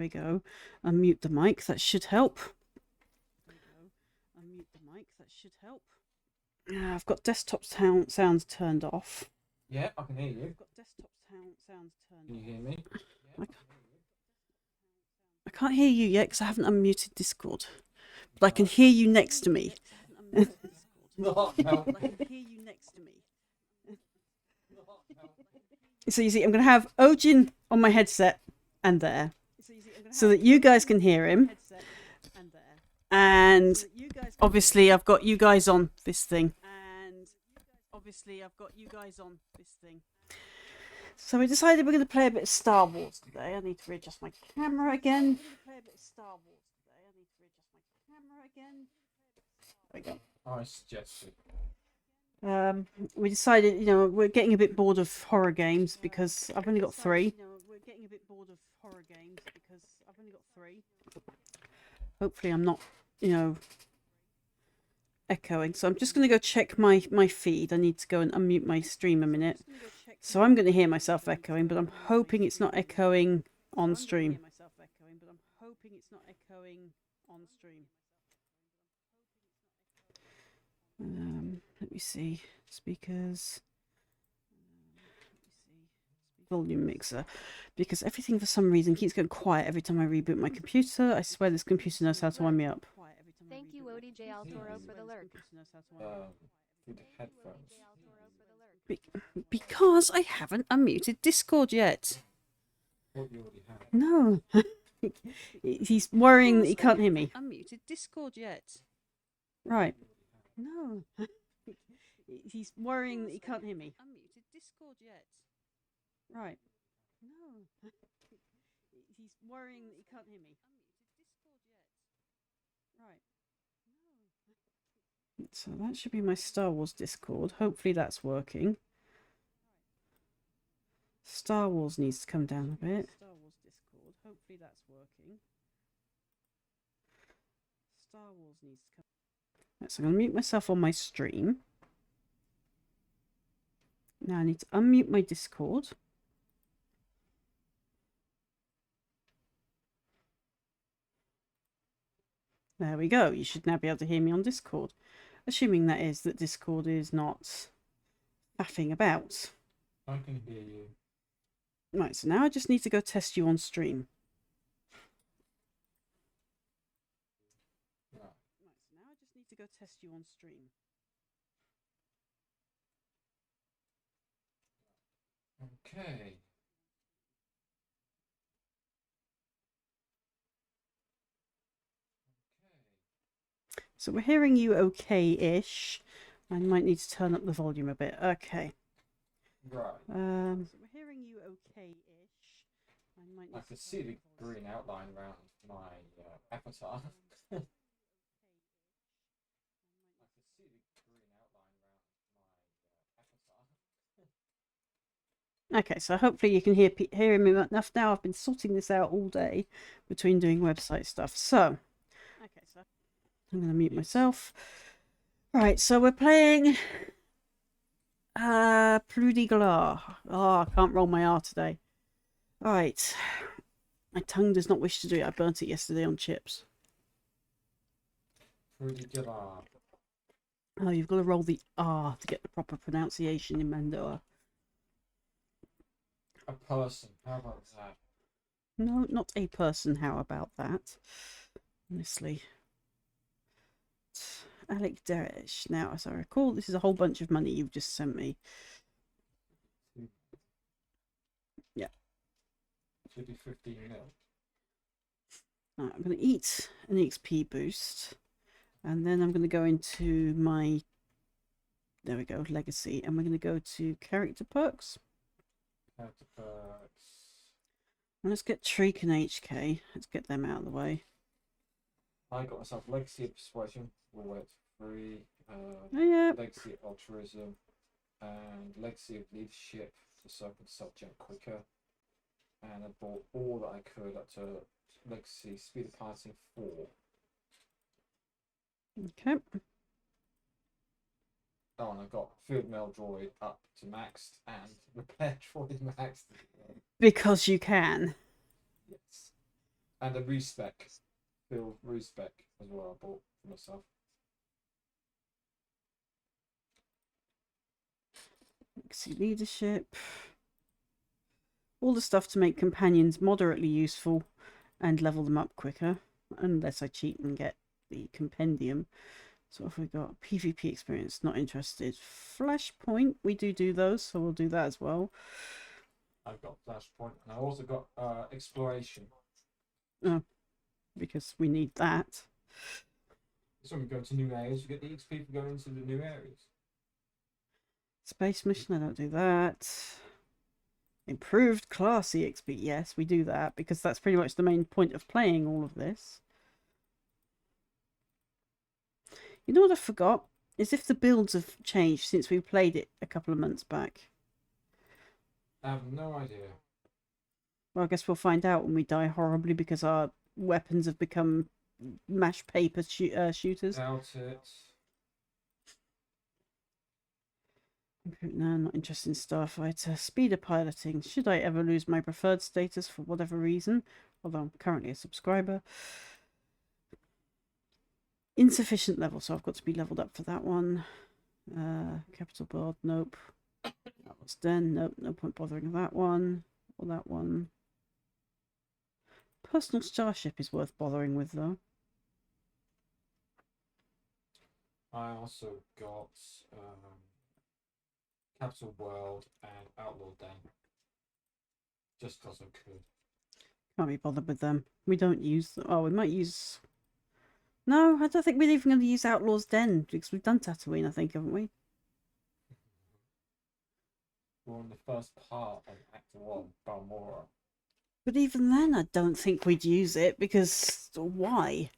we go. Unmute the mic. That should help. There we go. Unmute the mic. That should help. I've got desktop sounds turned off. Yeah, I can hear you. I've got desktop sounds turned off. Can you hear me? I can't hear you yet because I haven't unmuted Discord. But I can hear you next to me. No. I can hear you next to me. So you see, I'm going to have Ojin on my headset and there, so that you guys can hear him. And obviously, I've got you guys on this thing. So we decided we're going to play a bit of Star Wars today. I need to readjust my camera again. There we go. I suggest it. We decided, you know, we're getting a bit bored of horror games because I've only got 3. Hopefully I'm not, you know, echoing. So I'm just going to go check my feed. I need to go and unmute my stream a minute. So I'm going to hear myself echoing, but I'm hoping it's not echoing on stream. Let me see. Speakers. Volume mixer. Because everything for some reason keeps going quiet every time I reboot my computer. I swear this computer knows how to wind me up. Thank you, SWTOR for the lurk. With the headphones. Because I haven't unmuted Discord yet. What you already had. No. He's worrying that he can't hear me. Unmuted Discord yet. Right. No. He's worrying that he can't hear me. Unmuted Discord yet. Right. No. He's worrying that he can't hear me. Unmuted Discord yet. Right. No. So that should be my Star Wars Discord. Hopefully that's working. Star Wars needs to come down a bit. Star Wars Discord. Hopefully that's working. Star Wars needs to come. Right, so I'm going to mute myself on my stream. Now I need to unmute my Discord. There we go. You should now be able to hear me on Discord. Assuming that is that Discord is not faffing about. I can hear you. Right, so now I just need to go test you on stream. Right. Right, so now I just need to go test you on stream. Okay. So we're hearing you okay-ish. I might need to turn up the volume a bit. Okay. Right. So we're hearing you okay-ish. I can see the green outline around my avatar. Okay, so hopefully you can hear him enough now. I've been sorting this out all day between doing website stuff. So, okay, so I'm going to mute myself. Right, so we're playing Plus de Gloire. Oh, I can't roll my R today. Right. My tongue does not wish to do it. I burnt it yesterday on chips. Oh, Oh, you've got to roll the R to get the proper pronunciation in Mandoa. a person. How about that? No, not a person. How about that? Honestly. Alec Deresh. Now, as I recall, this is a whole bunch of money you've just sent me. Yeah. Should be 15 mil. Right, I'm going to eat an XP boost. And then I'm going to go into my... There we go, legacy. And we're going to go to character perks. Character perks. And let's get Treek and HK. Let's get them out of the way. I got myself Legacy of Persuasion, all the way up to 3. Yeah. Legacy of Altruism, and Legacy of Leadership to circle the subject quicker. And I bought all that I could up to Legacy Speed of Passing 4. Okay. Oh, and I got Field Mail Droid up to maxed and Repair Droid maxed. Because you can. Yes. And a respec. Build respec as well. I bought for myself. Legacy leadership. All the stuff to make companions moderately useful and level them up quicker. Unless I cheat and get the compendium. So if we got PvP experience, not interested. Flashpoint, we do those, so we'll do that as well. I've got Flashpoint, and I also got Exploration. Oh, because we need that. So when we go to new areas, you get the XP for going into the new areas. Space mission, I don't do that. Improved class EXP, yes, we do that, because that's pretty much the main point of playing all of this. You know what I forgot? Is if the builds have changed since we played it a couple of months back. I have no idea. Well, I guess we'll find out when we die horribly because our weapons have become mashed paper shooters. Doubt it. No, not interested in Starfighter. Speeder piloting. Should I ever lose my preferred status for whatever reason? Although I'm currently a subscriber. Insufficient level, so I've got to be leveled up for that one. Capital board, nope. That was done, nope, no point bothering with that one. Or that one. Personal starship is worth bothering with, though. I also got Capital World and Outlaw Den. Just because I could. Can't be bothered with them. We don't use them. Oh, we might use... No, I don't think we're even going to use Outlaw's Den, because we've done Tatooine, I think, haven't we? We're on the first part of Act 1, Balmora. But even then, I don't think we'd use it, because... Why?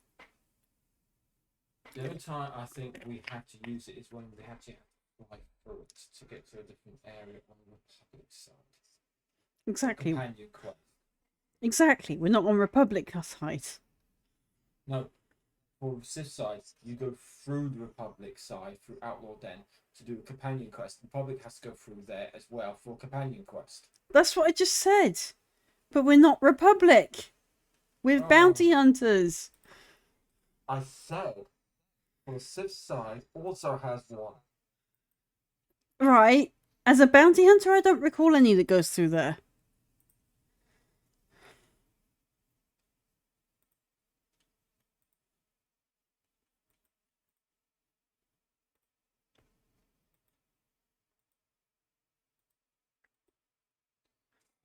The only time I think we had to use it is when we had to fly through it to get to a different area on the Republic side. Exactly. Companion quest. Exactly. We're not on Republic side. No. For the Sith side, you go through the Republic side, through Outlaw Den, to do a companion quest. The Republic has to go through there as well for a companion quest. That's what I just said. But we're not Republic. We're bounty hunters. I said, for the Sith side, also has one. Right. As a bounty hunter, I don't recall any that goes through there.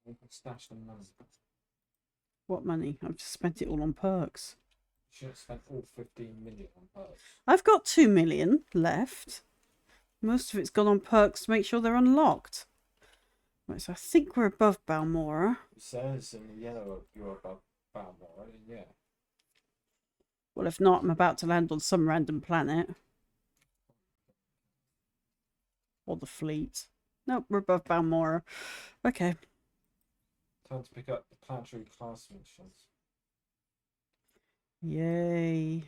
We can stash the money. What money? I've just spent it all on perks. You should have spent all 15 million on perks. I've got 2 million left. Most of it's gone on perks to make sure they're unlocked. Right, so I think we're above Balmora. It says in the yellow you're above Balmora, yeah. Well, if not, I'm about to land on some random planet. Or the fleet. Nope, we're above Balmora. Okay. Time to pick up the planetary class missions. Yay.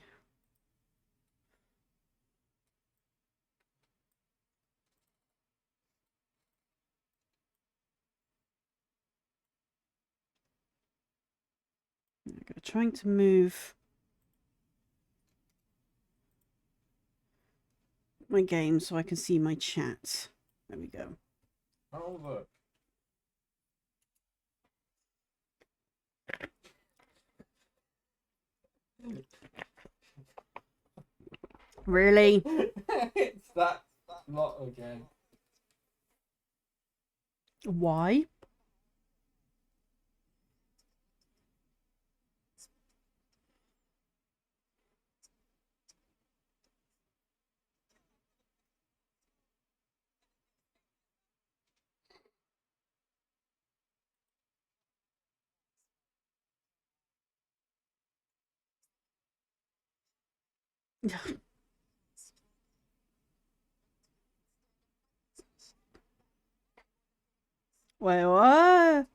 Trying to move my game so I can see my chat. There we go. Oh, look. Really? It's that lot again. Why? Wait, what?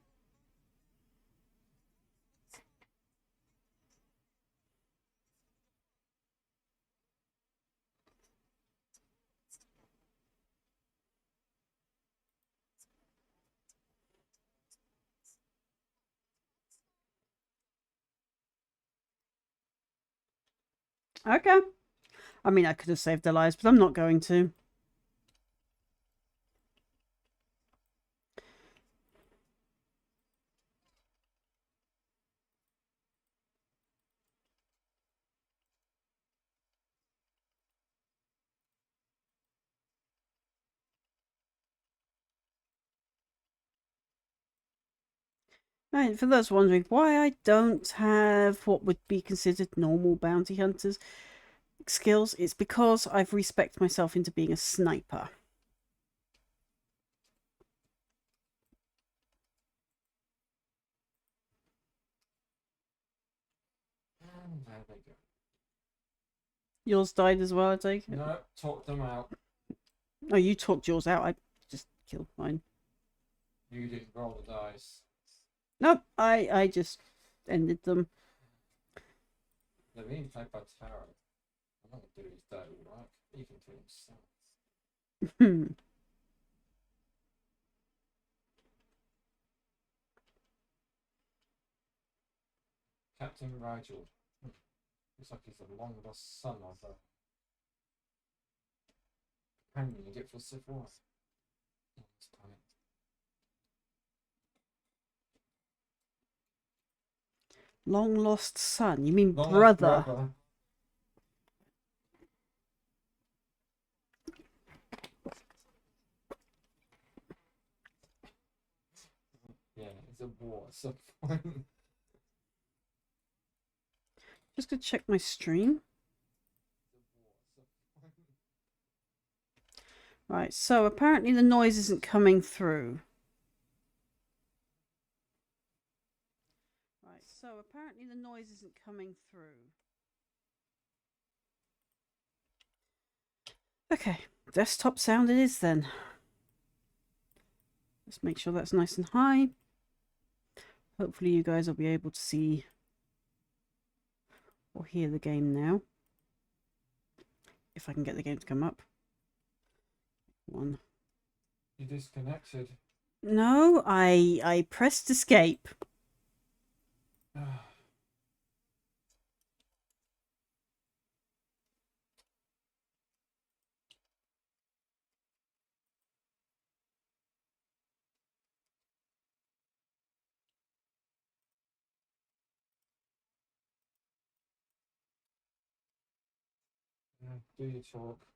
Okay. I mean, I could have saved their lives, but I'm not going to. Right, for those wondering why I don't have what would be considered normal bounty hunters skills, it's because I've respected myself into being a sniper. And there they go. Yours died as well, I take it? No, talk them out. Oh, you talked yours out. I just killed mine. You didn't roll the dice. Nope, I just ended them. They're being played by Tarot. I'm not going to do his dirty work. He can do himself. Captain Rigel. Looks like he's the long lost son of a companion you get for Civ War. Long lost son? You mean Long brother? lost brother. Yeah, it's a war at some point. Just gonna check my stream. Right, so apparently the noise isn't coming through. Right, so apparently the noise isn't coming through. Okay, desktop sound it is then. Let's make sure that's nice and high. Hopefully you guys will be able to see or hear the game now. If I can get the game to come up. One. You disconnected. No, I pressed escape. Do your talk.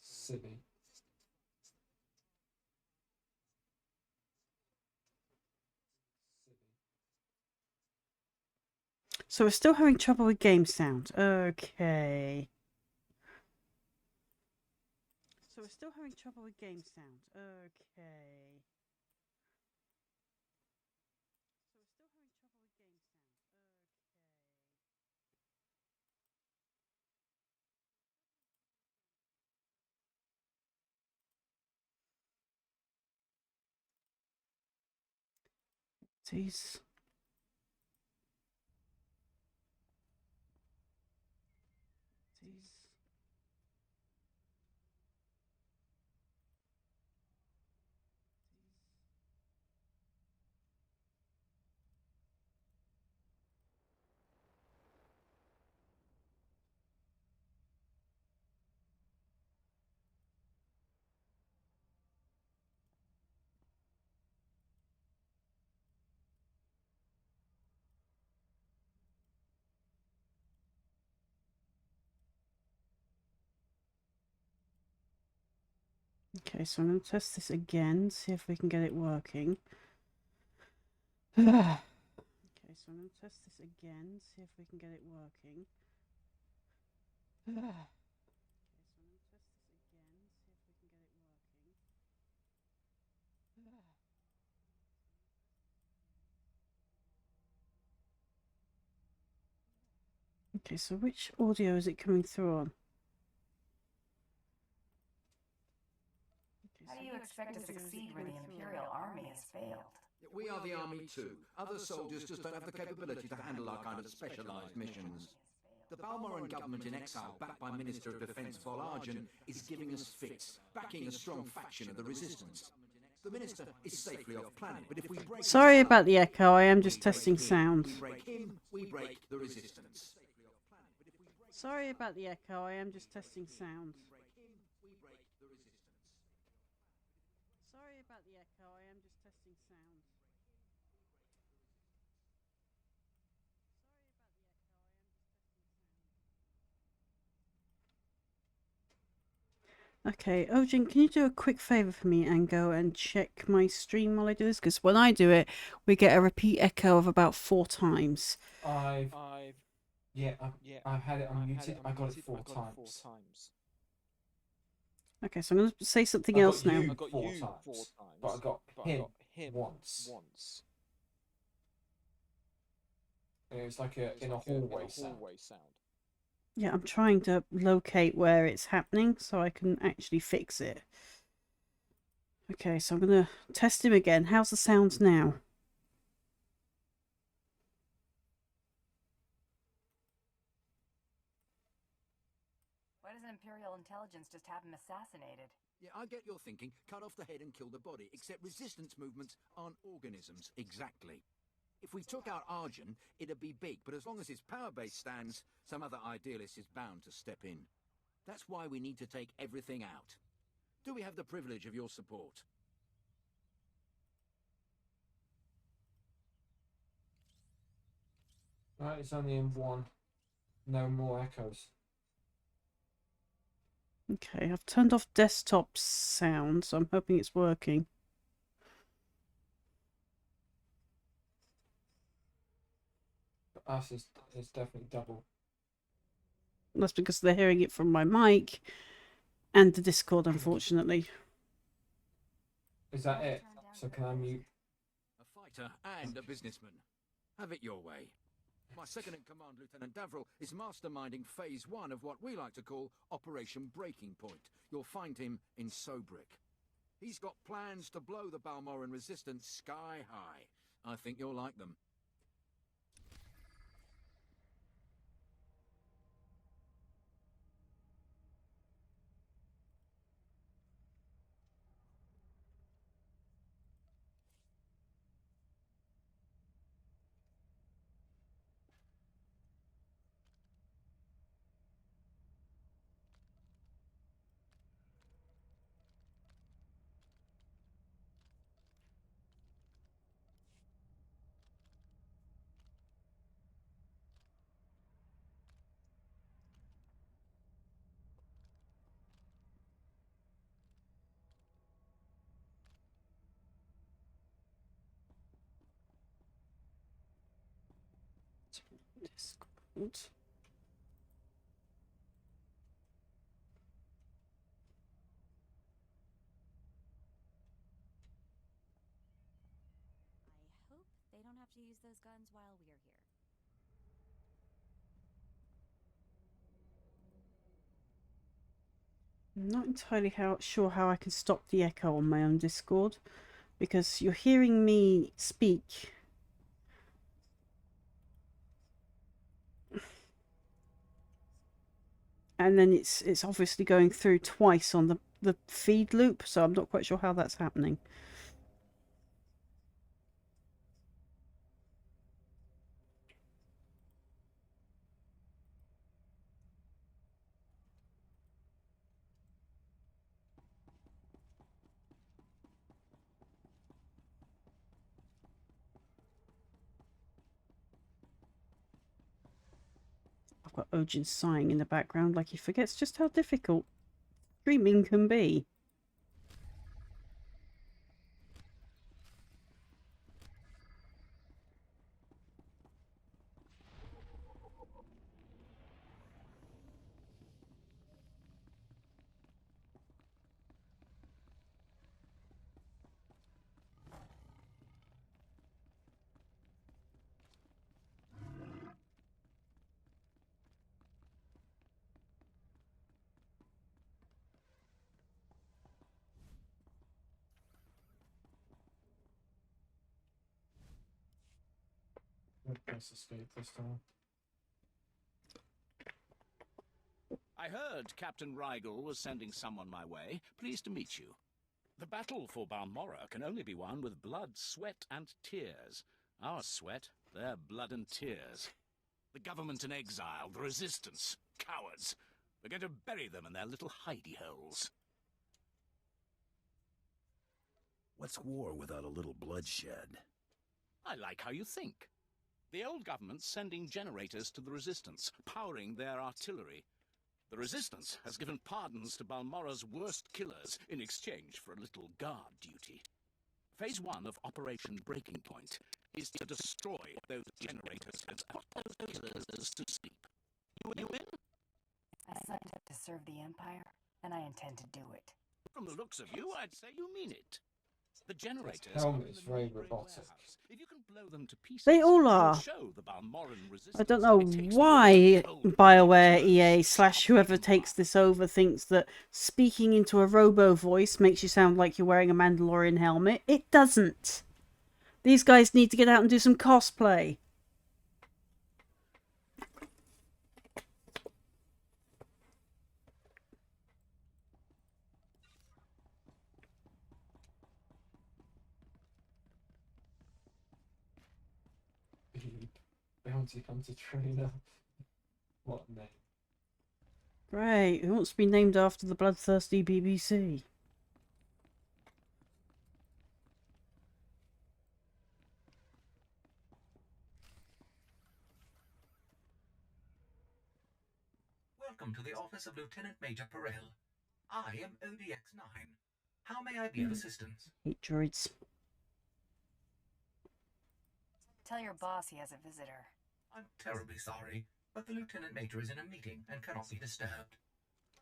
Silly. So we're still having trouble with game sound. Okay. So we're still having trouble with game sound. Okay. Jeez. Okay, so I'm going to test this again, see if we can get it working. Okay, so I'm going to test this again, see if we can get it working. Okay, so which audio is it coming through on? How do you expect to succeed where the Imperial Army has failed? We are the army too. Other soldiers just don't have the capability to handle our kind of specialized missions. The Balmoran government in exile, backed by Minister of Defense Vol Argent, is giving us fits, backing a strong faction of the resistance. The minister is safely off planet, but if we break Sorry his about the echo, I am just we break testing him, sound. We break him, we break the resistance. Sorry about the echo, I am just testing sound. Sorry about the echo, I am just testing sound. Okay, Ojin, can you do a quick favour for me and go and check my stream while I do this? Because when I do it, we get a repeat echo of about 4 times. I've had it unmuted. I got it 4 times. Okay, so I'm going to say something I else got now. you 4 times, but I got him once. And it was like in a hallway sound. Yeah, I'm trying to locate where it's happening so I can actually fix it. Okay, so I'm going to test him again. How's the sounds now? Why doesn't Imperial Intelligence just have him assassinated? Yeah, I get your thinking. Cut off the head and kill the body. Except resistance movements aren't organisms, exactly. If we took out Arjun, it'd be big, but as long as his power base stands, some other idealist is bound to step in. That's why we need to take everything out. Do we have the privilege of your support? Right, it's only in 1. No more echoes. Okay, I've turned off desktop sound, so I'm hoping it's working. For us, it's definitely double. That's because they're hearing it from my mic and the Discord, unfortunately. Is that it? So can I mute? A fighter and a businessman. Have it your way. My second-in-command, Lieutenant Davriel, is masterminding Phase 1 of what we like to call Operation Breaking Point. You'll find him in Sobrik. He's got plans to blow the Balmoran resistance sky high. I think you'll like them. Discord. I hope they don't have to use those guns while we're here. I'm not entirely sure how I can stop the echo on my own Discord, because you're hearing me speak. And then it's obviously going through twice on the feed loop, so I'm not quite sure how that's happening. I've got Ojin sighing in the background like he forgets just how difficult streaming can be. Let's escape this time. I heard Captain Rigel was sending someone my way. Pleased to meet you. The battle for Balmorra can only be won with blood, sweat, and tears. Our sweat, their blood and tears. The government in exile, the resistance, cowards. We're going to bury them in their little hidey holes. What's war without a little bloodshed? I like how you think. The old government's sending generators to the resistance, powering their artillery. The resistance has given pardons to Balmorra's worst killers in exchange for a little guard duty. Phase 1 of Operation Breaking Point is to destroy those generators and put those killers to sleep. You in? I signed up to serve the Empire, and I intend to do it. From the looks of you, I'd say you mean it. The generators helmet are is in the very Newbrae robotic. warehouse. If you can blow them to pieces, They all you'll are. show the Balmorran resistance. I don't know it takes the why world cold BioWare, to EA, stop / whoever the takes Empire. this over thinks that speaking into a robo voice makes you sound like you're wearing a Mandalorian helmet. It doesn't. These guys need to get out and do some cosplay. Bounty Hunter trainer. What a name. Great. Who wants to be named after the bloodthirsty BBC? Welcome to the office of Lieutenant Major Perel. I am ODX-9. How may I be of assistance? Hate droids. Tell your boss he has a visitor. I'm terribly sorry, but the Lieutenant Major is in a meeting and cannot be disturbed.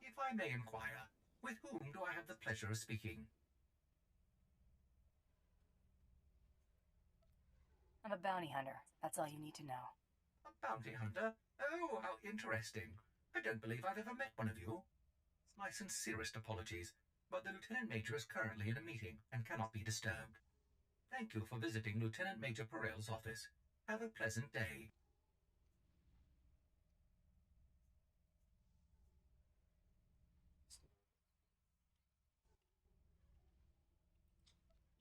If I may inquire, with whom do I have the pleasure of speaking? I'm a bounty hunter. That's all you need to know. A bounty hunter? Oh, how interesting. I don't believe I've ever met one of you. My sincerest apologies, but the Lieutenant Major is currently in a meeting and cannot be disturbed. Thank you for visiting Lieutenant Major Perel's office. Have a pleasant day.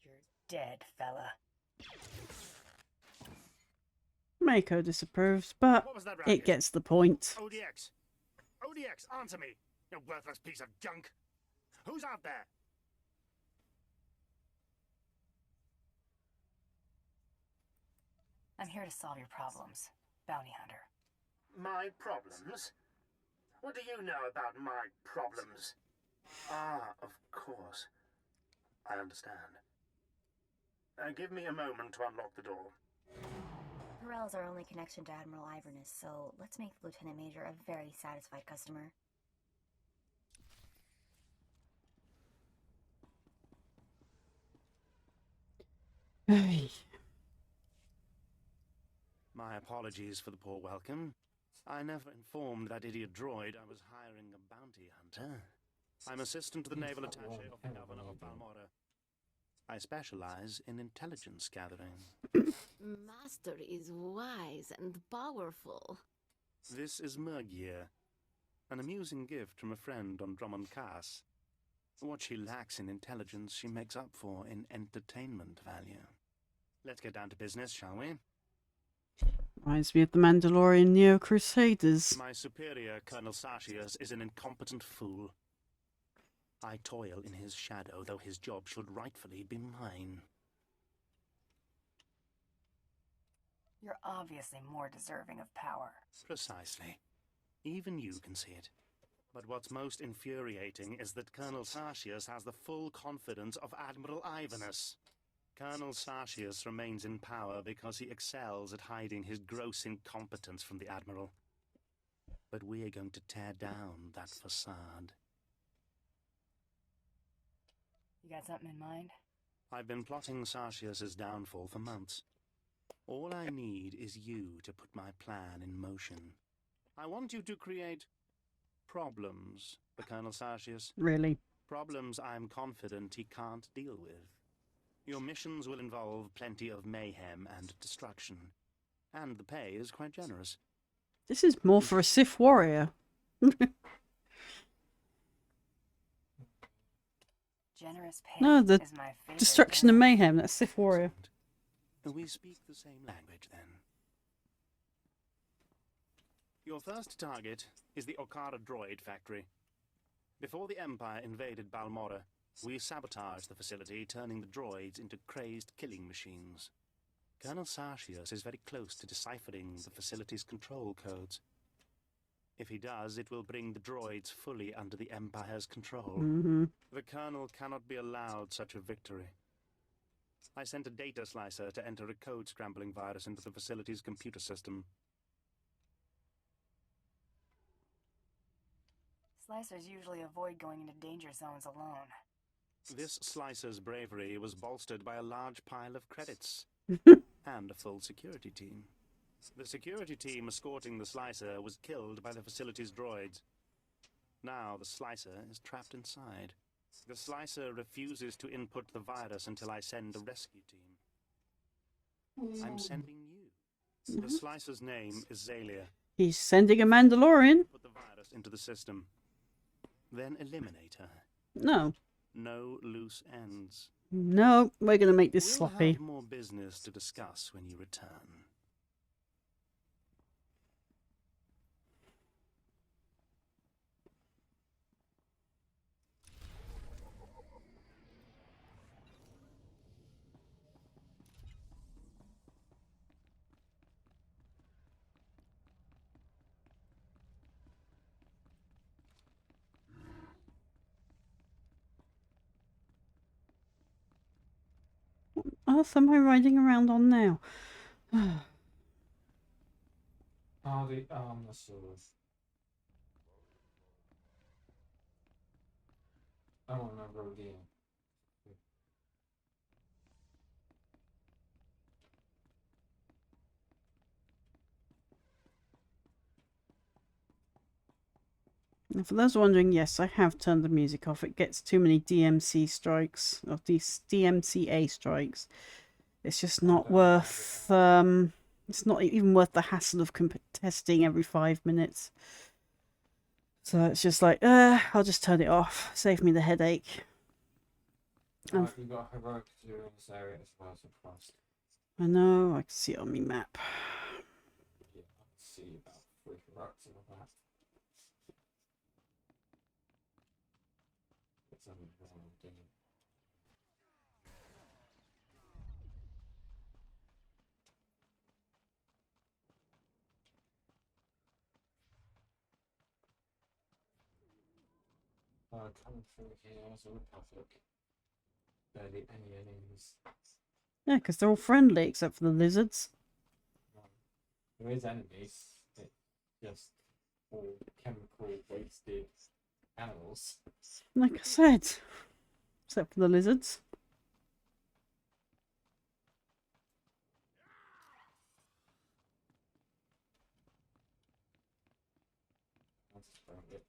You're dead, fella. Mako disapproves, but What was that it racket? gets the point. ODX. ODX, answer me, you worthless piece of junk. Who's out there? I'm here to solve your problems, bounty hunter. My problems? What do you know about my problems? Ah, of course. I understand. Give me a moment to unlock the door. Perel's our only connection to Admiral Iverness, so let's make the Lieutenant Major a very satisfied customer. My apologies for the poor welcome. I never informed that idiot droid I was hiring a bounty hunter. I'm assistant to the naval attaché of the governor of Balmorra. I specialize in intelligence gathering. Master is wise and powerful. This is Murgier, an amusing gift from a friend on Drummond Cass. What she lacks in intelligence, she makes up for in entertainment value. Let's get down to business, shall we? Reminds me of the Mandalorian Neo Crusaders. My superior, Colonel Sartius, is an incompetent fool. I toil in his shadow, though his job should rightfully be mine. You're obviously more deserving of power. Precisely. Even you can see it. But what's most infuriating is that Colonel Sartius has the full confidence of Admiral Iverness. Colonel Sartius remains in power because he excels at hiding his gross incompetence from the Admiral. But we're going to tear down that facade. You got something in mind? I've been plotting Sartius's downfall for months. All I need is you to put my plan in motion. I want you to create problems for Colonel Sartius. Really? Problems I'm confident he can't deal with. Your missions will involve plenty of mayhem and destruction. And the pay is quite generous. This is more for a Sith warrior. Generous pay No, the is my favorite destruction and mayhem. That's Sith Warrior. We speak the same language, then. Your first target is the Okara droid factory. Before the Empire invaded Balmorra, we sabotaged the facility, turning the droids into crazed killing machines. Colonel Sartius is very close to deciphering the facility's control codes. If he does, it will bring the droids fully under the Empire's control. The Colonel cannot be allowed such a victory. I sent a data slicer to enter a code-scrambling virus into the facility's computer system. Slicers usually avoid going into danger zones alone. This slicer's bravery was bolstered by a large pile of credits and a full security team. The security team escorting the slicer was killed by the facility's droids. Now the slicer is trapped inside. The slicer refuses to input the virus until I send a rescue team. I'm sending you. The slicer's name is Zalia. He's sending a Mandalorian. Put the virus into the system. Then eliminate her. No. No loose ends. No, we're going to make this We'll sloppy. have more business to discuss when you return. What earth am I riding around on now? Oh, the armor sword. I don't remember again. And for those wondering, yes, I have turned the music off. It gets too many DMC strikes, or these DMCA strikes. It's just not worth, it's not even worth the hassle of testing every 5 minutes. So it's just like, I'll just turn it off. Save me the headache. You got heroic to do in this area as well, so fast. I know, I can see it on my map. Yeah, I can see about 3 heroics in the map. It's only one doing. Coming through here as a republic. Barely any enemies. Yeah, because they're all friendly except for the lizards. There is enemies. It's just all chemical wasted animals. Like I said, except for the lizards. That's just about it.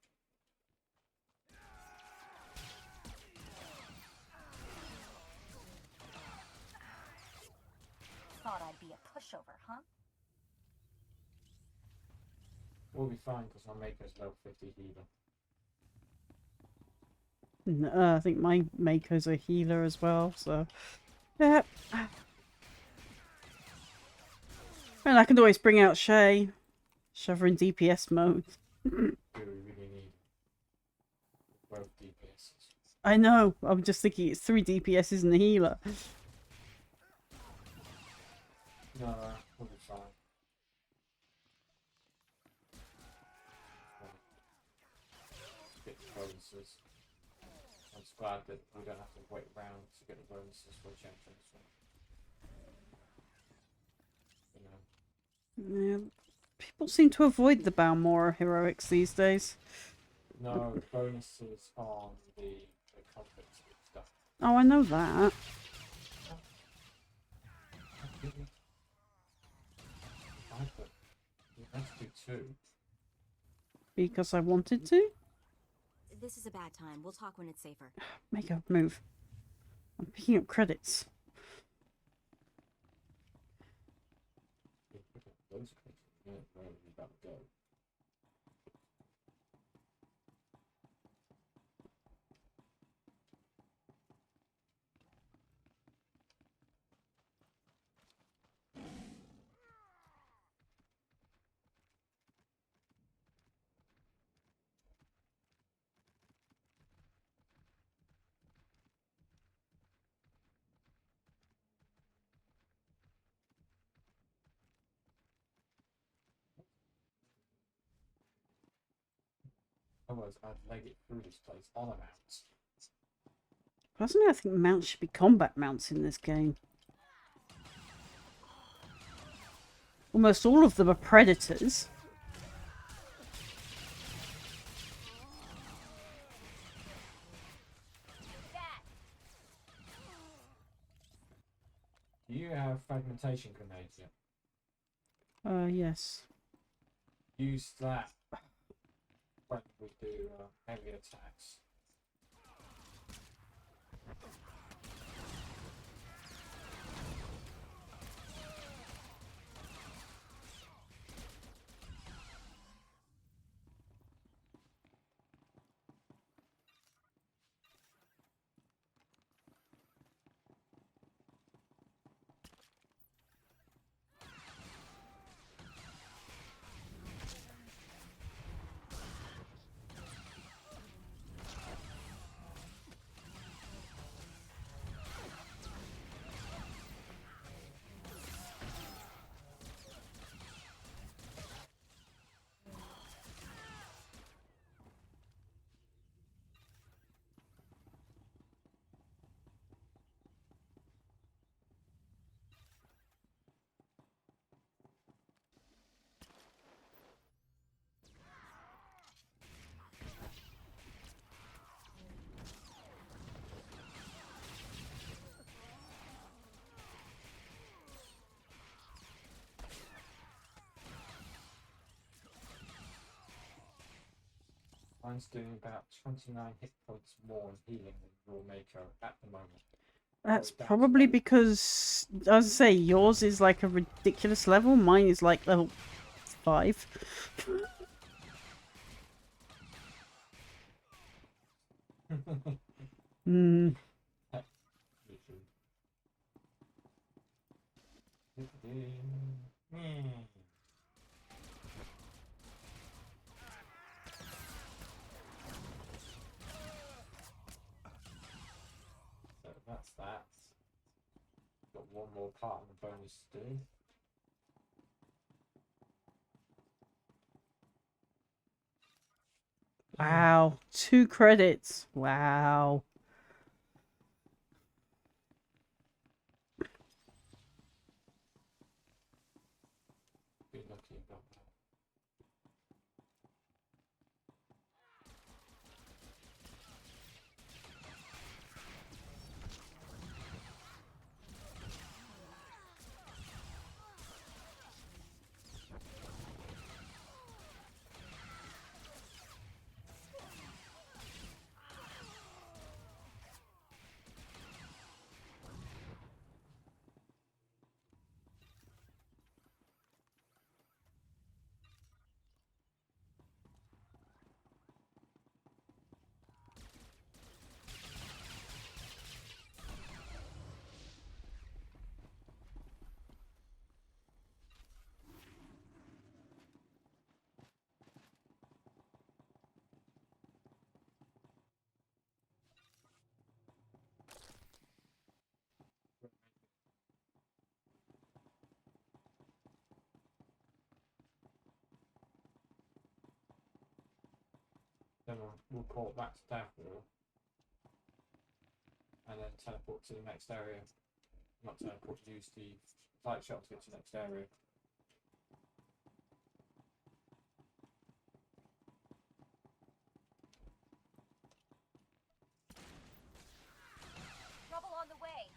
Thought I'd be a pushover, huh? We'll be fine because my maker's level 50 healer. I think my Mako's a healer as well, so yeah. And I can always bring out Shay, shove her in DPS mode. Do we really need both DPSs? I know. I'm just thinking it's 3 DPSs and a healer. No, we'll be fine. Get the bonuses. I'm just glad that we don't have to wait around to get the bonuses for a champion. You know. Yeah. People seem to avoid the Balmorra heroics these days. No, bonuses on the conflict stuff. Oh, I know that. Let's do 2. Because I wanted to? This is a bad time. We'll talk when it's safer. Make a move. I'm picking up credits. Those where are we about to go? Otherwise, I'd leg it through this place on a mount. Personally, I think mounts should be combat mounts in this game. Almost all of them are predators. Do you have fragmentation grenades yet? Yes. Use that when we do heavy attacks. Mine's doing about 29 hit points more in healing than your Mako at the moment. That's probably because, as I say, yours is like a ridiculous level. Mine is like level 5. Hmm. So that's that. Got one more part of the bonus to do. Wow. 2 credits. Wow. Be lucky about that. Then we'll report back to Davor and then teleport to the next area. Not teleport, use the flight shuttle to get to the next area. Trouble on the way.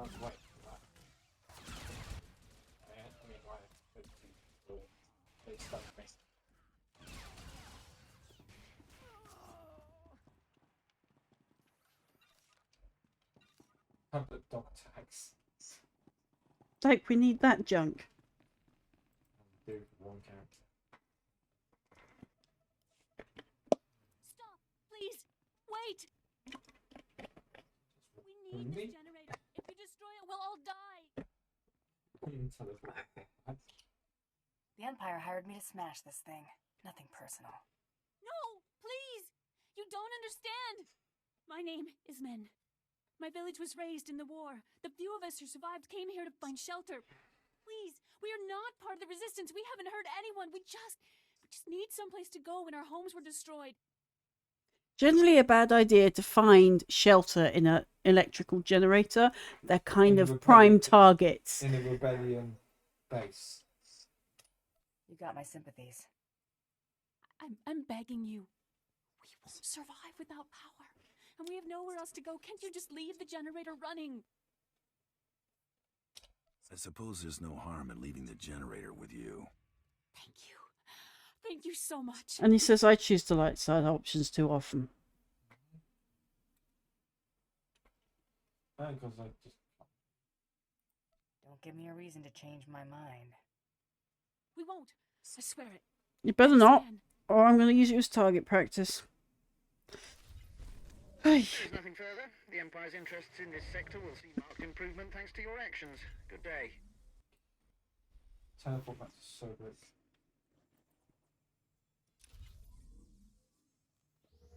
I was waiting for that. I mean, why? They stuck me. Public dog tags. Like, we need that junk. Do for one character. Stop! Please! Wait! We need this generator. If you destroy it, we'll all die! The Empire hired me to smash this thing. Nothing personal. No! Please! You don't understand! My name is Men. My village was raised in the war. The few of us who survived came here to find shelter. Please, we are not part of the resistance. We haven't hurt anyone. We just We just need someplace to go when our homes were destroyed. Generally a bad idea to find shelter in an electrical generator. They're kind of prime targets. In a rebellion base. You got my sympathies. I'm begging you. We won't survive without power. And we have nowhere else to go. Can't you just leave the generator running? I suppose there's no harm in leaving the generator with you. Thank you. Thank you so much. And he says I choose the light side options too often. Because I just... Don't give me a reason to change my mind. We won't. I swear it. You better not, or I'm going to use it as target practice. There's nothing further. The Empire's interests in this sector will see marked improvement thanks to your actions. Good day. Teleport back to Sobrik.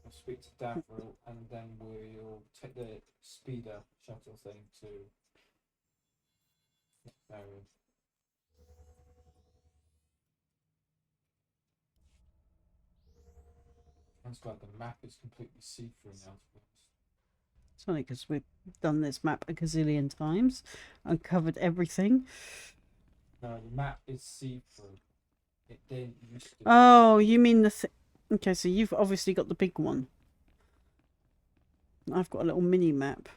I'll speak to Davril, and then we'll take the speeder shuttle thing to area. I'm glad the map is completely see-through now. It's only because we've done this map a gazillion times and covered everything. No, the map is see-through. It didn't used to. Oh, you mean the okay, so you've obviously got the big one. I've got a little mini map.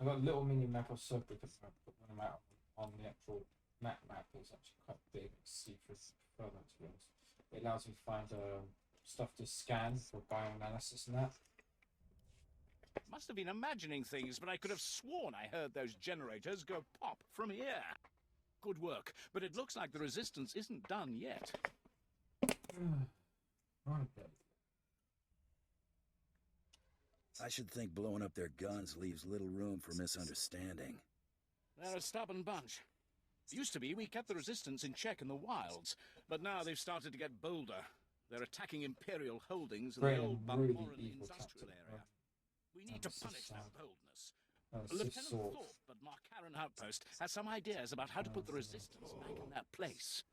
I've got a little mini map of Sobrik, but when I'm out on the actual map, it's actually quite big. It's see-through further, to be honest. It allows me to find stuff to scan for bioanalysis and that. Must have been imagining things, but I could have sworn I heard those generators go pop from here. Good work, but it looks like the resistance isn't done yet. I should think blowing up their guns leaves little room for misunderstanding. They're a stubborn bunch. Used to be we kept the resistance in check in the wilds, but now they've started to get bolder. They're attacking Imperial holdings in the old Balmoral industrial area. We need to punish their boldness. Lieutenant Thorpe at Marcaron Outpost has some ideas about how to put the resistance back in their place.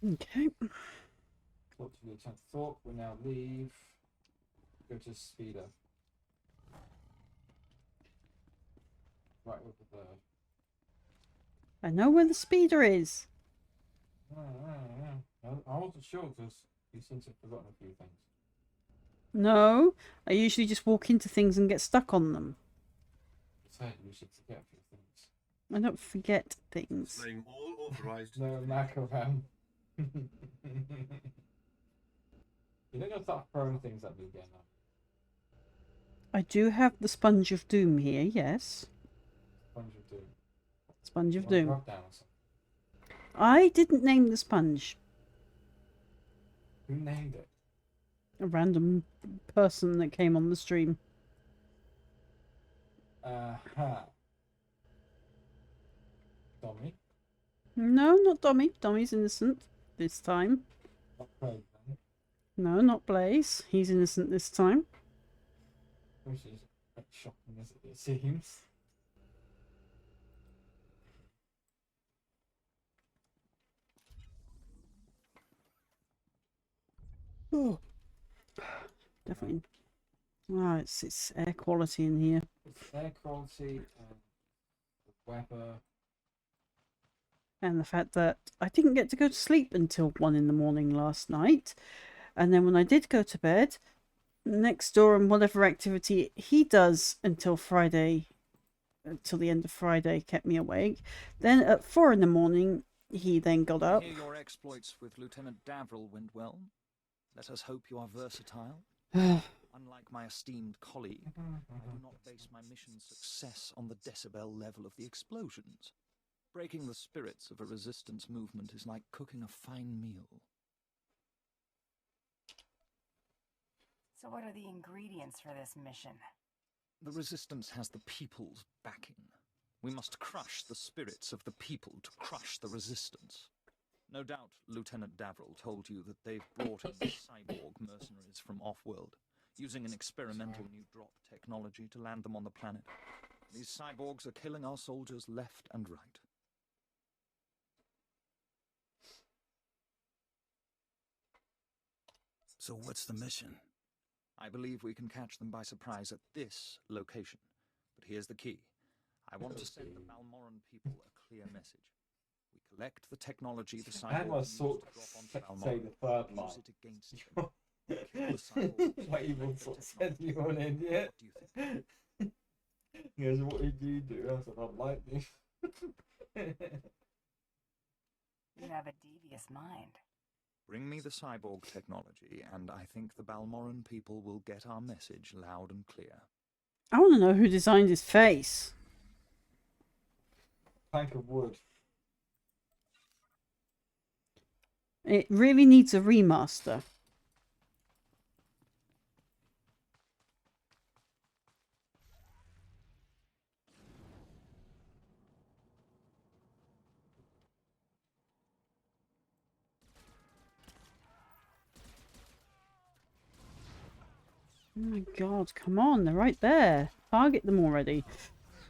Okay. Talk to Lieutenant Thorpe. We now leave. Go to speeder. Right over there. I know where the speeder is. I wasn't sure because you seem to have forgotten a few things. No, I usually just walk into things and get stuck on them. You should forget a few things. I don't forget things. Displaying all authorized. No, Macaram. You're not going to start throwing things at me again now. I do have the Sponge of Doom here, yes. Sponge of Doom. Sponge of You want Doom. rub down or something? I didn't name the sponge. Who named it? A random person that came on the stream. Dommy? No, not Dommy. Dommy's innocent this time. Not Craig, then. No, not Blaze. He's innocent this time. Which is quite shocking as it seems. Oh. Definitely. Ah, it's air quality in here. It's air quality and the weather. And the fact that I didn't get to go to sleep until 1 in the morning last night. And then when I did go to bed, next door and whatever activity he does until Friday, until the end of Friday, kept me awake. Then at 4 in the morning, he then got up. I hear your exploits with Lieutenant Davril went well. Let us hope you are versatile. Unlike my esteemed colleague, I do not base my mission's success on the decibel level of the explosions. Breaking the spirits of a resistance movement is like cooking a fine meal. So what are the ingredients for this mission? The resistance has the people's backing. We must crush the spirits of the people to crush the resistance. No doubt Lieutenant Davril told you that they've brought in cyborg mercenaries from off-world, using an experimental new drop technology to land them on the planet. These cyborgs are killing our soldiers left and right. So what's the mission? I believe we can catch them by surprise at this location. But here's the key. I want to send the Balmoran people a clear message. We collect the technology the And cyborgs I use to sort drop onto say Balmoran, the third line. use it against them. Kill the cyborgs, Like even sort of said you're an idiot. What do you think? He goes, what did you do? I said, I'd like this. You have a devious mind. Bring me the cyborg technology, and I think the Balmoran people will get our message loud and clear. I want to know who designed his face. Plank of wood. It really needs a remaster. Oh my god, come on, they're right there. Target them already.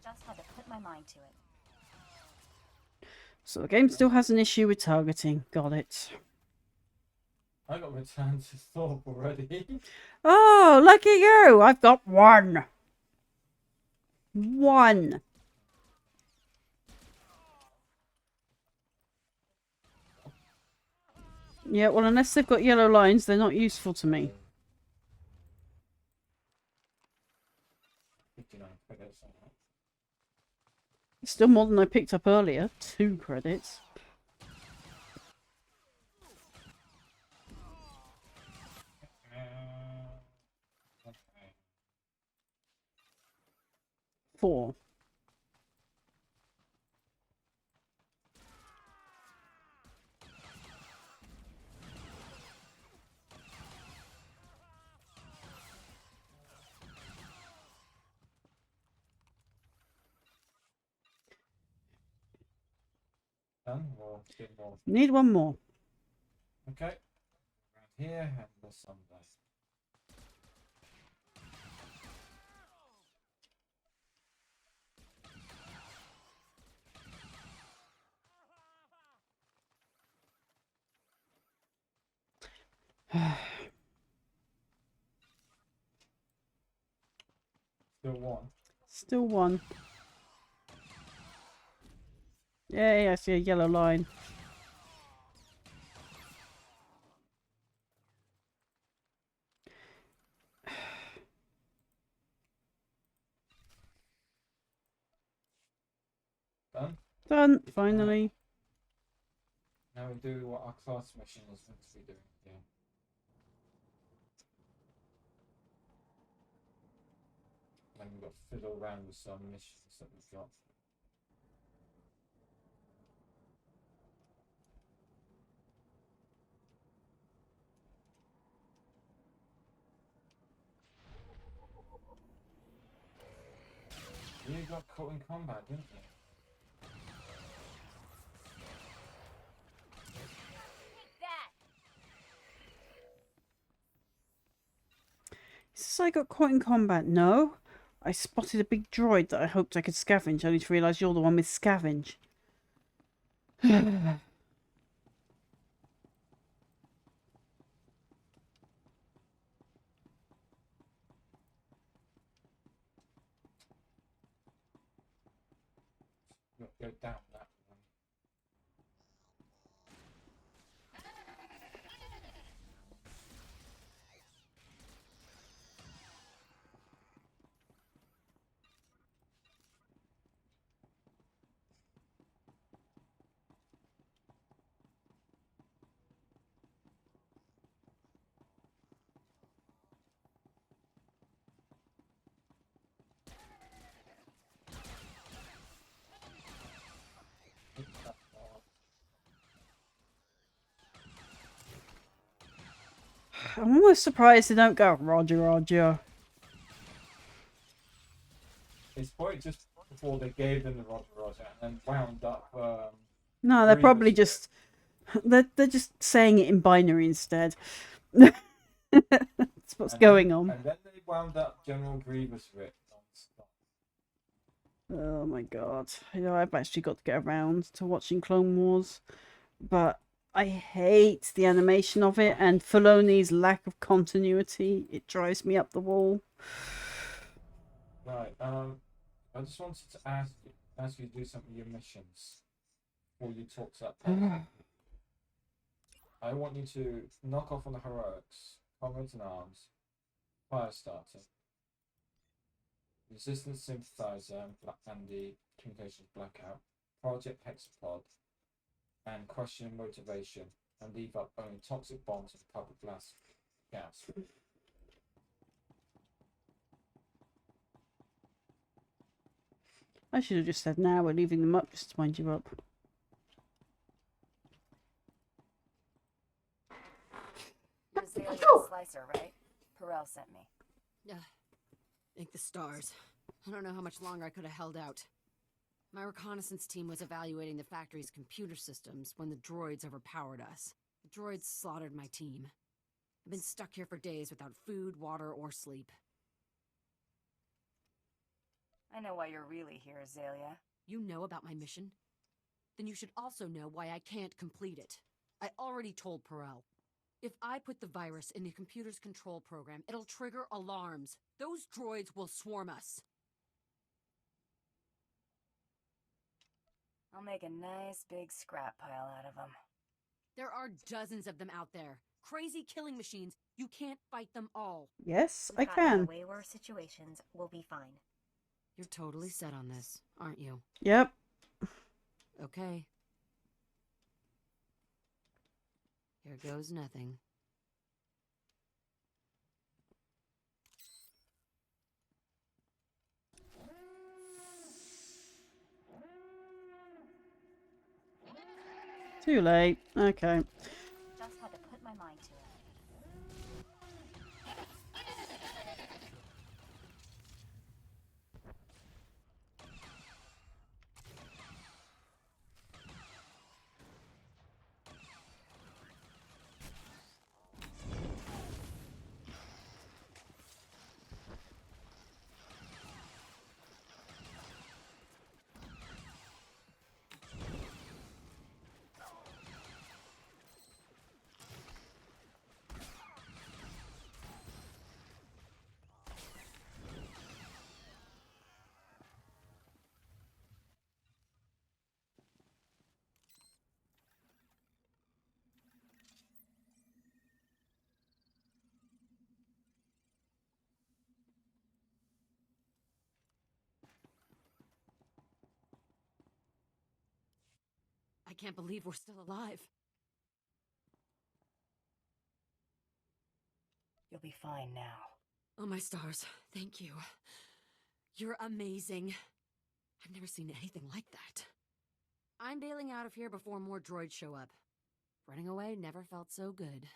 Just had to put my mind to it. So the game still has an issue with targeting. Got it. I got returned to Thorpe already. Oh, lucky you! I've got one. One. Yeah, well, unless they've got yellow lines, they're not useful to me. 59 credits on that. Still more than I picked up earlier. 2 credits. Okay. 4. Done? Or a bit more? Need one more. Okay. Around here and the Sunday. Still one. Still one. Yay, I see a yellow line. Done? Done, finally. Now we do what our class mission is meant to be doing. Yeah. Then we've got to fiddle around with some missions that we've got. You got caught in combat, didn't you? Says I got caught in combat. No. I spotted a big droid that I hoped I could scavenge, only to realise you're the one with scavenge. Go down that one. I'm almost surprised they don't go, Roger, Roger. It's probably just before they gave them the Roger and then wound up. No, they're probably just... They're just saying it in binary instead. That's what's going on. And then they wound up General Grievous Rick non-stop. Oh my god. You know, I've actually got to get around to watching Clone Wars. But I hate the animation of it and Filoni's lack of continuity. It drives me up the wall. Right. I just wanted to ask you to do some of your missions before you talk to that person. I want you to knock off on the heroics, comrades in arms, Firestarter, resistance sympathizer, and the communications blackout, Project Hexapod, and question motivation, and leave up only toxic bombs and public gas. I should have just said now we're leaving them up just to wind you up. You're Zalia's slicer, right? Perel sent me. Thank the stars. I don't know how much longer I could have held out. My reconnaissance team was evaluating the factory's computer systems when the droids overpowered us. The droids slaughtered my team. I've been stuck here for days without food, water, or sleep. I know why you're really here, Zalia. You know about my mission? Then you should also know why I can't complete it. I already told Perel. If I put the virus in the computer's control program, it'll trigger alarms. Those droids will swarm us. I'll make a nice big scrap pile out of them. There are dozens of them out there. Crazy killing machines. You can't fight them all. Yes, I We've gotten can. out of way worse situations. We'll be fine. You're totally set on this, aren't you? Yep. Okay. Here goes nothing. Too late. Okay. Just had to put my mind to it. I can't believe we're still alive. You'll be fine now. Oh, my stars. Thank you. You're amazing. I've never seen anything like that. I'm bailing out of here before more droids show up. Running away never felt so good.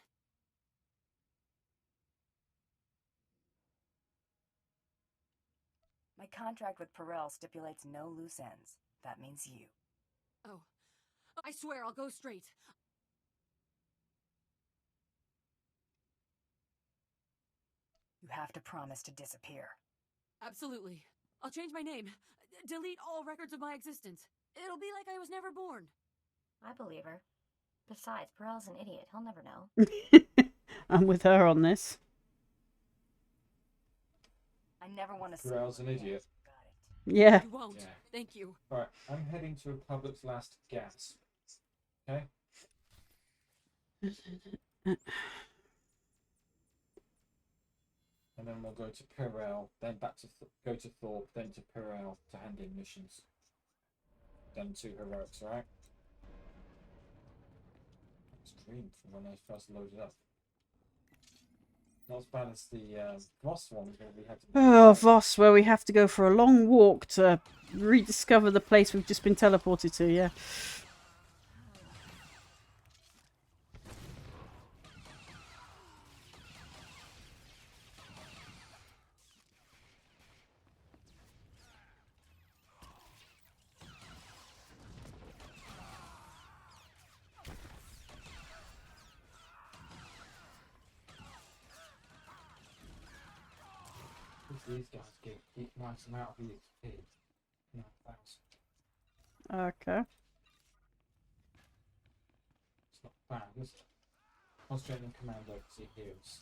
My contract with Perel stipulates no loose ends. That means you. Oh, I swear I'll go straight. You have to promise to disappear. Absolutely. I'll change my name. Delete all records of my existence. It'll be like I was never born. I believe her. Besides, Perel's an idiot. He'll never know. I'm with her on this. I never want to see Perel's an idiot. Yeah. You won't. Yeah. Thank you. Alright, I'm heading to Republic's last gas. Okay? And then we'll go to Perel, then back to go to Thorpe, then to Perel to hand in missions. Then 2 heroics, right? It's green from when I first loaded up. Not as bad as the Voss one where we had to. Oh, Voss, where we have to go for a long walk to rediscover the place we've just been teleported to, yeah. These guys get a nice amount of EXP. No, thanks. Okay. plan, is it? Concentrate on Commando because he heals.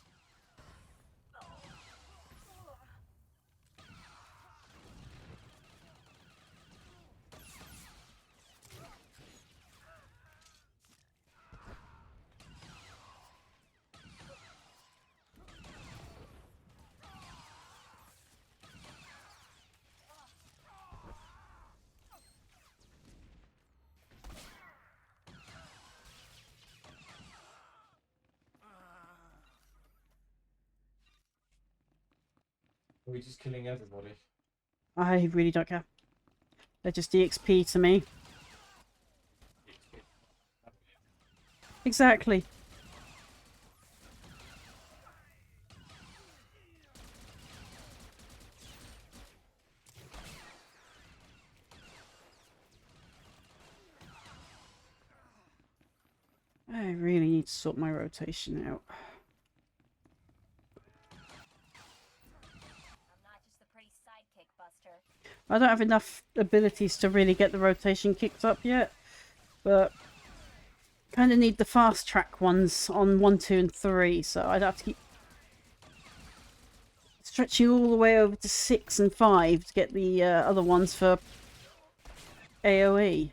Are we just killing everybody? I really don't care. They're just EXP to me. Exactly. I really need to sort my rotation out. I don't have enough abilities to really get the rotation kicked up yet, but kind of need the fast track ones on 1, 2, and 3, so I'd have to keep stretching all the way over to 6 and 5 to get the other ones for AoE.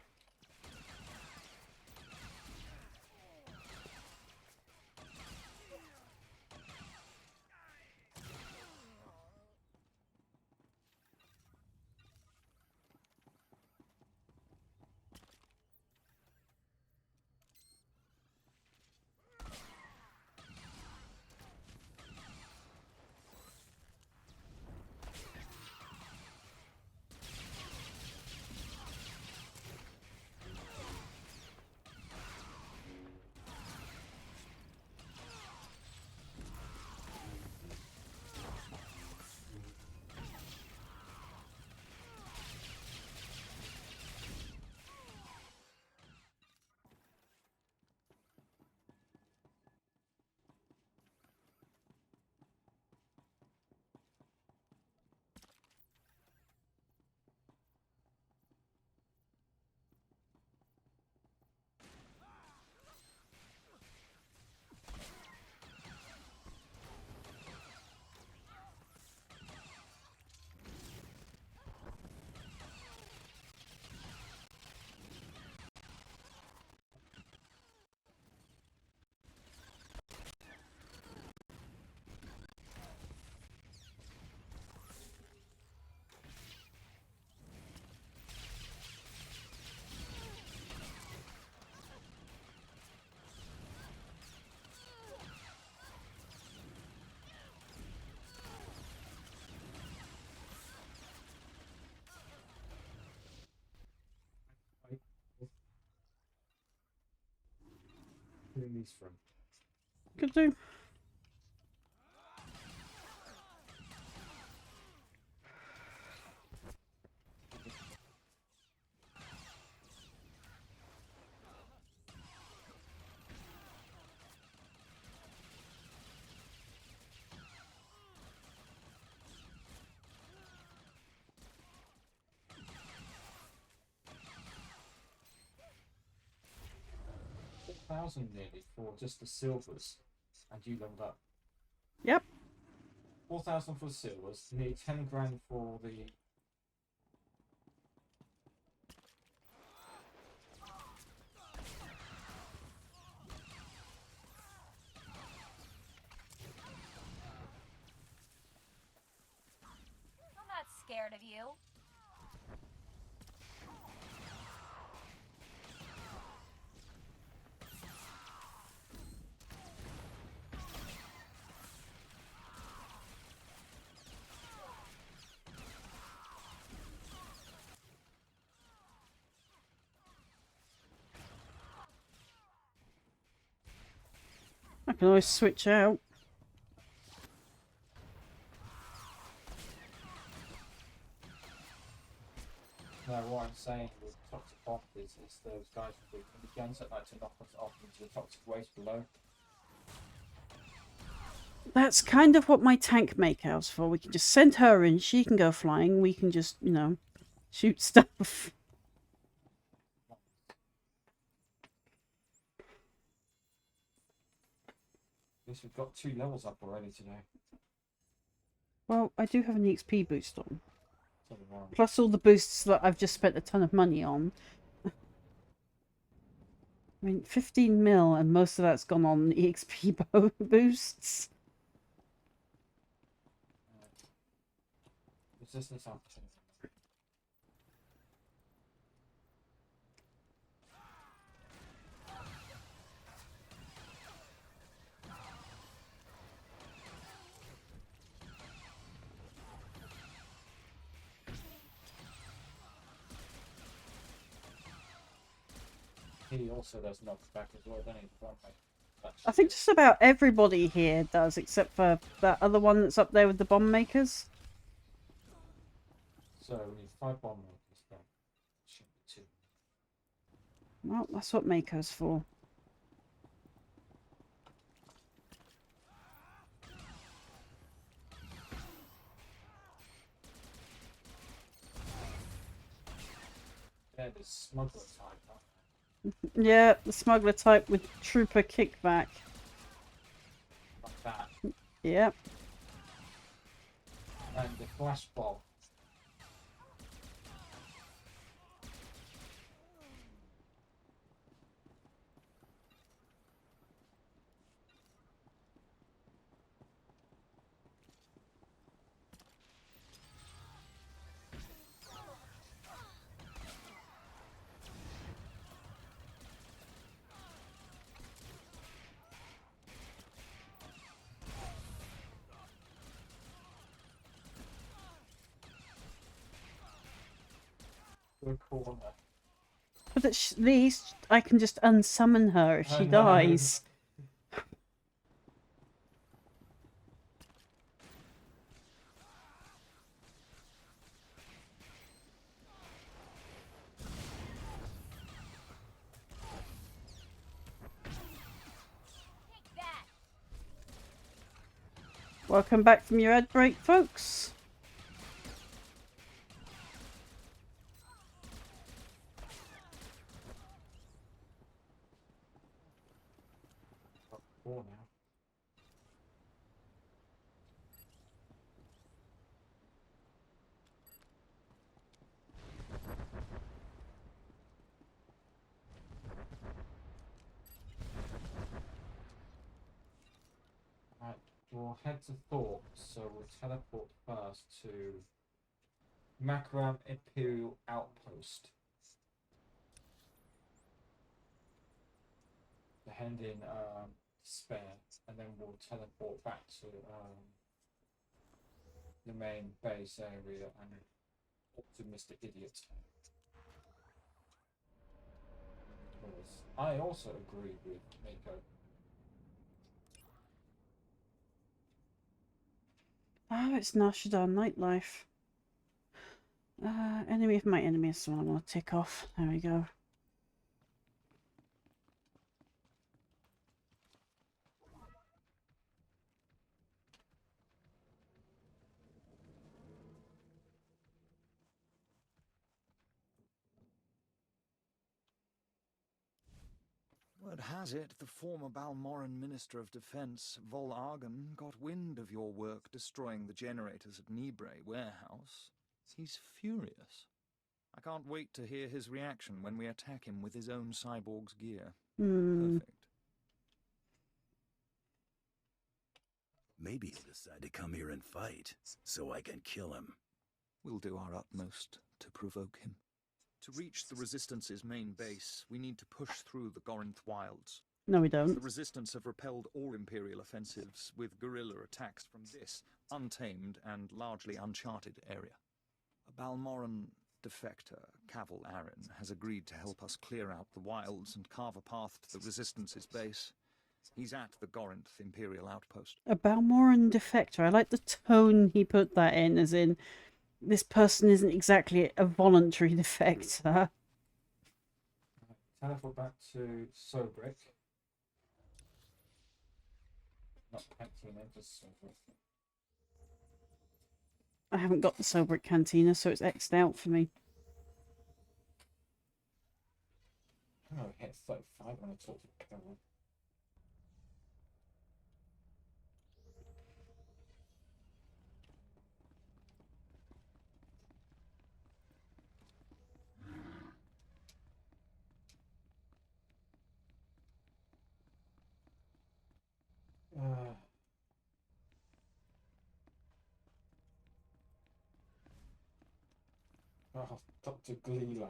Who are these from? Could do. Nearly for just the silvers, and you leveled up. Yep. 4,000 for silvers, nearly 10 grand for the. I'm not scared of you. I can always switch out. No, what I'm saying with toxic off is those guys with the guns that like to knock us off into the toxic waste below. That's kind of what my tank makeout's for. We can just send her in, she can go flying, we can just, you know, shoot stuff. guess we've got 2 levels up already today. Well, I do have an EXP boost on. So, Plus all the boosts that I've just spent a ton of money on. I mean, 15 mil and most of that's gone on EXP boosts. Resistance opportunity. He also does knockback as well, doesn't he? I think just about everybody here does, except for that other one that's up there with the bomb makers. So we need 5 bomb makers then. Should be 2. Well, that's what Mako's for. Yeah, there's smuggler type. Yeah, the smuggler type with trooper kickback. Like that. Yep. And the flash bomb. Corner. But at least I can just unsummon her if she dies. Welcome back from your ad break, folks. Now. Right, we'll head to Thorpe, so we'll teleport first to Makram Imperial Outpost. To hand in spare, and then we'll teleport back to the main base area and talk to Mr. Idiot. I also agree with Mako. Oh, it's Nashadar Nightlife. Enemy of my enemy is the one I want to tick off. There we go. Word has it, the former Balmoran Minister of Defense, Vol Argon, got wind of your work destroying the generators at Nibre warehouse. He's furious. I can't wait to hear his reaction when we attack him with his own cyborg's gear. Perfect. Maybe he'll decide to come here and fight, so I can kill him. We'll do our utmost to provoke him. To reach the Resistance's main base, we need to push through the Gorinth wilds. No, we don't. The Resistance have repelled all Imperial offensives with guerrilla attacks from this untamed and largely uncharted area. A Balmoran defector, Cavil Aaron, has agreed to help us clear out the wilds and carve a path to the Resistance's base. He's at the Gorinth Imperial outpost. A Balmoran defector. I like the tone he put that in, as in, this person isn't exactly a voluntary defector. Teleport back to Sobrik. Not Cantina, just Sobrik. I haven't got the Sobrik Cantina, so it's X'd out for me. Oh, hit 35 when I talk to Carol. Oh, Dr. Gleeland.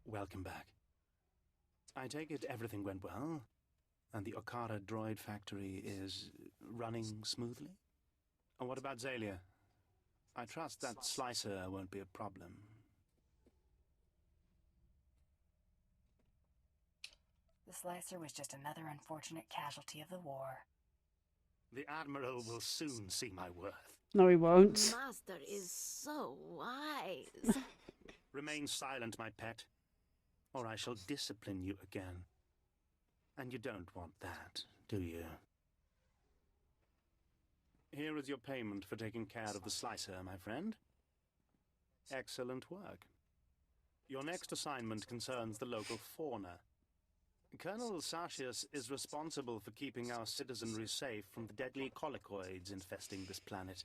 Welcome back. I take it everything went well, and the Okara droid factory is running smoothly? And what about Zalia? I trust that slicer won't be a problem. The slicer was just another unfortunate casualty of the war. The Admiral will soon see my worth. No, he won't. Master is so wise. Remain silent, my pet, or I shall discipline you again. And you don't want that, do you? Here is your payment for taking care of the slicer, my friend. Excellent work. Your next assignment concerns the local fauna. Colonel Sartius is responsible for keeping our citizenry safe from the deadly colicoids infesting this planet.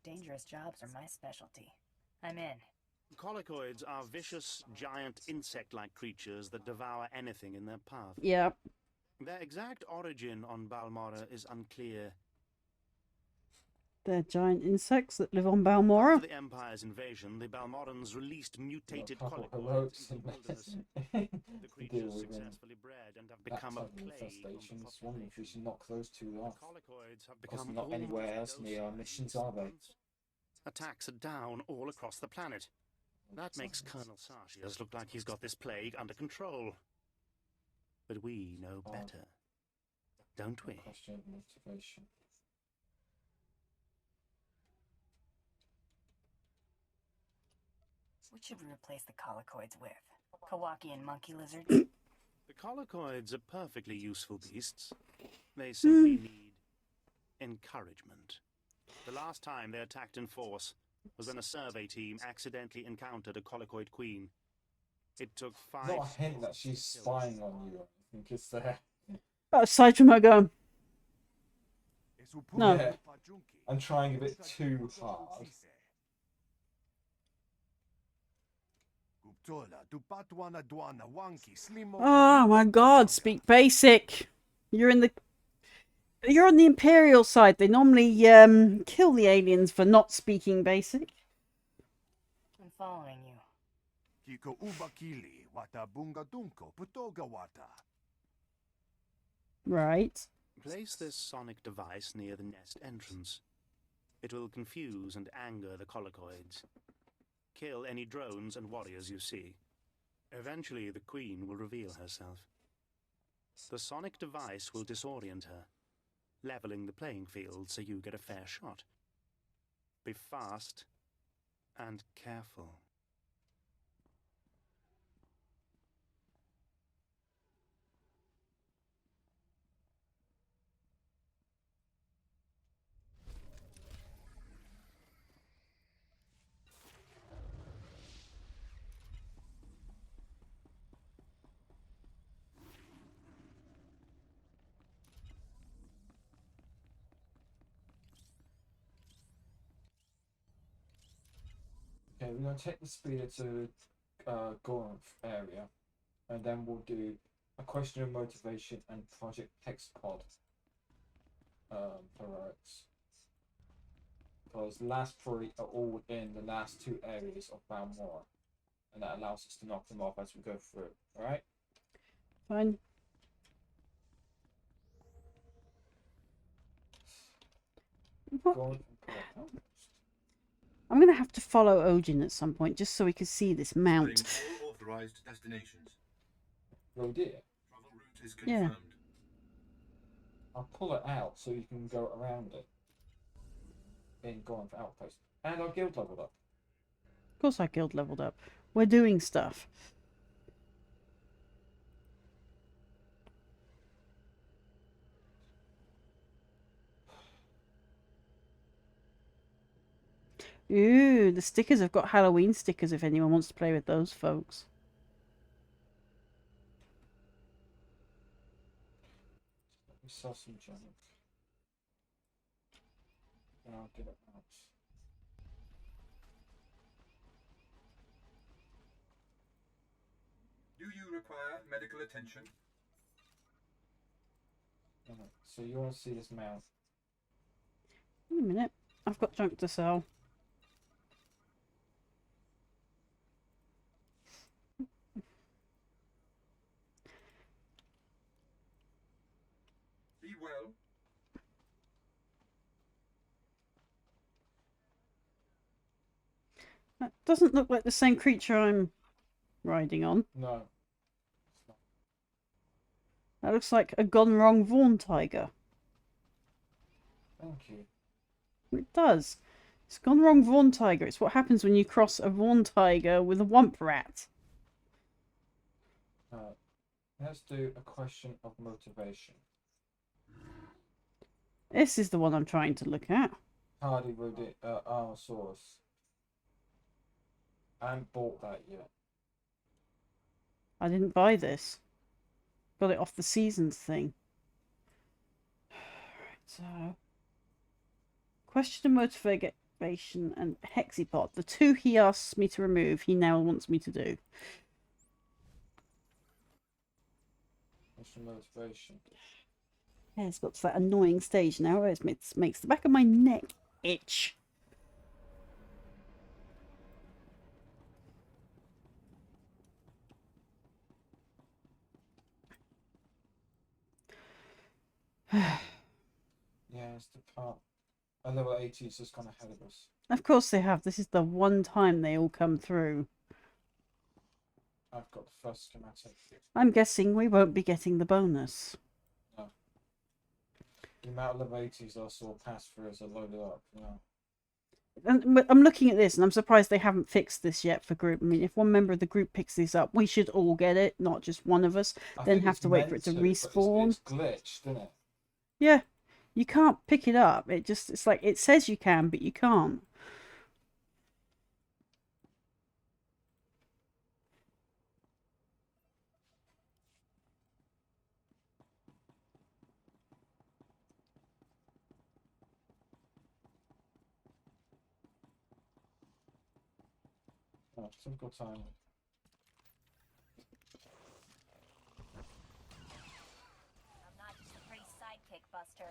Dangerous jobs are my specialty. I'm in. Colicoids are vicious, giant insect-like creatures that devour anything in their path. Yeah. Their exact origin on Balmora is unclear. They're giant insects that live on Balmora. After the Empire's invasion, the Balmorans released mutated colicoids into the wilderness. The creatures successfully bred and have become a plague on the infestations. Wonder if we should knock those two off. Colicoids have Because become not anywhere else near our missions, are they? Attacks are down all across the planet. That makes Colonel Sartius look like he's got this plague under control. But we know better, don't we? Question of motivation. What should we replace the colicoids with? Kawaki and monkey lizards? The colicoids are perfectly useful beasts. They simply need encouragement. The last time they attacked in force was when a survey team accidentally encountered a colicoid queen. It took 5... Not a hint that she's spying on you, I think, is there? Aside from her gun. No. Yeah, I'm trying a bit too hard. Oh my god, speak basic. You're on the Imperial side. They normally kill the aliens for not speaking basic. I'm following you. Right. Place this sonic device near the nest entrance. It will confuse and anger the colicoids. Kill any drones and warriors you see. Eventually, the queen will reveal herself. The sonic device will disorient her, leveling the playing field so you get a fair shot. Be fast and careful. Okay, we're going to take the speeder to Goranth area, and then we'll do a question of motivation and Project Hexpod heroics. Because the last three are all in the last two areas of Balmora, and that allows us to knock them off as we go through. Alright? Fine. What? I'm going to have to follow Odin at some point just so we can see this mount. All authorized destinations. Oh dear. Travel route is confirmed. Yeah. I'll pull it out so you can go around it in Goranth Outpost. And our guild leveled up. Of course our guild leveled up. We're doing stuff. Ooh, the stickers have got Halloween stickers if anyone wants to play with those folks. Let me sell some junk. And I'll get it out. Do you require medical attention? So you want to see this mount? Wait a minute. I've got junk to sell. Be well. That doesn't look like the same creature I'm riding on. No. That looks like a gone wrong Vaughan tiger. Thank you. It does. It's gone wrong Vaughan tiger. It's what happens when you cross a Vaughan tiger with a womp rat. Let's do a question of motivation. This is the one I'm trying to look at. Hardy Rodent Armosaurus. I haven't bought that yet. I didn't buy this. Got it off the seasons thing. Right, so question of motivation and Hexipod. The two he asks me to remove, he now wants me to do. Question of motivation. Yeah, it's got to that annoying stage now where it makes the back of my neck itch. Yeah, it's the part. Level 80 is just gone ahead of us. Of course they have. This is the one time they all come through. I've got the first schematic. I'm guessing we won't be getting the bonus. No. The amount of level 80s I saw pass through as I loaded up. No. But I'm looking at this and I'm surprised they haven't fixed this yet for group. I mean, if one member of the group picks this up, we should all get it, not just one of us. Then have to wait for it to respawn. It's glitched, isn't it? Yeah, you can't pick it up. It's like it says you can, but you can't. Oh, typical time. I'm not just a pretty sidekick, Buster.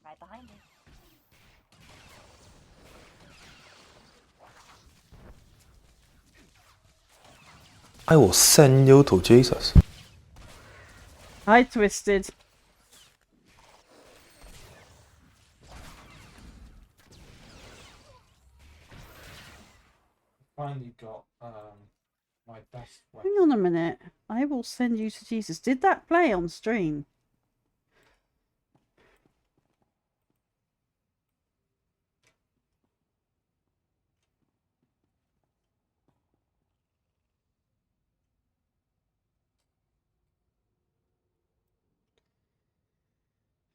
Right behind you. I will send you to Jesus. I twisted. Finally got my best Hang weapon. on a minute. I will send you to Jesus. Did that play on stream?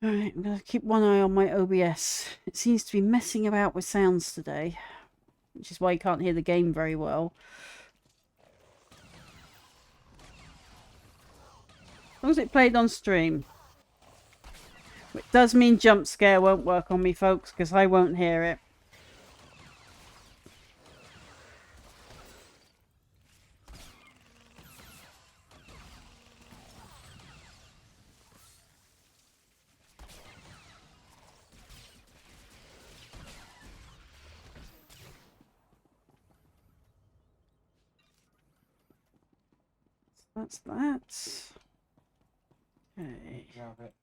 Alright, I'm going to keep one eye on my OBS. It seems to be messing about with sounds today, which is why you can't hear the game very well. As long as it played on stream. It does mean jump scare won't work on me, folks, because I won't hear it. That's that. Okay. Grab it.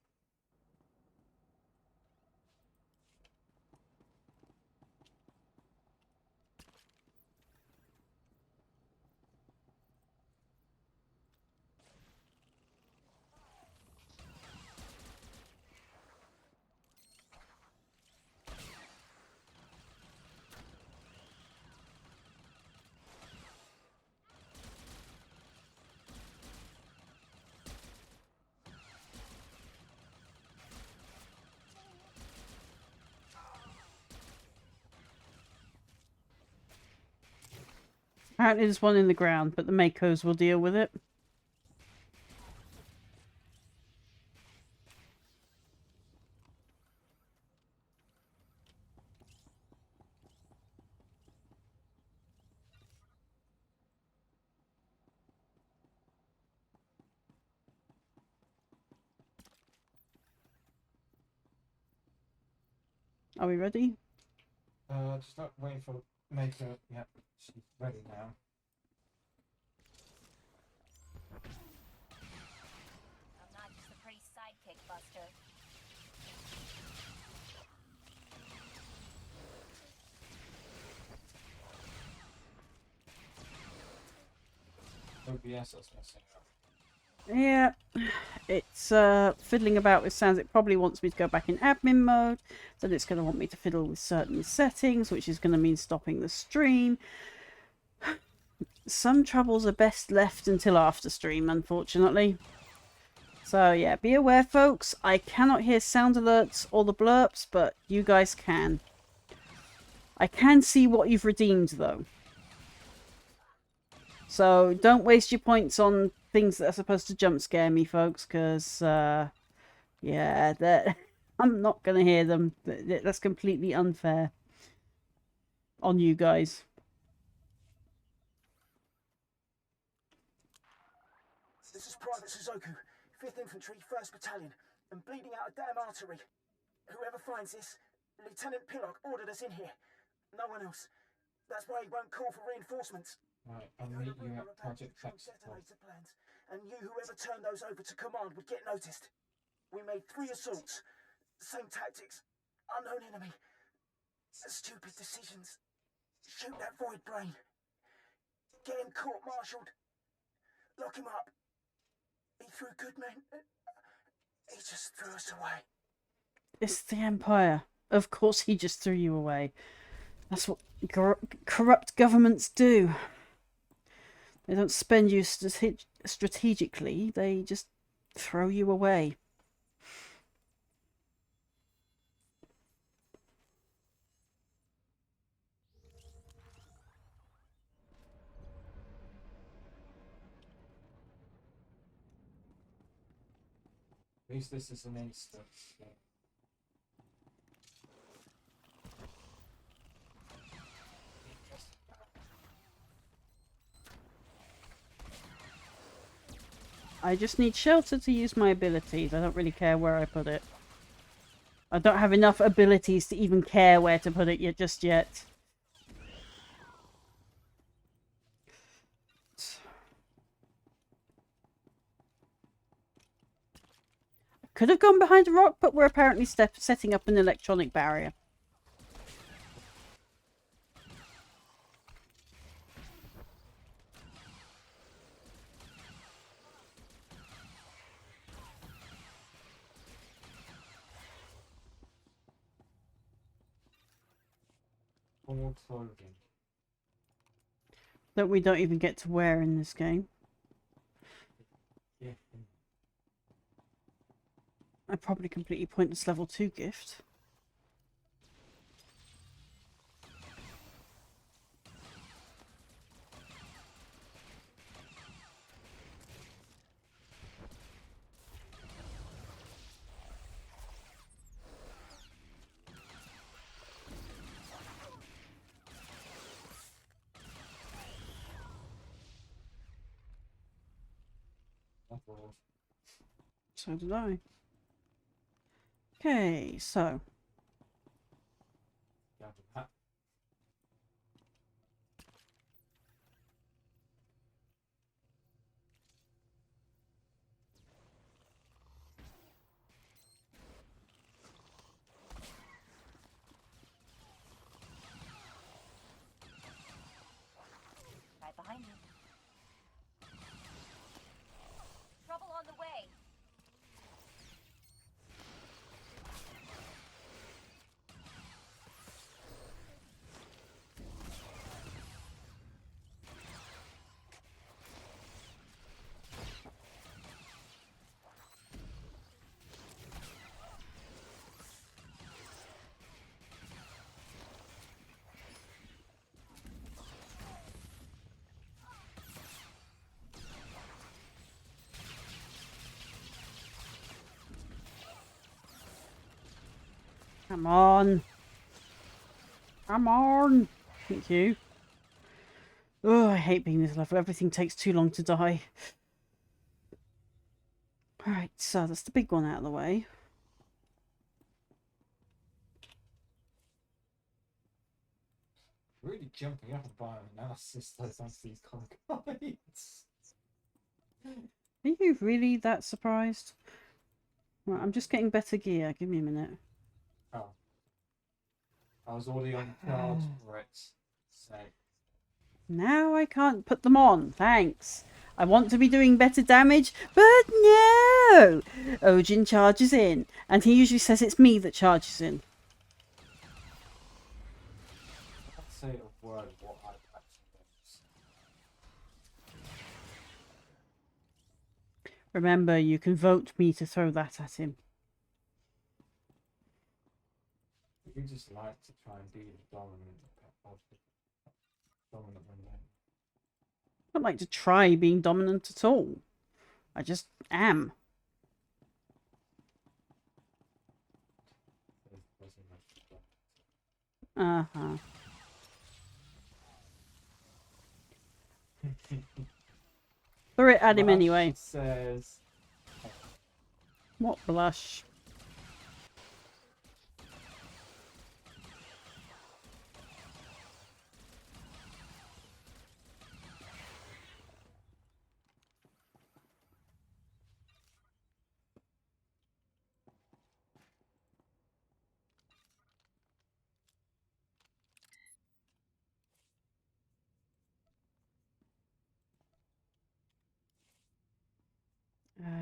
Apparently there's one in the ground, but the Makos will deal with it. Are we ready? Just waiting for Maker. Yeah, she's ready now. I'm not just a pretty sidekick, Buster. OBS is messing up. Yeah, it's fiddling about with sounds. It probably wants me to go back in admin mode. Then it's going to want me to fiddle with certain settings, which is going to mean stopping the stream. Some troubles are best left until after stream, unfortunately. So yeah, be aware, folks. I cannot hear sound alerts or the blurps, but you guys can. I can see what you've redeemed, though. So don't waste your points on things that are supposed to jump scare me, folks, because, yeah, I'm not going to hear them. That's completely unfair on you guys. This is Private Suzoku, 5th Infantry, 1st Battalion. I'm bleeding out a damn artery. Whoever finds this, Lieutenant Pillock ordered us in here. No one else. That's why he won't call for reinforcements. Right, I'll meet you at Project Flexible. Plans, and you, whoever turned those over to command, would get noticed. We made 3 assaults. Same tactics. Unknown enemy. Stupid decisions. Shoot that void brain. Get him court-martialed. Lock him up. He threw good men. He just threw us away. It's the Empire. Of course he just threw you away. That's what corrupt governments do. They don't spend you strategically. They just throw you away. At least this is an instance. Yeah. I just need shelter to use my abilities. I don't really care where I put it. I don't have enough abilities to even care where to put it yet, just yet. Could have gone behind a rock, but we're apparently setting up an electronic barrier. That we don't even get to wear in this game. Yeah. A probably completely pointless level 2 gift. So did I. Okay, so. Right behind you. Trouble on the way. Come on. Come on. Thank you. Oh, I hate being this level. Everything takes too long to die. Alright, so that's the big one out of the way. Really jumping up and buying analysis those thanks to these guides. Are you really that surprised? Right, I'm just getting better gear. Give me a minute. Oh. I was already on charge for it. So. Now I can't put them on. Thanks. I want to be doing better damage, but no! Ojin charges in, and he usually says it's me that charges in. I can't say a word of what I actually knows. Remember, you can vote me to throw that at him. We just like to try and be the dominant one day. I don't like to try being dominant at all. I just am. Uh-huh. Throw it at him anyway. Says... What blush?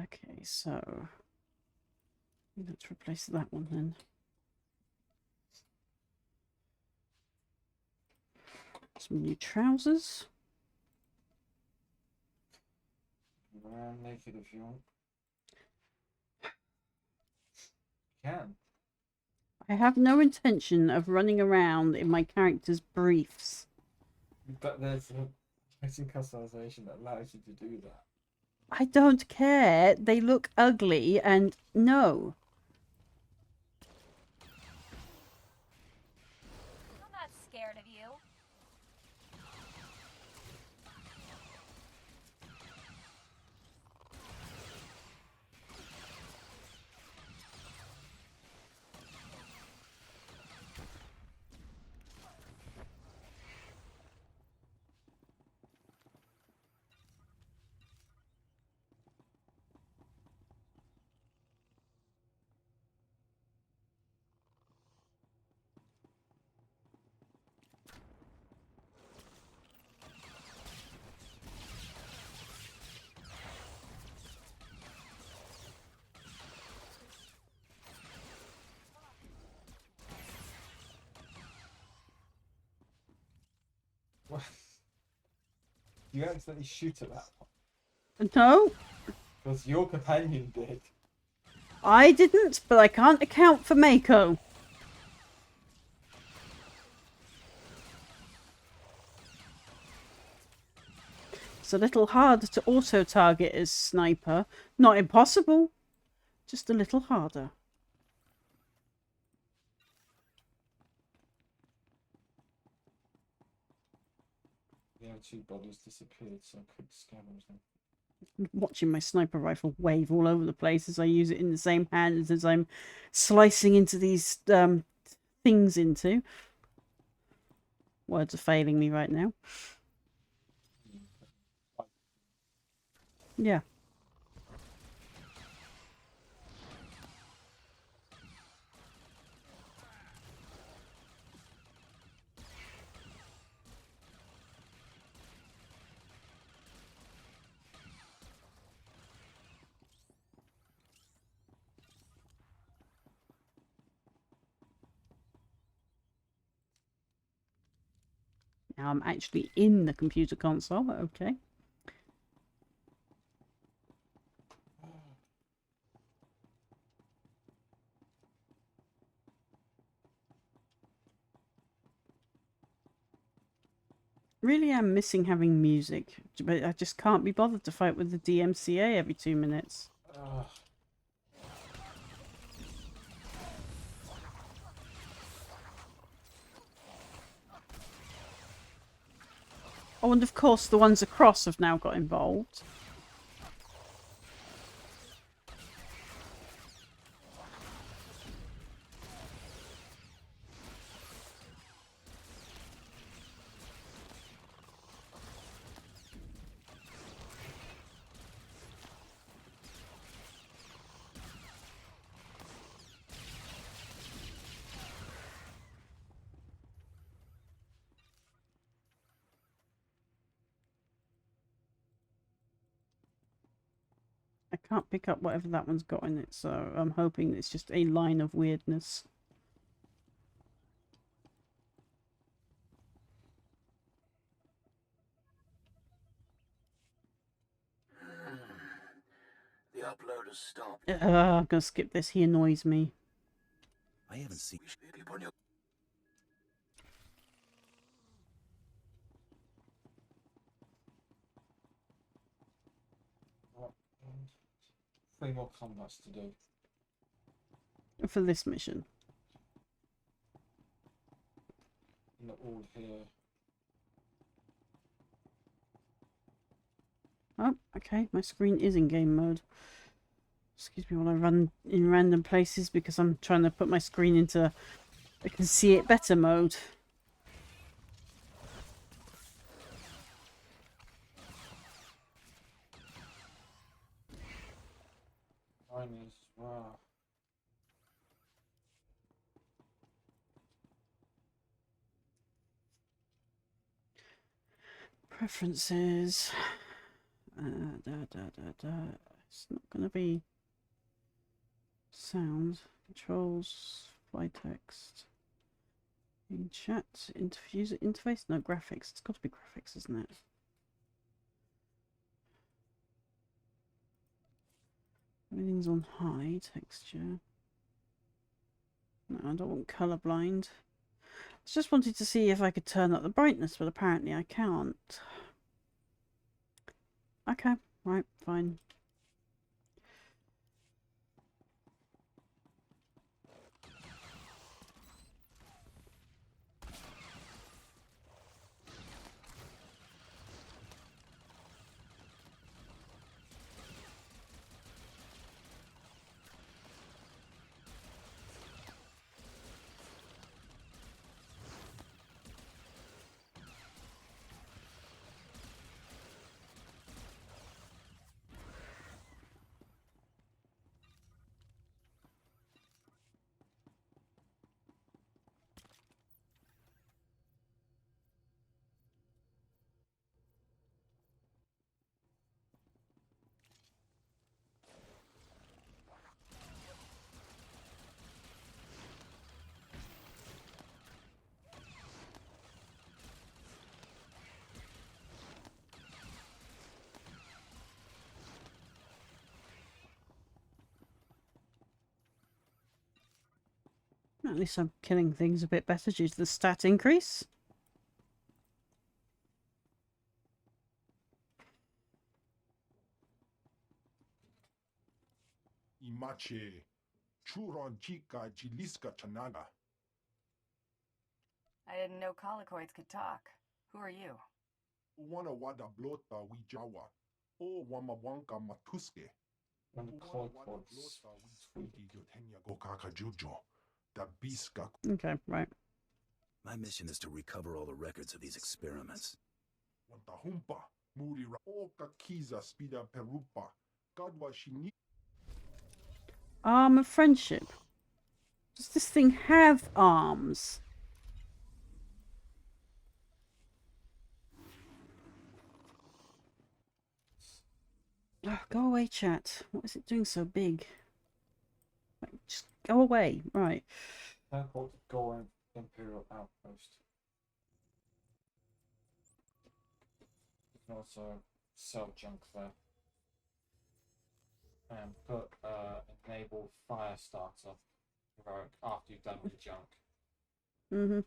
Okay, so let's replace that one then. Some new trousers. Run naked if you want. Can. I have no intention of running around in my character's briefs. But there's a setting customization that allows you to do that. I don't care. They look ugly and no. I'm not scared of you. What? You accidentally shoot at that one. No. Because your companion did. I didn't, but I can't account for Mako. It's a little harder to auto-target as sniper. Not impossible, just a little harder. The other two bodies disappeared, so I couldn't scan them. I'm watching my sniper rifle wave all over the place as I use it in the same hand as I'm slicing into these things into. Words are failing me right now. Yeah. Now I'm actually in the computer console, okay. Really am missing having music, but I just can't be bothered to fight with the DMCA every 2 minutes. Oh, and of course the ones across have now got involved. I can't pick up whatever that one's got in it, so I'm hoping it's just a line of weirdness. The upload has stopped. I'm gonna skip this. He annoys me. I haven't seen. Keep on your... Right, and 3 more combats to do. For this mission. And they're all here. Oh, okay. My screen is in game mode. Excuse me while I run in random places because I'm trying to put my screen into I can see it better mode. Mine is, wow. Preferences. It's not going to be sound. Controls. Fly text. In chat. User interface? No, graphics. It's got to be graphics, isn't it? Everything's on high. Texture. No, I don't want colorblind. I just wanted to see if I could turn up the brightness, but apparently I can't. Okay, right, fine. At least I'm killing things a bit better due to the stat increase. Imache, churon chica jiliska chanaga. I didn't know colicoids could talk. Who are you? Wana wada blota wijawa. O wamawanka matuske. When the clockworks. Okay, right. My mission is to recover all the records of these experiments. Arm of friendship. Does this thing have arms? Oh, go away, chat. What is it doing so big? Like, just go away. Right. Airport going Imperial Outpost. You can also sell junk there. And put enable fire starter heroic after you've done with the junk. Mm-hmm.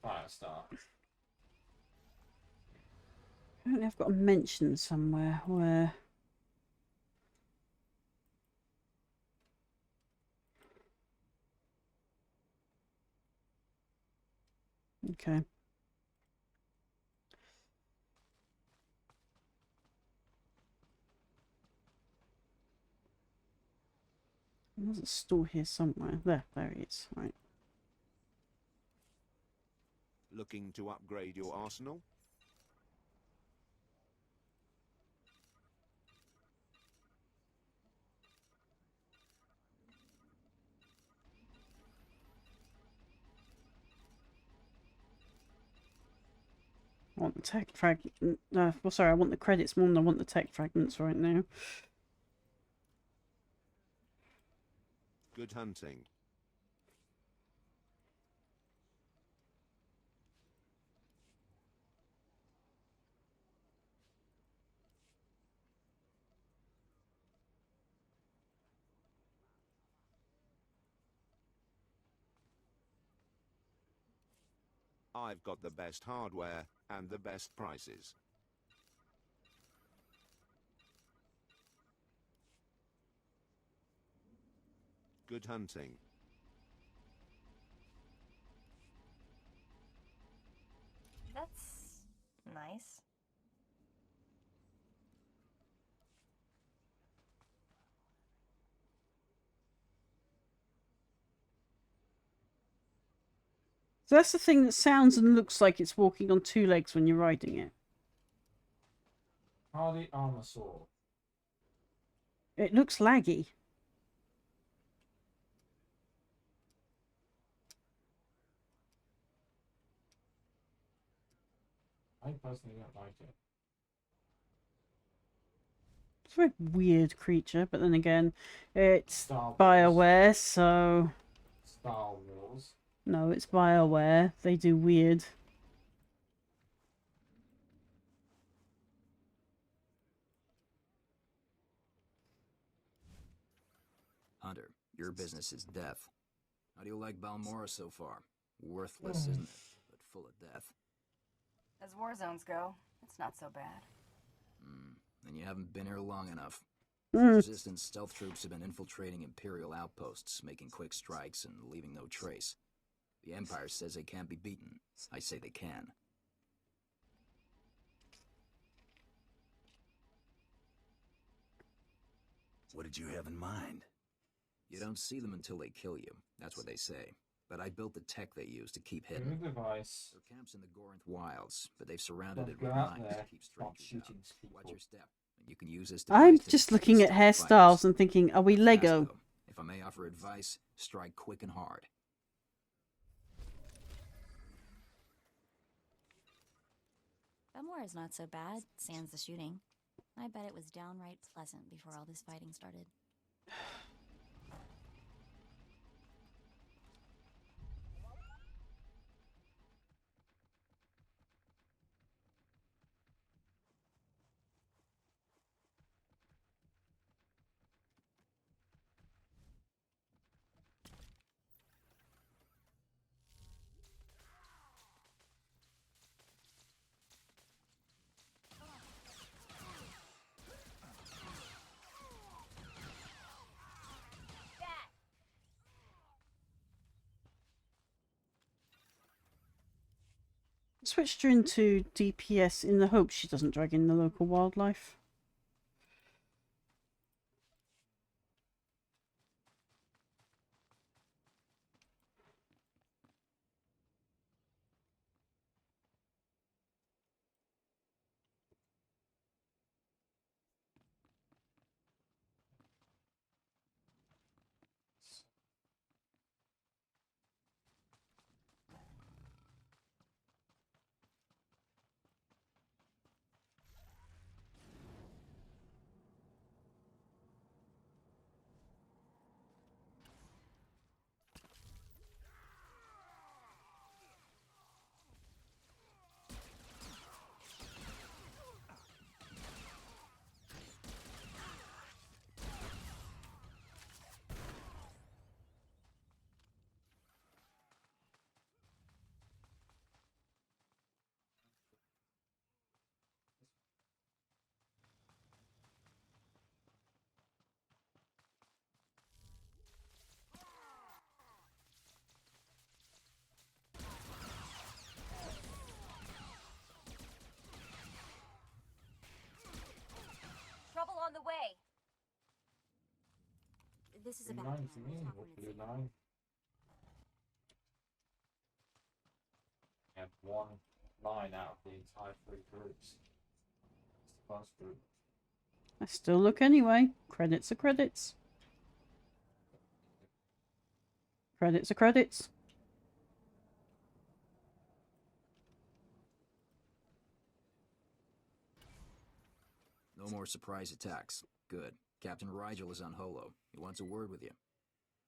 Fire starter. Apparently I've got a mention somewhere where... Okay. There's a store here somewhere. There he is. Right. Looking to upgrade your arsenal? I want the tech fragment. Well, sorry, I want the credits more than I want the tech fragments right now. Good hunting. I've got the best hardware and the best prices. Good hunting. That's nice. So that's the thing that sounds and looks like it's walking on two legs when you're riding it. Hardy armor sword. It looks laggy. I personally don't like it. It's a very weird creature, but then again, it's Star Wars. BioWare, so... Star Wars. No, it's BioWare. They do weird. Hunter, your business is death. How do you like Balmora so far? Worthless, isn't it? But full of death. As war zones go, it's not so bad. And you haven't been here long enough. Mm. Resistance stealth troops have been infiltrating Imperial outposts, making quick strikes and leaving no trace. The Empire says they can't be beaten. I say they can. What did you have in mind? You don't see them until they kill you. That's what they say. But I built the tech they use to keep hidden. New device. Their camp's in the Gorinth Wilds, but they've surrounded it Go with out mines there, to keep start strangers shooting out. people. Watch your step. And you can use this I'm device to just detect looking at stealth hairstyles fighters. and thinking, are we Fast, Lego? though. If I may offer advice, strike quick and hard. Balmora's not so bad, sans the shooting. I bet it was downright pleasant before all this fighting started. Switched her into DPS in the hope she doesn't drag in the local wildlife. This is Blue about 9 to me, or blue 9. We have 1 line out of the entire 3 groups. It's the first group. I still look anyway. Credits are credits. Credits are credits. No more surprise attacks. Good. Captain Rigel is on Holo. He wants a word with you.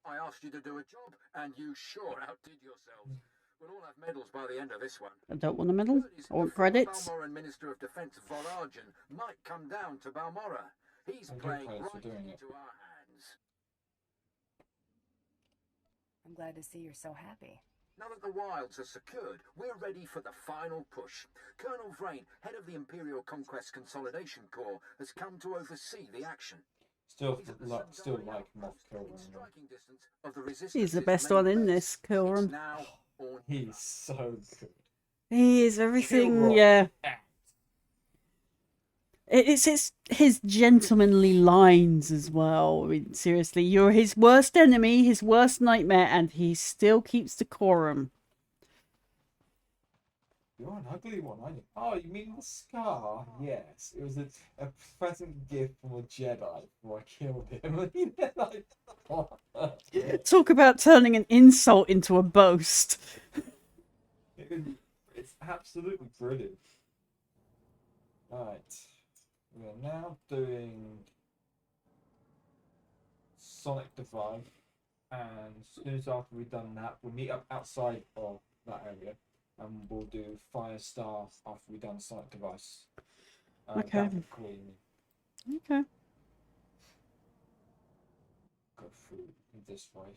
I asked you to do a job, and you sure outdid yourselves. We'll all have medals by the end of this one. I don't want a medal. I want credits. Balmoran Minister of Defence Volargen might come down to Balmora. He's playing right into our hands. I'm glad to see you're so happy. Now that the wilds are secured, we're ready for the final push. Colonel Vrain, head of the Imperial Conquest Consolidation Corps, has come to oversee the action. Still like Moff Kilroy. He's the best one in this, Kilroy. He's so good. He is everything, Kilroy. yeah. It's his gentlemanly lines as well. I mean, seriously, you're his worst enemy, his worst nightmare, and he still keeps decorum. You're an ugly one, aren't you? Oh, you mean the scar? Yes. It was a present gift from a Jedi before I killed him. Like, Talk about turning an insult into a boast. it's absolutely brilliant. Right. We are now doing Sonic Divide, and as soon as after we've done that, we'll meet up outside of that area, and we'll do Firestar after we've done Sonic Device. Okay. Queen. Okay. Go through this way.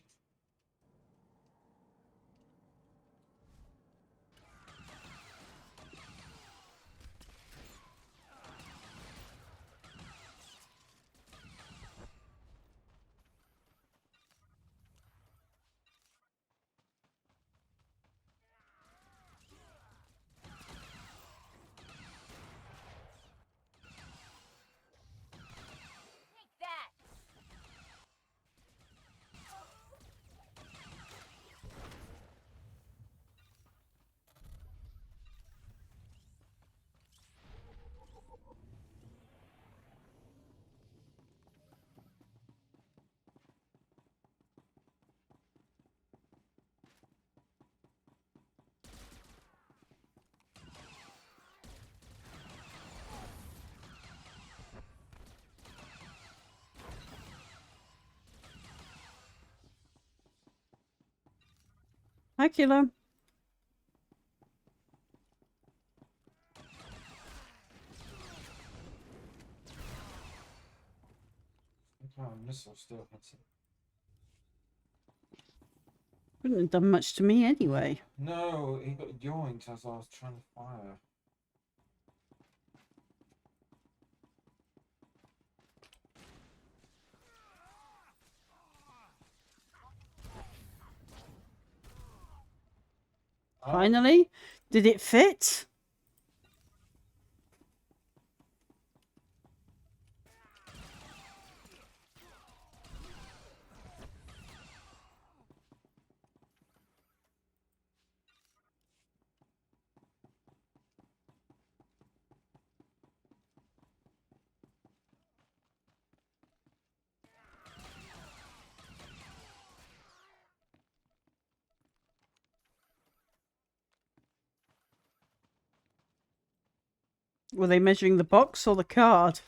Hi, Kilo. Missile still hits it. Wouldn't have done much to me anyway. No, he got yoinked as I was trying to fire. Finally, did it fit? Were they measuring the box or the card?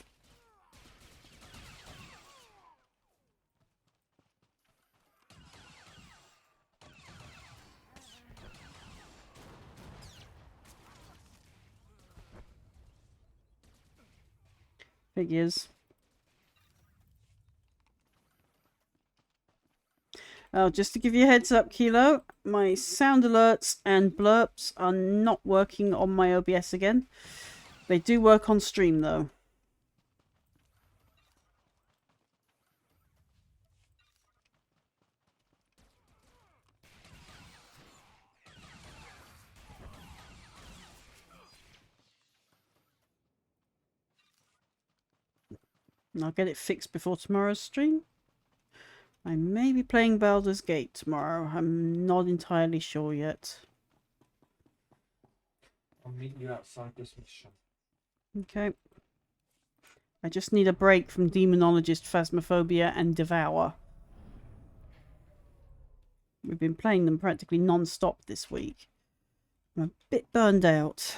Figures. Oh, just to give you a heads up, Kilo, my sound alerts and blurps are not working on my OBS again. They do work on stream, though. And I'll get it fixed before tomorrow's stream. I may be playing Baldur's Gate tomorrow. I'm not entirely sure yet. I'll meet you outside this mission. Okay. I just need a break from Demonologist, Phasmophobia, and Devour. We've been playing them practically non-stop this week. I'm a bit burned out.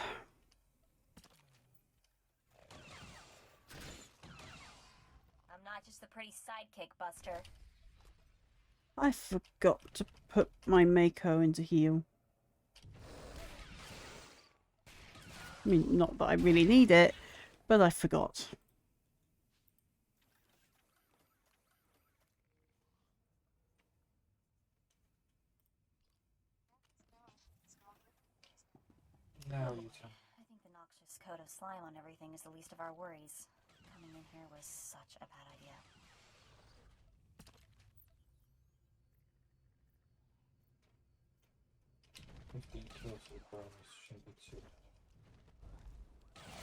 I'm not just the pretty sidekick, Buster. I forgot to put my Mako into heal. I mean, not that I really need it, but I forgot. Now you tell me. I think the noxious coat of slime on everything is the least of our worries. Coming in here was such a bad idea.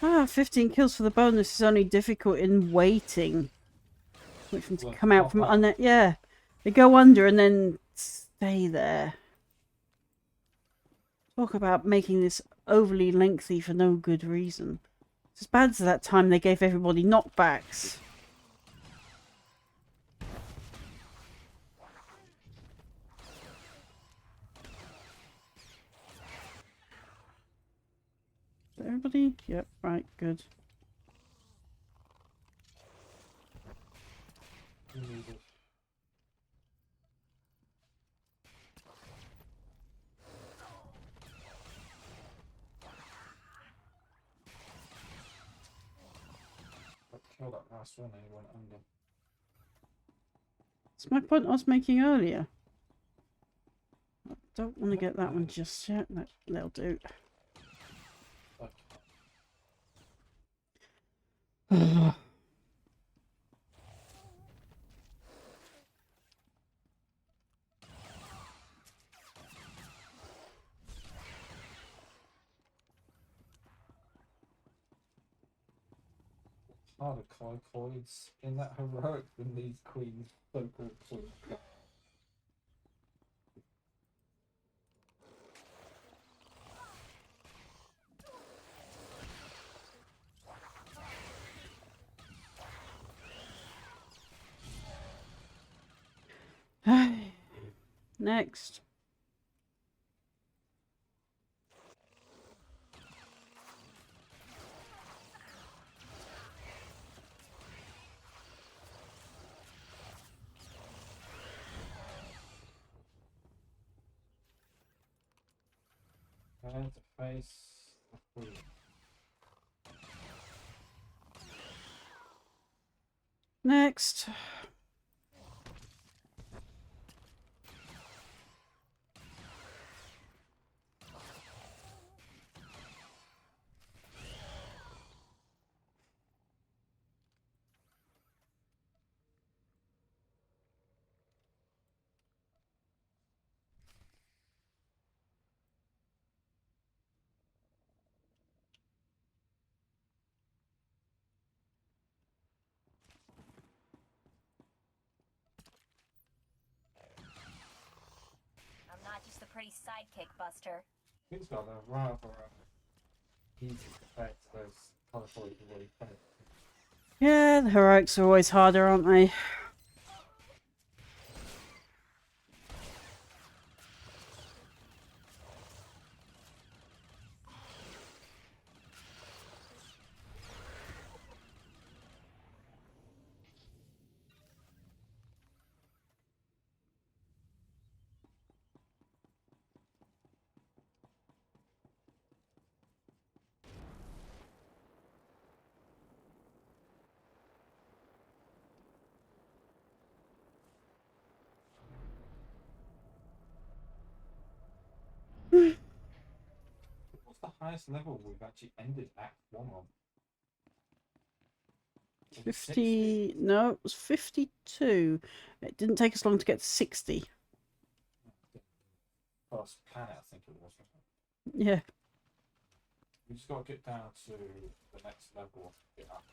Ah, 15 kills for the bonus is only difficult in waiting. Wait for them to come out from under. Yeah, they go under and then stay there. Talk about making this overly lengthy for no good reason. It's as bad as that time they gave everybody knockbacks. Everybody? Yep, right, good. Kill that last one and he went under. That's my point I was making earlier. I don't want to get that one just yet. That'll do. Harder colloids in that heroic than these queens. So good. Next. And to face the queen. Next. I'm not just the pretty sidekick, Buster. He's got a rather easy compared to those colourful already played. Yeah, the heroics are always harder, aren't they? What's the highest level we've actually ended Act 1 on? 50. No, it was 52. It didn't take us long to get to 60. First planet, I think it was. Yeah. We just got to get down to the next level. Get up.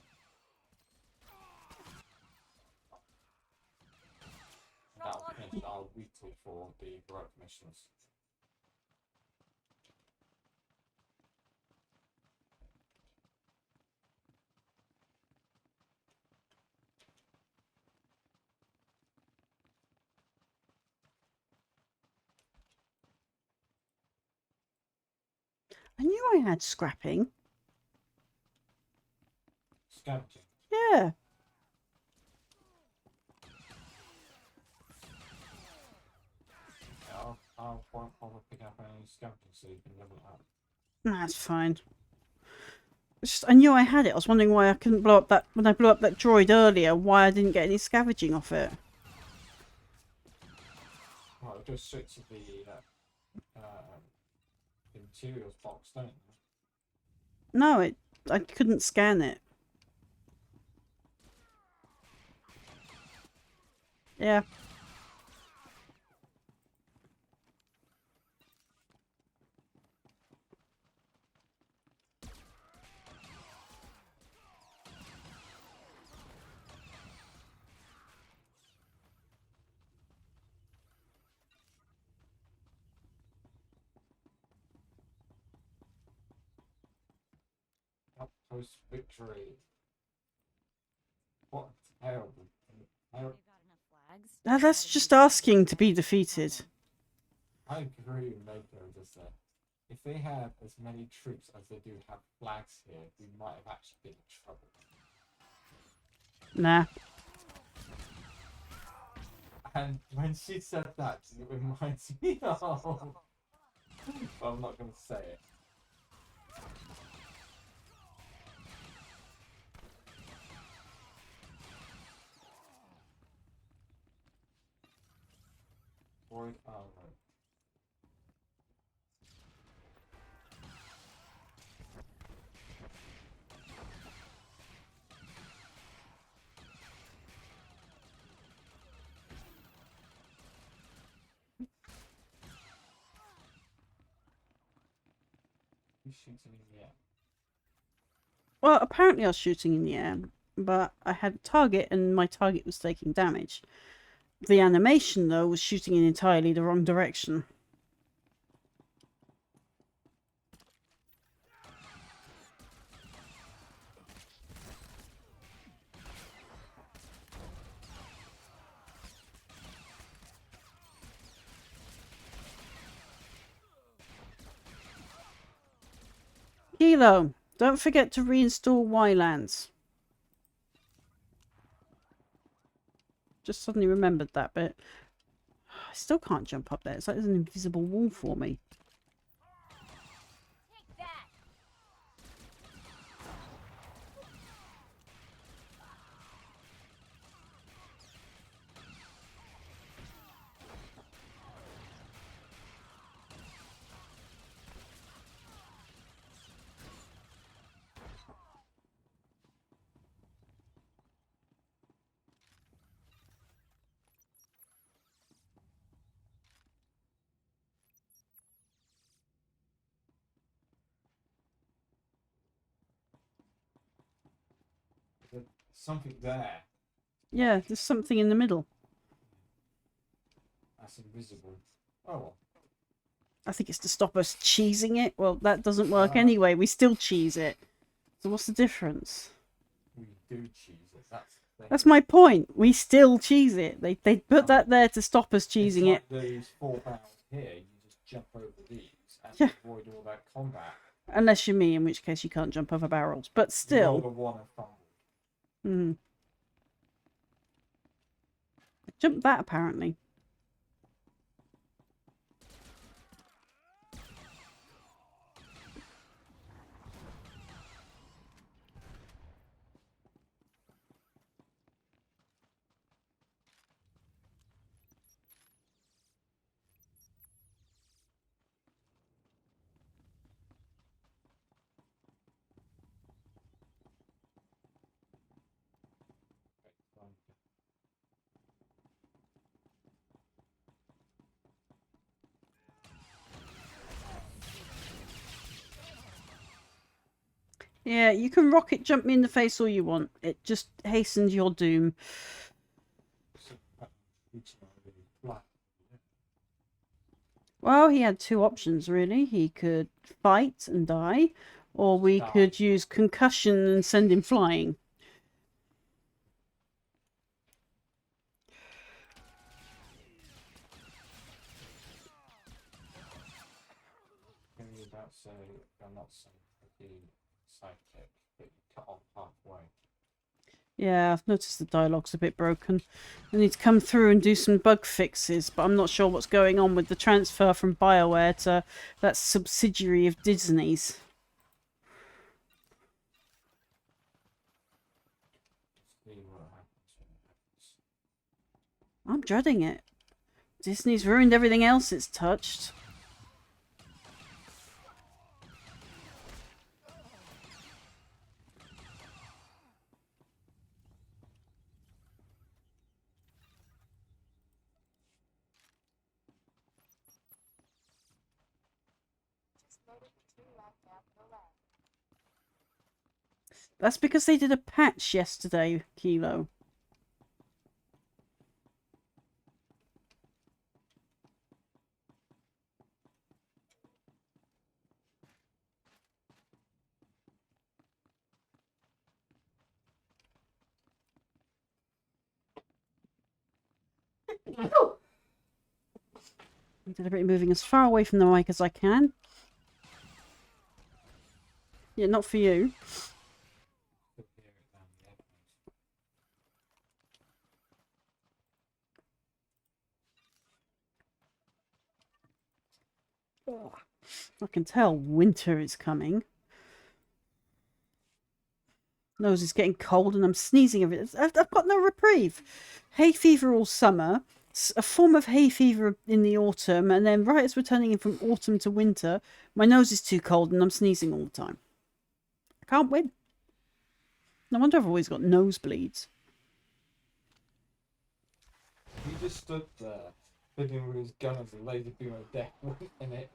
that'll finish our weekly for the heroic missions. I knew I had scrapping. Scavenging. Yeah. I'll probably pick up any scavenging so you can level it up. That's fine. It's just, I knew I had it. I was wondering why I couldn't blow up that when I blew up that droid earlier. Why I didn't get any scavenging off it. Well, it goes straight to the materials box, don't it? No, I couldn't scan it. Yeah. Outpost victory. What terrible. Now that's just asking to be defeated. I agree with Mako just there. If they had as many troops as they do have flags here, we might have actually been in trouble. Nah. And when she said that, it reminds me of... Well, I'm not going to say it. Void armor. Who's shooting in the air? Well, apparently I was shooting in the air, but I had a target and my target was taking damage. The animation, though, was shooting in entirely the wrong direction. Kilo, don't forget to reinstall Ylands. Just suddenly remembered that bit. I still can't jump up there. It's like there's an invisible wall for me. There's something there. Yeah, there's something in the middle. That's invisible. Oh well. I think it's to stop us cheesing it. Well, that doesn't work anyway. We still cheese it. So what's the difference? We do cheese it. That's my point. We still cheese it. They put that there to stop us cheesing it. These 4 barrels here, you just jump over these and avoid all that combat. Unless you're me, in which case you can't jump over barrels. But still. Roll the one and fumble. Hmm. Jump that apparently. Yeah, you can rocket jump me in the face all you want. It just hastens your doom. Well, he had two options, really. He could fight and die, or we could use concussion and send him flying. Can you about say, I'm not saying the sidekick, but you cut off halfway. Yeah, I've noticed the dialogue's a bit broken. I need to come through and do some bug fixes, but I'm not sure what's going on with the transfer from BioWare to that subsidiary of Disney's. I'm dreading it. Disney's ruined everything else it's touched. That's because they did a patch yesterday, Kilo. I'm deliberately moving as far away from the mic as I can. Yeah, not for you. Oh, I can tell winter is coming. Nose is getting cold and I'm sneezing every day. I've got no reprieve. Hay fever all summer, a form of hay fever in the autumn, and then right as we're turning in from autumn to winter, my nose is too cold and I'm sneezing all the time. I can't win. No wonder I've always got nosebleeds. He just stood there, fiddling with his gun as a laser beam of death in it.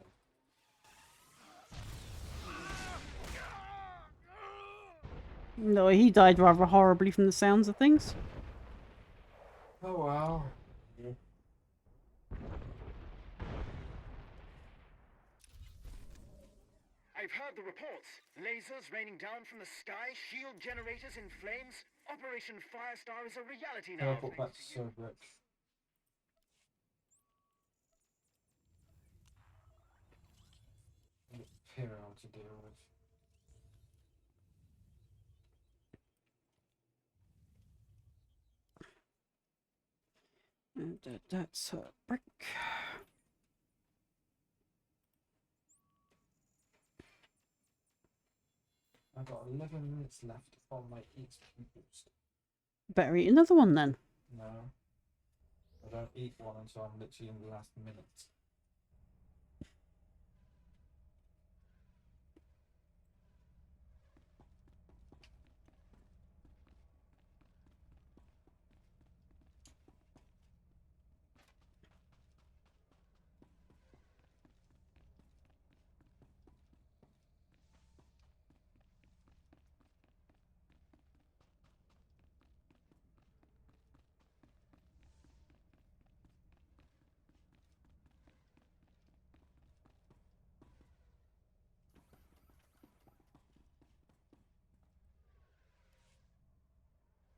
No, he died rather horribly from the sounds of things. Oh wow. I've heard the reports. Lasers raining down from the sky, shield generators in flames. Operation Firestar is a reality now. Put that to so rich. Imperial to deal with. And that's a brick. I've got 11 minutes left on my XP boost. Better eat another one then. No. I don't eat one until I'm literally in the last minute.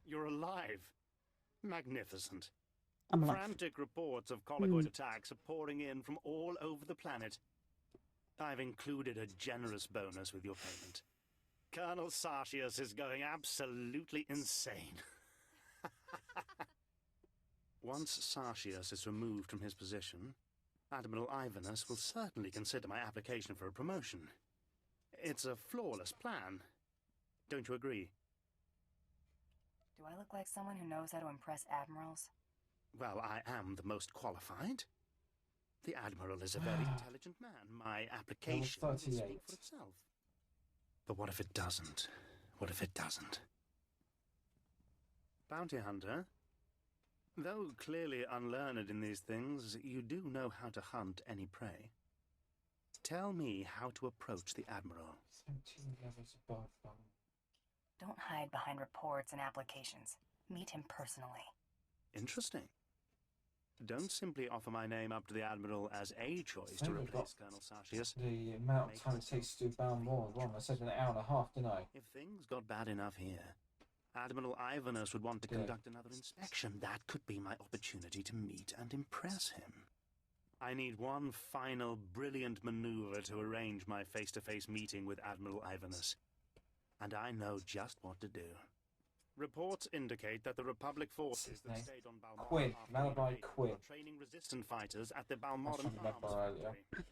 You're alive. Magnificent. I'm alive. Frantic reports of colloid attacks are pouring in from all over the planet. I've included a generous bonus with your payment. Colonel Sartius is going absolutely insane. Once Sartius is removed from his position, Admiral Ivanus will certainly consider my application for a promotion. It's a flawless plan. Don't you agree? Do I look like someone who knows how to impress admirals? Well, I am the most qualified. The Admiral is a very intelligent man. My application will speak for itself. But what if it doesn't? What if it doesn't? Bounty Hunter, though clearly unlearned in these things, you do know how to hunt any prey. Tell me how to approach the Admiral. 17 levels above them. Don't hide behind reports and applications. Meet him personally. Interesting. Don't simply offer my name up to the Admiral as a choice to replace Colonel Sartius. The amount of time it takes to do Balmora wrong. I said an hour and a half, didn't I? If things got bad enough here, Admiral Ivanus would want to conduct another inspection. That could be my opportunity to meet and impress him. I need one final brilliant maneuver to arrange my face-to-face meeting with Admiral Ivanus. And I know just what to do. Reports indicate that the Republic forces that stayed on Balmora Quinn, Malachi Quinn. are training resistant fighters at the Balmoran That's from Arms earlier. Factory.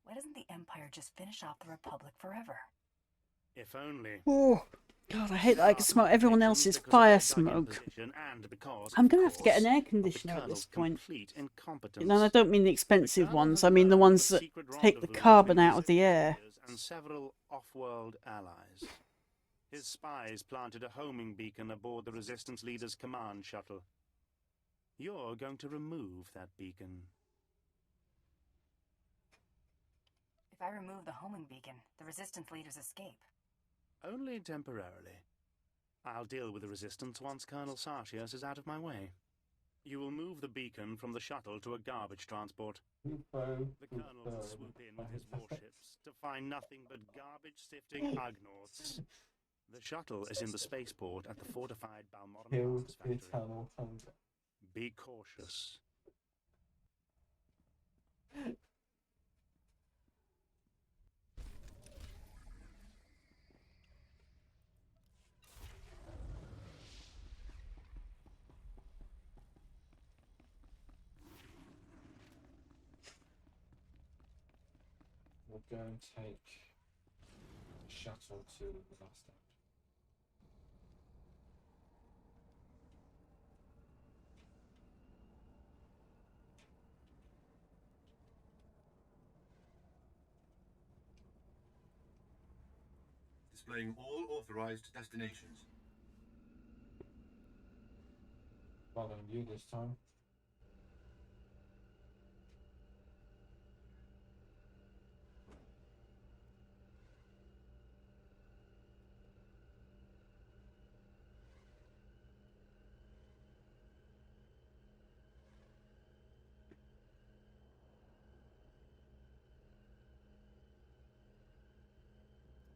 Why doesn't the Empire just finish off the Republic forever? If only. Oh, God, I hate that I can smell everyone else's fire smoke. I'm going to have to get an air conditioner at this point. And I don't mean the expensive ones, I mean the ones that take the carbon out of the air. And several off-world allies. His spies planted a homing beacon aboard the Resistance leader's command shuttle. You're going to remove that beacon. If I remove the homing beacon, the Resistance leaders escape. Only temporarily. I'll deal with the Resistance once Colonel Sartius is out of my way. You will move the beacon from the shuttle to a garbage transport. The Colonel will swoop in with his warships to find nothing but garbage-sifting Ugnaughts. The shuttle is in the spaceport at the fortified Balmoran Arms Factory. Be cautious. We'll go and take the shuttle to the last end. Displaying all authorized destinations. Following you this time.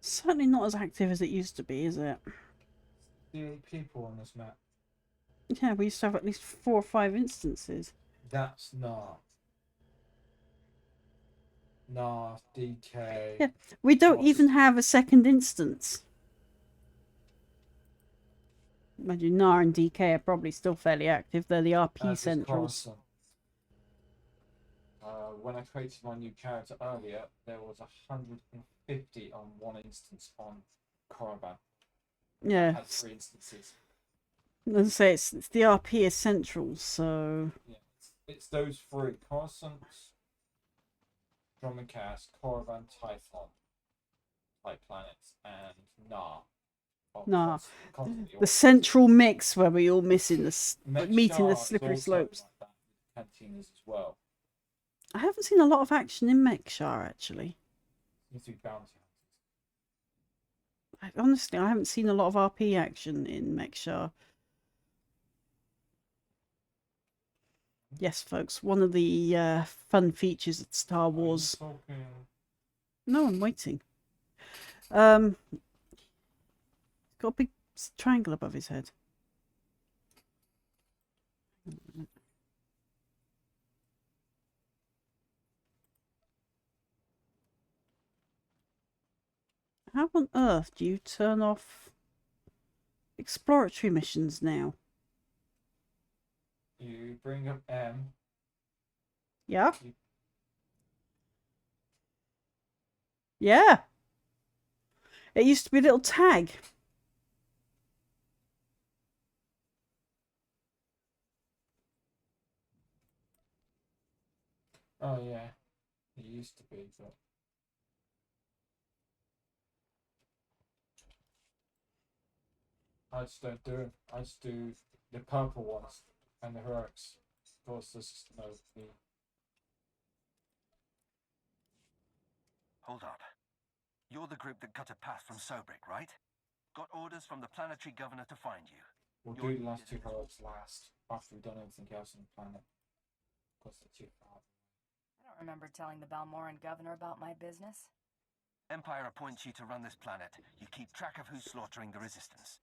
Certainly not as active as it used to be, is it? The only people on this map. Yeah, we used to have at least 4 or 5 instances. That's not. Nah, DK. Yeah, we don't even have a second instance. Imagine Nar and DK are probably still fairly active. They're the RP centrals. When I created my new character earlier, there was 150 on one instance on Korriban. Yeah. I had 3 instances. As I say, it's the RP essentials, so... Yeah, it's those 3. Coruscant, Dromikas, Korriban, Typhon, type planets, and Nar. Nah. The central mix where we all meet in the slippery slopes. Like that, cantinas as well. I haven't seen a lot of action in Mekshar, actually. Honestly, I haven't seen a lot of RP action in Mekshar. Yes, folks, one of the fun features of Star Wars... No, I'm waiting. Got a big triangle above his head. How on earth do you turn off exploratory missions now? You bring up M. Yeah? Yeah. It used to be a little tag. Oh yeah, it used to be, but I just don't do it. I just do the purple ones and the heroics. Of course, there's no the. Hold up. You're the group that cut a path from Sobrik, right? Got orders from the planetary governor to find you. We'll do the last two heroics last, after we've done everything else on the planet. Because they're too far. I don't remember telling the Balmoran governor about my business. Empire appoints you to run this planet. You keep track of who's slaughtering the Resistance.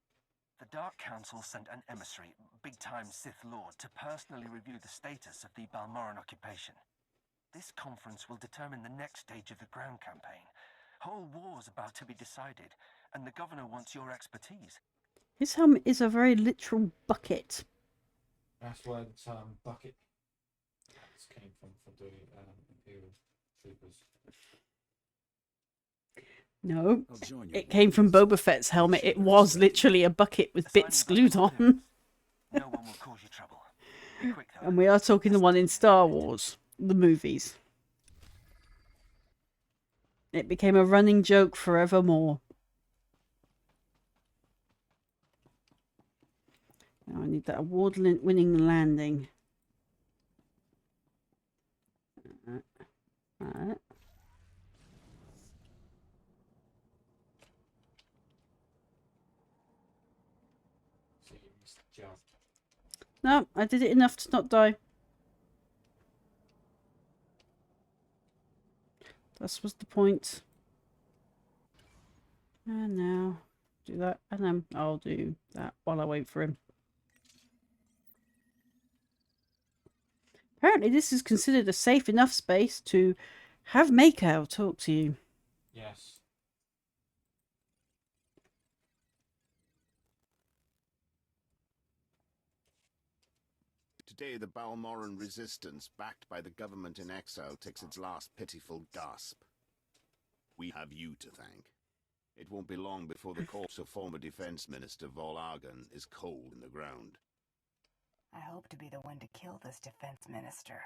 The Dark Council sent an emissary, big-time Sith Lord, to personally review the status of the Balmoran occupation. This conference will determine the next stage of the ground campaign. Whole war's about to be decided, and the governor wants your expertise. His helmet is a very literal bucket. That's where the term bucket hats came from for the Imperial troopers. No, it came from Boba Fett's helmet. It was literally a bucket with bits glued on. No one will cause you trouble. Be quick, though. And we are talking the one in Star Wars, the movies. It became a running joke forevermore. Now I need that award-winning landing. Alright. So you missed the jump. No, I did it enough to not die. This was the point. And now do that, and then I'll do that while I wait for him. Apparently this is considered a safe enough space to have Mako talk to you. Yes. Today, the Balmoran resistance, backed by the government in exile, takes its last pitiful gasp. We have you to thank. It won't be long before the corpse of former Defense Minister Vol Argon is cold in the ground. I hope to be the one to kill this defense minister.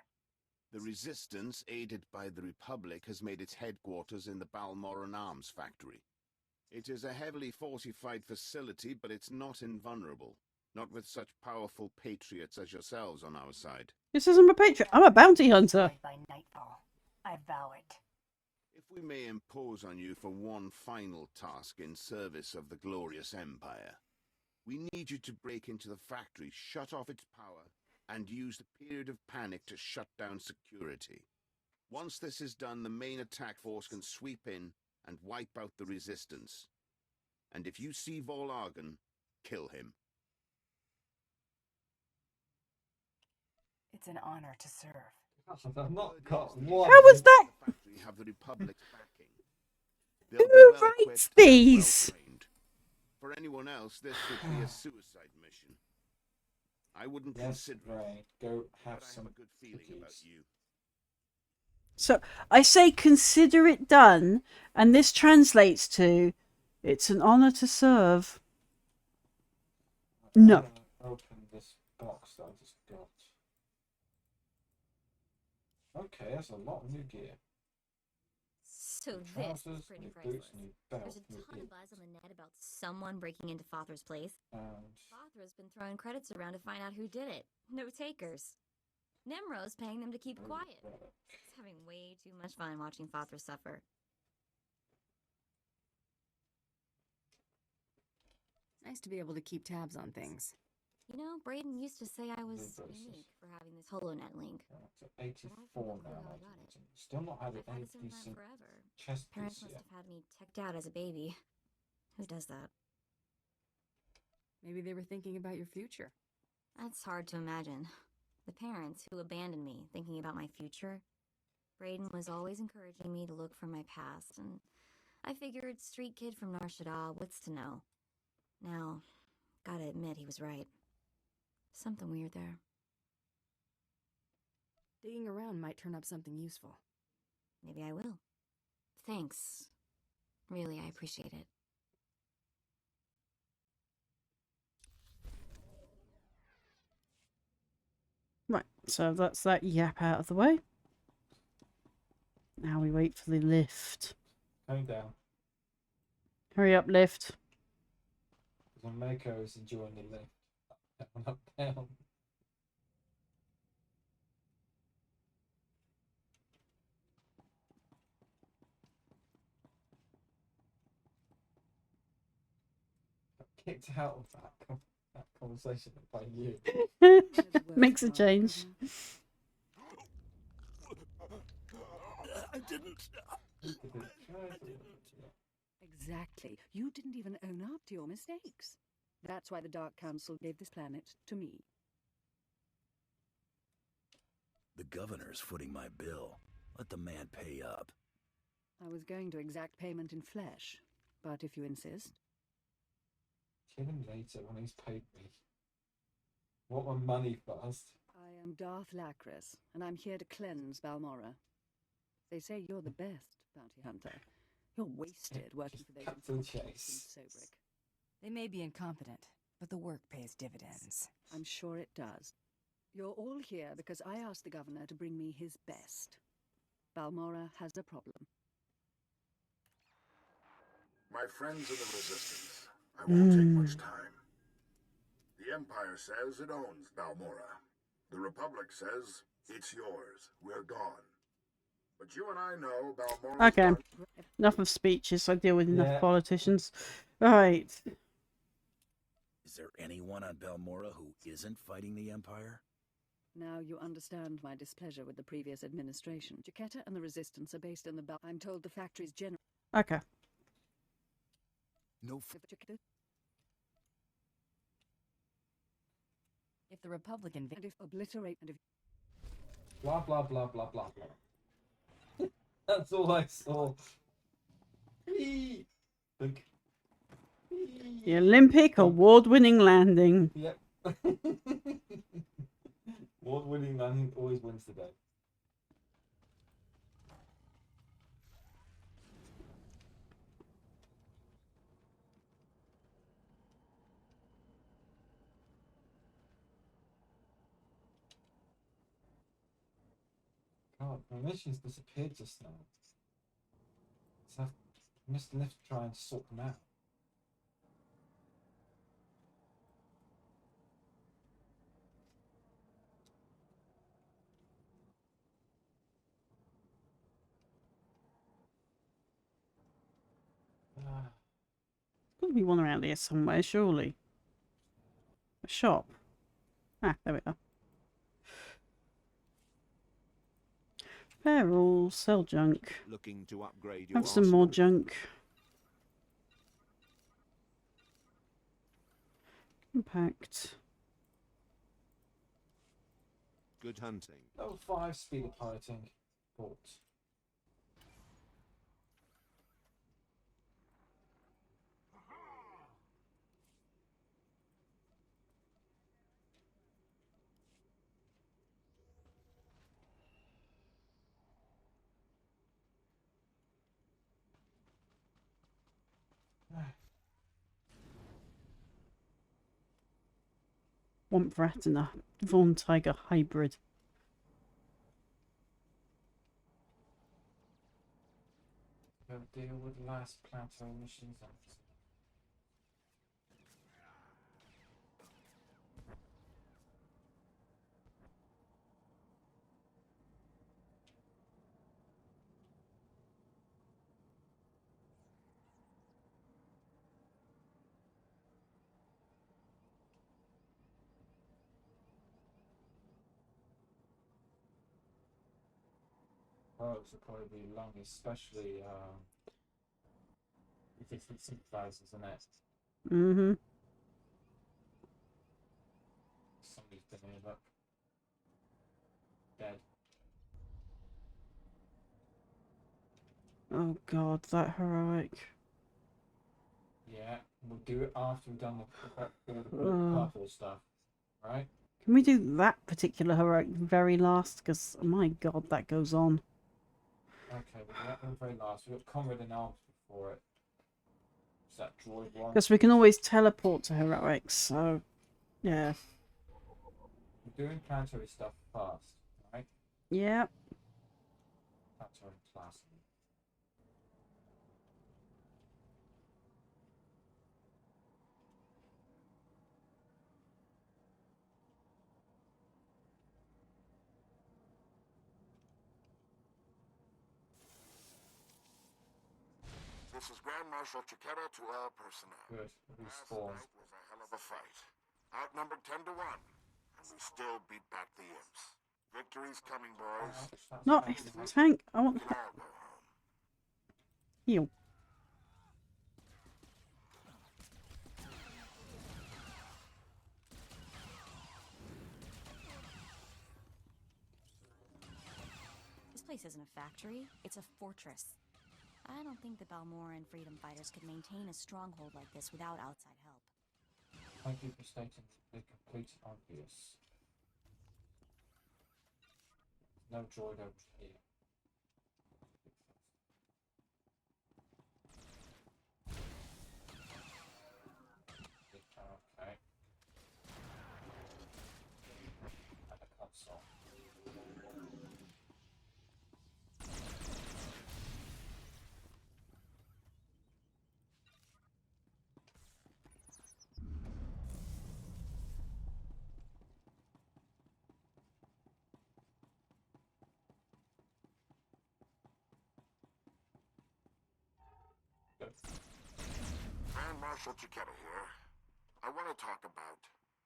The resistance, aided by the Republic, has made its headquarters in the Balmoran Arms Factory. It is a heavily fortified facility, but it's not invulnerable. Not with such powerful patriots as yourselves on our side. This isn't a patriot. I'm a bounty hunter. By nightfall. I vow it. If we may impose on you for one final task in service of the glorious Empire, we need you to break into the factory, shut off its power, and use the period of panic to shut down security. Once this is done, the main attack force can sweep in and wipe out the resistance. And if you see Vol Argon, kill him. It's an honor to serve. I've not got one. How was that? Have the Republic's backing. Who writes these? For anyone else, this would be a suicide mission. I wouldn't consider it. Go have some good feeling about you. So I say consider it done, and this translates to it's an honor to serve. No. Open this box that I just got. Okay, that's a lot of new gear. So New this trousers, is pretty new priceless. boots, new belt, There's a new ton of gear. buzz on the net about someone breaking into Father's place. Father's been throwing credits around to find out who did it. No takers. Nemro's paying them to keep quiet. He's having way too much fun watching Father suffer. Nice to be able to keep tabs on things. You know, Braden used to say I was unique for having this HoloNet link. So 84 now. Still not had I've any had this implant decent forever. chest Parents piece must yet. have had me teched out as a baby. Who does that? Maybe they were thinking about your future. That's hard to imagine. The parents who abandoned me, thinking about my future. Braden was always encouraging me to look for my past, and I figured street kid from Nar Shaddaa, what's to know? Now, gotta admit he was right. Something weird there. Digging around might turn up something useful. Maybe I will. Thanks. Really, I appreciate it. Right, so that's that yap out of the way. Now we wait for the lift. Going down. Hurry up, lift. Because Mako is enjoying the lift. Up, down. kicked out of that conversation by you. Makes a change. I didn't. Exactly. You didn't even own up to your mistakes. That's why the Dark Council gave this planet to me. The governor's footing my bill. Let the man pay up. I was going to exact payment in flesh, but if you insist. Kill him later when he's paid me. Want my money first. I am Darth Lacris, and I'm here to cleanse Balmora. They say you're the best bounty hunter. You're wasted working for those cut to the chase. Sobrick. They may be incompetent, but the work pays dividends. I'm sure it does. You're all here because I asked the governor to bring me his best. Balmora has a problem. My friends of the Resistance, I won't take much time. The Empire says it owns Balmora. The Republic says it's yours. We're gone. But you and I know Balmora's Okay. done. Enough of speeches. I deal with enough politicians. Right. Is there anyone on Balmora who isn't fighting the Empire? Now you understand my displeasure with the previous administration. Jaquetta and the Resistance are based in the I'm told the factory's general. Okay. No. If the Republican And if obliterate and if Blah blah blah blah blah blah. That's all I saw. Look. The Olympic award-winning landing. Yep. Award-winning landing always wins the day. God, my mission's disappeared just now. So I missed left to try and sort them out. There's got to be one around here somewhere, surely. A shop. Ah, there we are. Feral, sell junk. Looking to upgrade your Have some more junk. Compact. Good hunting. Level 5 speed of piloting. Bought. Womp and a Vaughn Tiger hybrid. Go deal with the last plateau missions. Rogues will probably be long, especially if it's the sympathizers in it. Mm-hmm. Somebody's been here, look. Dead. Oh god, that heroic. Yeah, we'll do it after we've done the purple stuff, right? Can we do that particular heroic very last? Because, my god, that goes on. Okay, we'll do that one very last. We've got Conrad and Alps before it. Is that droid one? Because we can always teleport to heroics, so... yeah. We're doing planetary stuff first, right? Yeah. Planetary class. This is Grand Marshal Chiquera to all personnel. Good. Last Respawn. night was a hell of a fight. Outnumbered 10 to 1, and we still beat back the imps. Victory's coming, boys. Not tank. I want We can all go home. heal. This place isn't a factory, it's a fortress. I don't think the Balmoran freedom fighters could maintain a stronghold like this without outside help. Thank you for stating the complete obvious. No droid over here. Okay. And a console. Grand Marshal Chiquera here. I want to talk about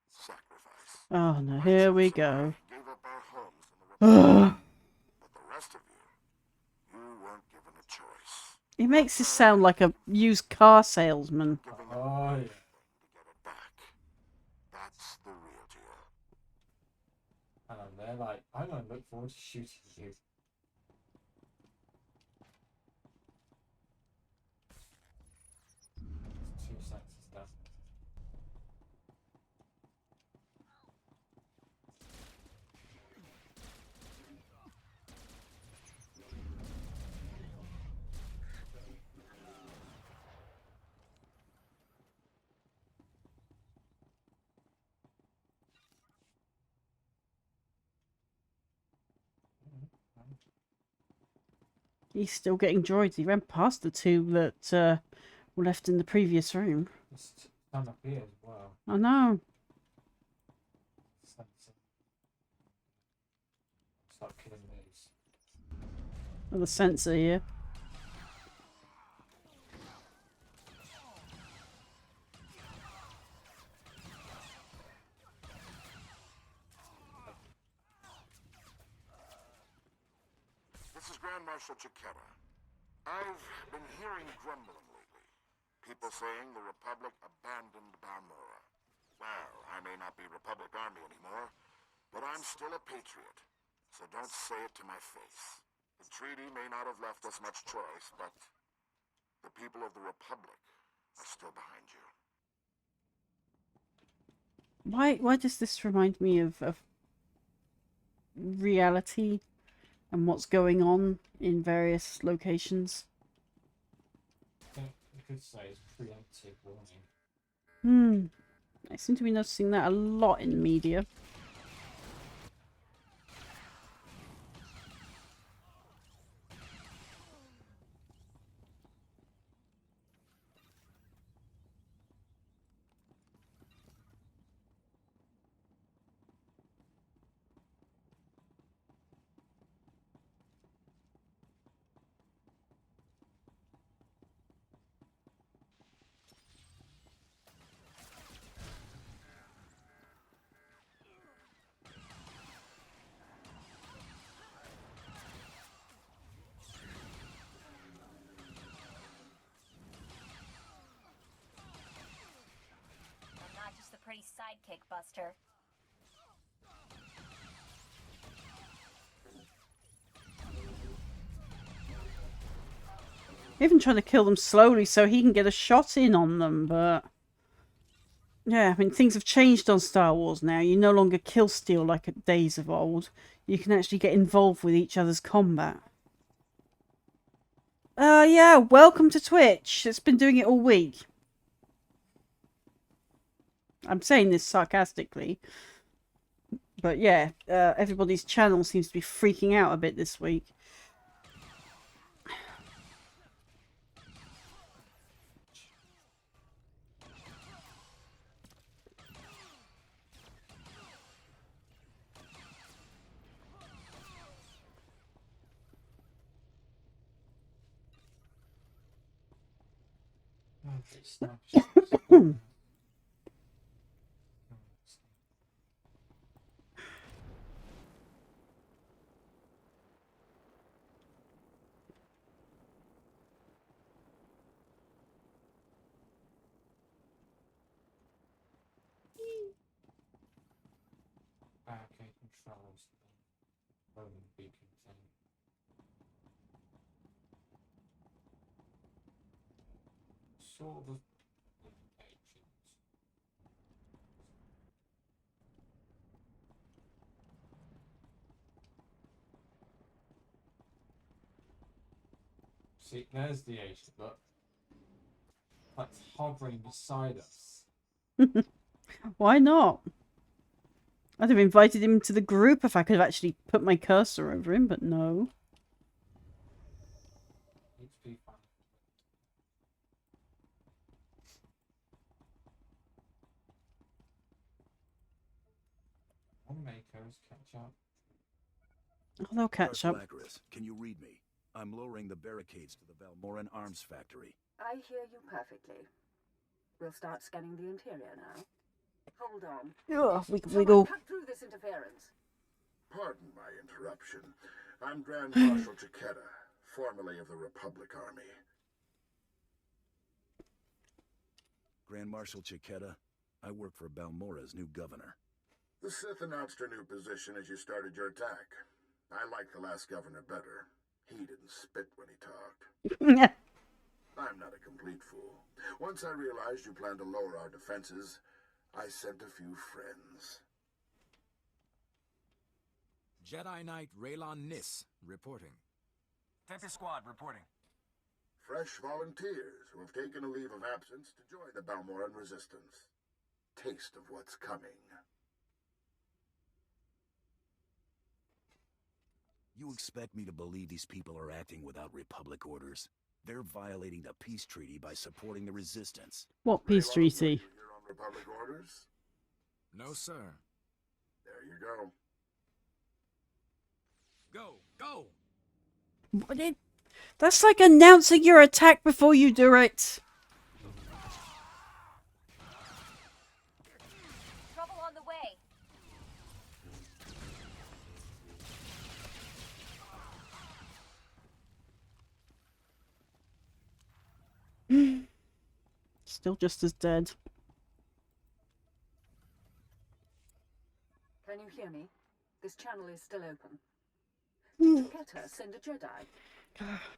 sacrifice. Oh no, here we go. Gave up our homes in the Republic. But the rest of you weren't given a choice. He makes this sound like a used car salesman. Oh, yeah. To get it back. That's the real deal. And they're like, I'm going to look forward to shooting you. It's 2 senses done. He's still getting droids. He ran past the two that were left in the previous room. There's some up here as well. I know. Start killing these. Another sensor here. This is Grand Marshal Chiquera. I've been hearing grumbling lately. People saying the Republic abandoned Balmora. Well, I may not be Republic Army anymore, but I'm still a patriot. So don't say it to my face. The treaty may not have left us much choice, but the people of the Republic are still behind you. Why does this remind me of reality and what's going on in various locations? I think you could say it's preemptive warning. I seem to be noticing that a lot in media. I'm not just a pretty sidekick, Buster. Even trying to kill them slowly so he can get a shot in on them, but... Yeah, I mean, things have changed on Star Wars now. You no longer kill steal like at days of old. You can actually get involved with each other's combat. Yeah, welcome to Twitch. It's been doing it all week. I'm saying this sarcastically. But yeah, everybody's channel seems to be freaking out a bit this week. Barricade controls the roaming beacon thing. Sort of see, there's the agent, look. Like hovering beside us. Why not? I'd have invited him to the group if I could have actually put my cursor over him, but no. Makers catch up. Oh, they'll catch up. Lacris, can you read me? I'm lowering the barricades to the Valmoran Arms Factory. I hear you perfectly. We'll start scanning the interior now. Hold on. Ugh, we Someone go. cut through this interference. Pardon my interruption. I'm Grand Marshal Chiquetta, formerly of the Republic Army. Grand Marshal Chiquetta, I work for Balmora's new governor. The Sith announced her new position as you started your attack. I liked the last governor better. He didn't spit when he talked. I'm not a complete fool. Once I realized you planned to lower our defenses, I sent a few friends. Jedi Knight Raylon Nis reporting. Tempest Squad reporting. Fresh volunteers who have taken a leave of absence to join the Balmoran Resistance. Taste of what's coming. You expect me to believe these people are acting without Republic orders? They're violating the peace treaty by supporting the resistance. What peace treaty? You're on Republic orders? No, sir. There you go. Go, go! What did... That's like announcing your attack before you do it. Trouble on the way. Still just as dead. Can you hear me? This channel is still open. Did Chiquetta send a Jedi?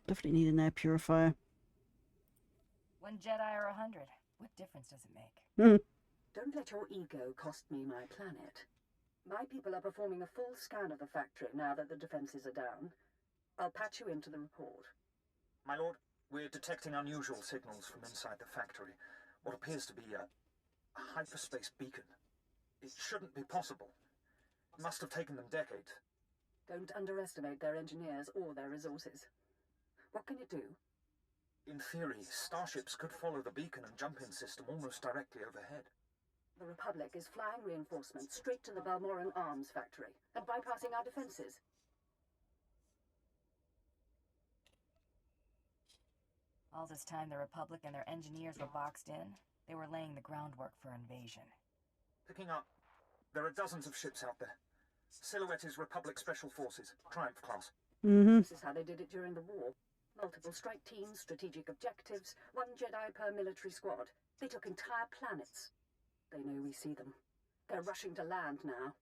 Definitely need an air purifier. 1 Jedi or 100? What difference does it make? Don't let your ego cost me my planet. My people are performing a full scan of the factory now that the defenses are down. I'll patch you into the report. My lord, we're detecting unusual signals from inside the factory. What appears to be a hyperspace beacon. It shouldn't be possible. It must have taken them decades. Don't underestimate their engineers or their resources. What can it do? In theory, starships could follow the beacon and jump-in system almost directly overhead. The Republic is flying reinforcements straight to the Balmoran Arms Factory and bypassing our defenses. All this time, the Republic and their engineers were boxed in. They were laying the groundwork for invasion. Picking up. There are dozens of ships out there. Silhouette is Republic Special Forces, Triumph class. This is how they did it during the war. Multiple strike teams, strategic objectives, 1 Jedi per military squad. They took entire planets. They know we see them. They're rushing to land now.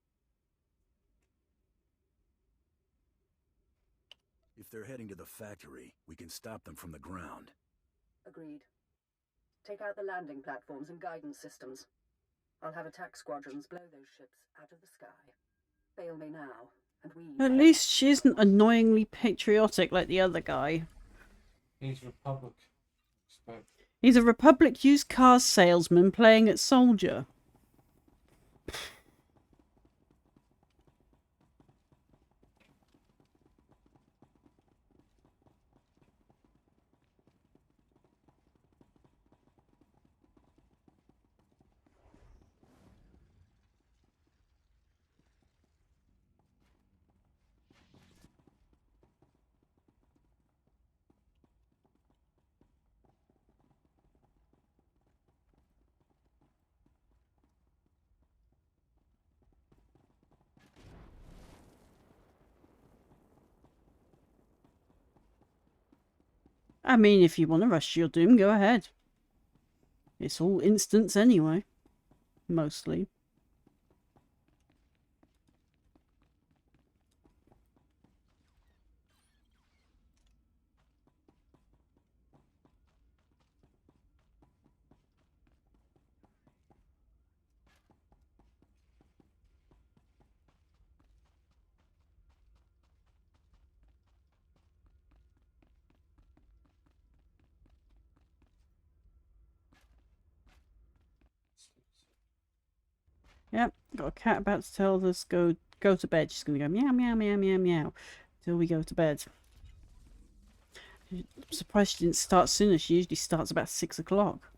If they're heading to the factory, we can stop them from the ground. Agreed. Take out the landing platforms and guidance systems. I'll have attack squadrons blow those ships out of the sky. Fail me now, and we... At least she isn't annoyingly patriotic like the other guy. He's Republic. He's a Republic used car salesman playing at soldier. I mean, if you want to rush your doom, go ahead. It's all instants anyway. Mostly. Yep, got a cat about to tell us go to bed. She's gonna go meow meow meow meow meow till we go to bed. I'm surprised she didn't start sooner. She usually starts about 6 o'clock.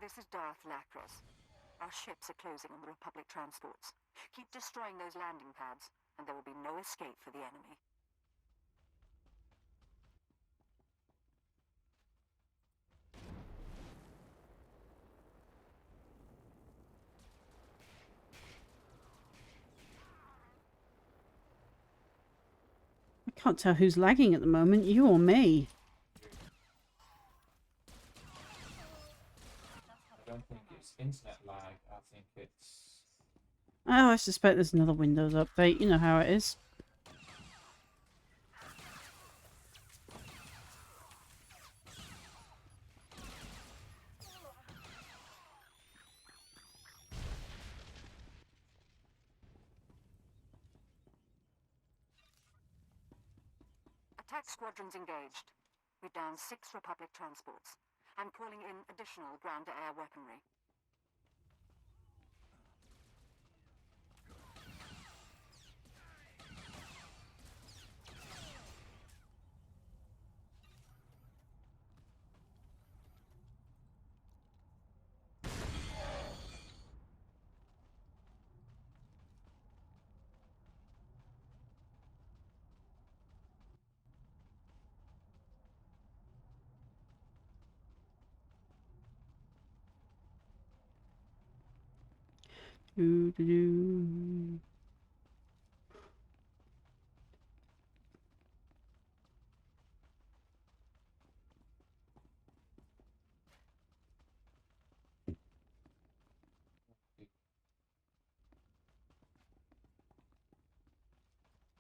This is Darth Lacros. Our ships are closing on the Republic transports. Keep destroying those landing pads, and there will be no escape for the enemy. I can't tell who's lagging at the moment, you or me. I don't think it's internet lag, I think it's... Oh, I suspect there's another Windows update. You know how it is. Attack squadrons engaged. We've downed 6 Republic transports. I'm calling in additional ground-to-air weaponry. Doo -doo -doo.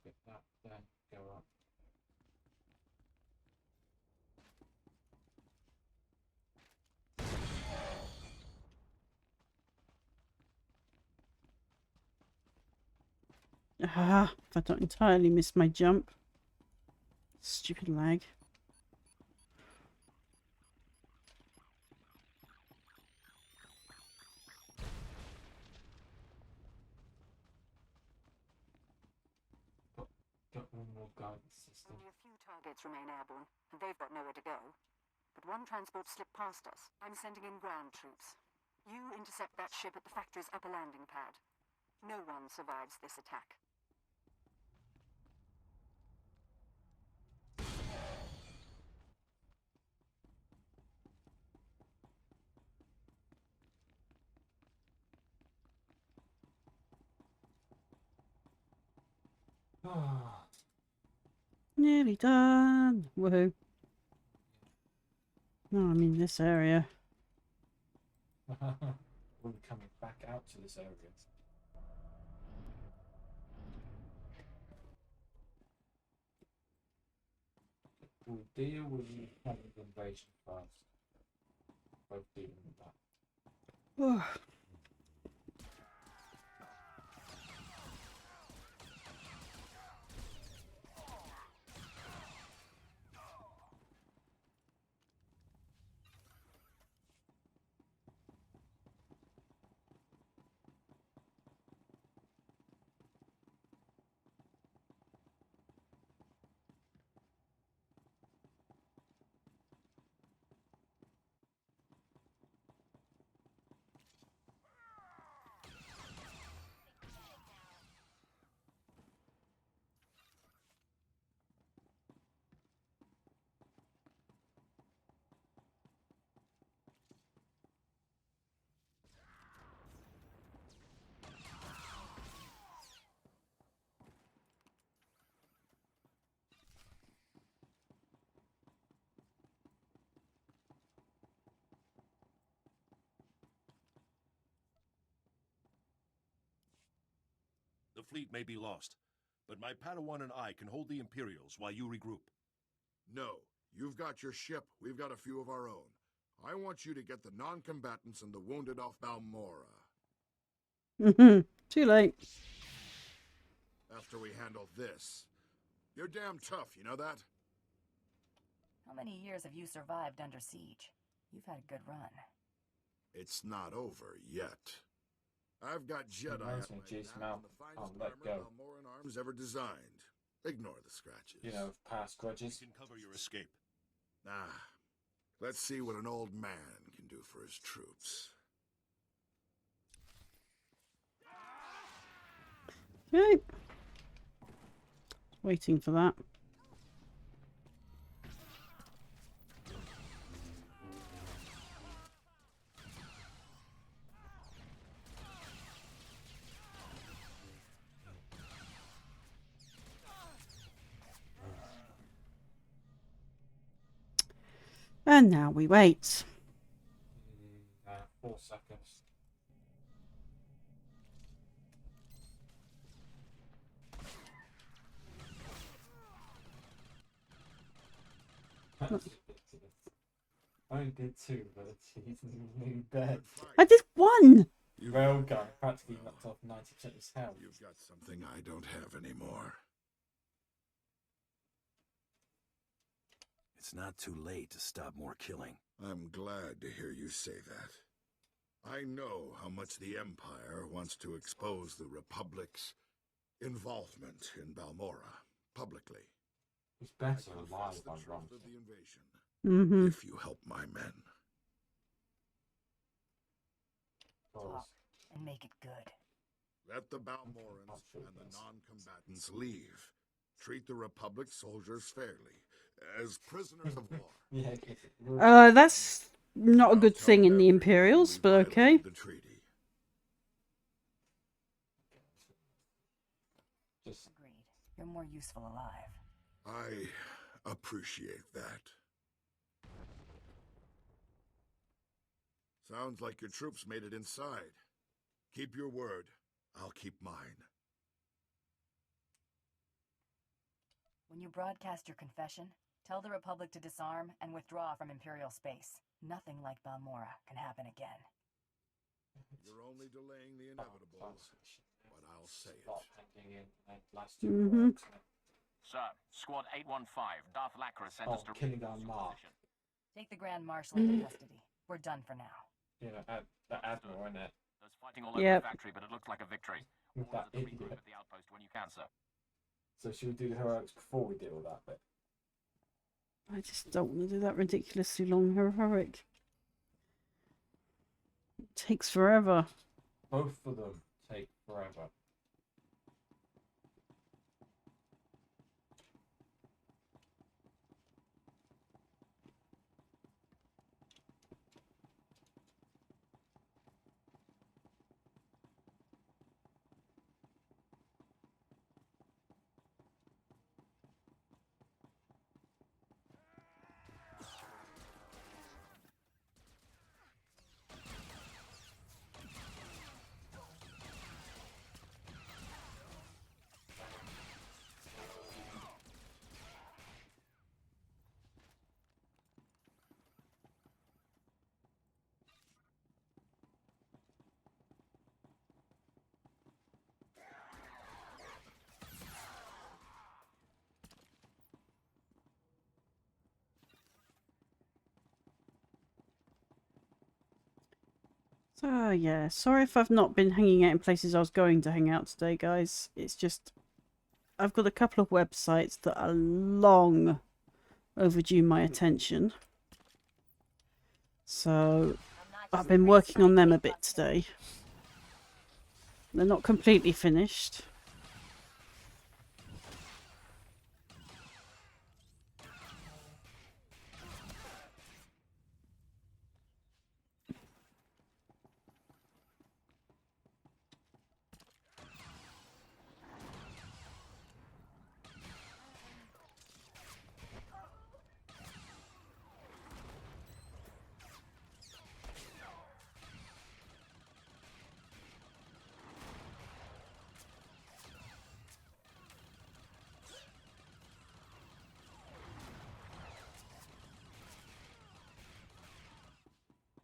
Get that, then go up. Ah, if I don't entirely miss my jump. Stupid lag. Got one more guidance system. Only a few targets remain airborne, and they've got nowhere to go. But one transport slipped past us. I'm sending in ground troops. You intercept that ship at the factory's upper landing pad. No one survives this attack. Nearly done. Woohoo. No, I'm in this area. We'll be coming back out to this area. We'll deal with the Republic invasion first. Both dealing with that. The fleet may be lost, but my Padawan and I can hold the Imperials while you regroup. No, you've got your ship, we've got a few of our own. I want you to get the non-combatants and the wounded off Balmora. Too late. After we handle this. You're damn tough, you know that? How many years have you survived under siege? You've had a good run. It's not over yet. I've got Jedi Reminds at me my of Jace back Mount and the on finest Let armor Go. Balmoran Arms ever designed. Ignore the scratches. You know, past grudges. You can cover your escape. Let's see what an old man can do for his troops. Okay. Waiting for that. And now we wait. 4 seconds. I only did 2, but he's really bad. I did 1! Railgun practically knocked off 90% of his health. You've got something I don't have anymore. It's not too late to stop more killing. I'm glad to hear you say that. I know how much the Empire wants to expose the Republic's involvement in Balmora publicly. He's better alive by the wrong. truth of the invasion. If you help my men. Talk and make it good. Let the Balmorans and the non-combatants leave. Treat the Republic soldiers fairly, as prisoners of war. That's not a good thing in the Imperials, but okay. The treaty. Agreed. You're more useful alive. I appreciate that. Sounds like your troops made it inside. Keep your word. I'll keep mine. When you broadcast your confession, tell the Republic to disarm and withdraw from Imperial space. Nothing like Balmora can happen again. You're only delaying the inevitable, but I'll say Mm-hmm. Sir, Squad 815, Darth Lacra sent us to killing our mark. Take the Grand Marshal into custody. We're done for now. You know, the Admiral, isn't it? There's fighting all over the factory, but it looks like a victory. With that Orders to idiot. regroup at the outpost when you can, sir. So should we do the heroics before we do all that bit? I just don't want to do that ridiculously long heroic. It takes forever. Both of them take forever. So yeah, sorry if I've not been hanging out in places I was going to hang out today, guys. It's just I've got a couple of websites that are long overdue my attention. So I've been working on them a bit today. They're not completely finished.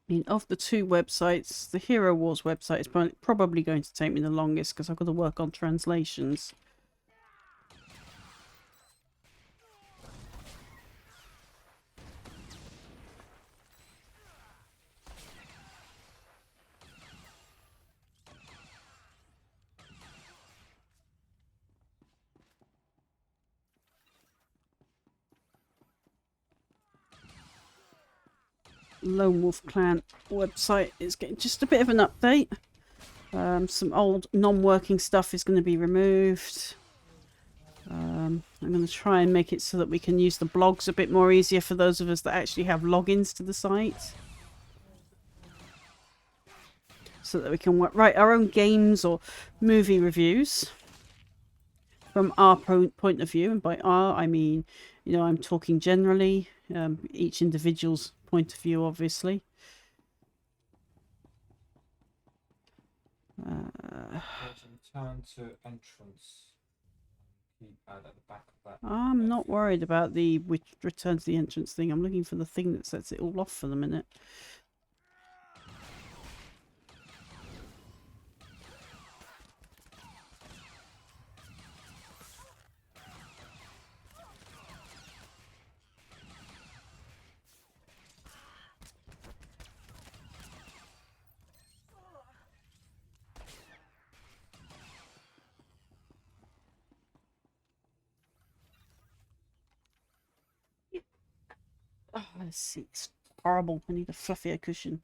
mean, of the two websites, the Hero Wars website is probably going to take me the longest because I've got to work on translations. Lone Wolf Clan website is getting just a bit of an update. Some old non-working stuff is going to be removed. I'm going to try and make it so that we can use the blogs a bit more easier for those of us that actually have logins to the site. So that we can write our own games or movie reviews from our point of view. And by our, I mean, you know, I'm talking generally, each individual's point of view, obviously. Return to entrance. Keypad at the back of that. I'm not worried about the return to the entrance thing. I'm looking for the thing that sets it all off for the minute. Oh, this seat's horrible. I need a fluffier cushion.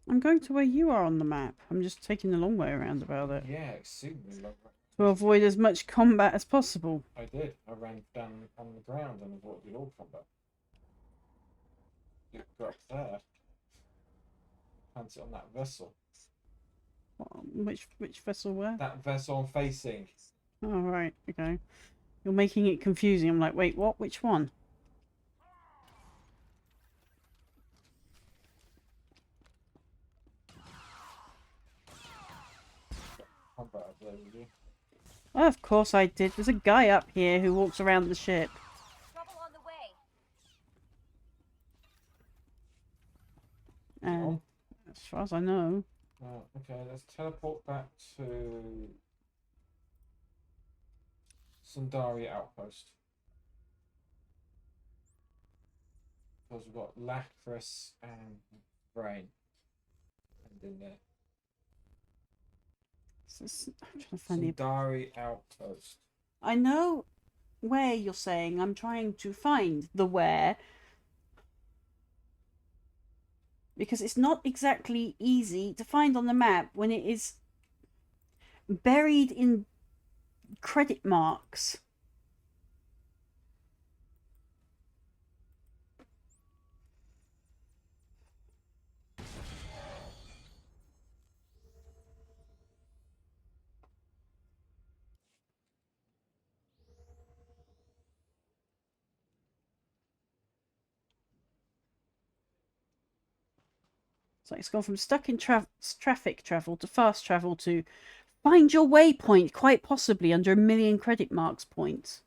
I'm going to where you are on the map. I'm just taking the long way around about it. Yeah, exceedingly long. To avoid as much combat as possible. I did. I ran down on the ground and avoided all combat. You got up there. Plant it on that vessel. Which vessel where? That vessel I'm facing. Oh, right. Okay. You're making it confusing. I'm like, wait, what? Which one? Combat up there with you. Oh, of course I did. There's a guy up here who walks around the ship. Trouble on the way. And as far as I know. Oh, okay, let's teleport back to Sundari Outpost. Because we've got Lacris and Brain. And in there. I'm trying to find Sundari Outpost. I know where you're saying. I'm trying to find the where. Because it's not exactly easy to find on the map when it is buried in credit marks. So it's gone from stuck in traffic travel to fast travel to find your waypoint, quite possibly under 1 million credit marks points.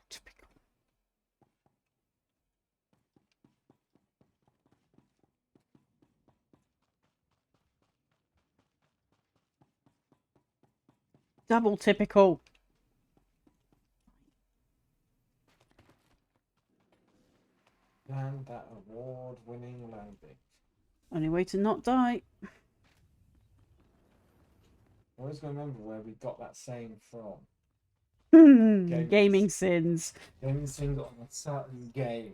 Typical. Double typical. Land that award-winning landing. Only way to not die. I always going to remember where we got that saying from. Gaming sins. Gaming sins on a certain game.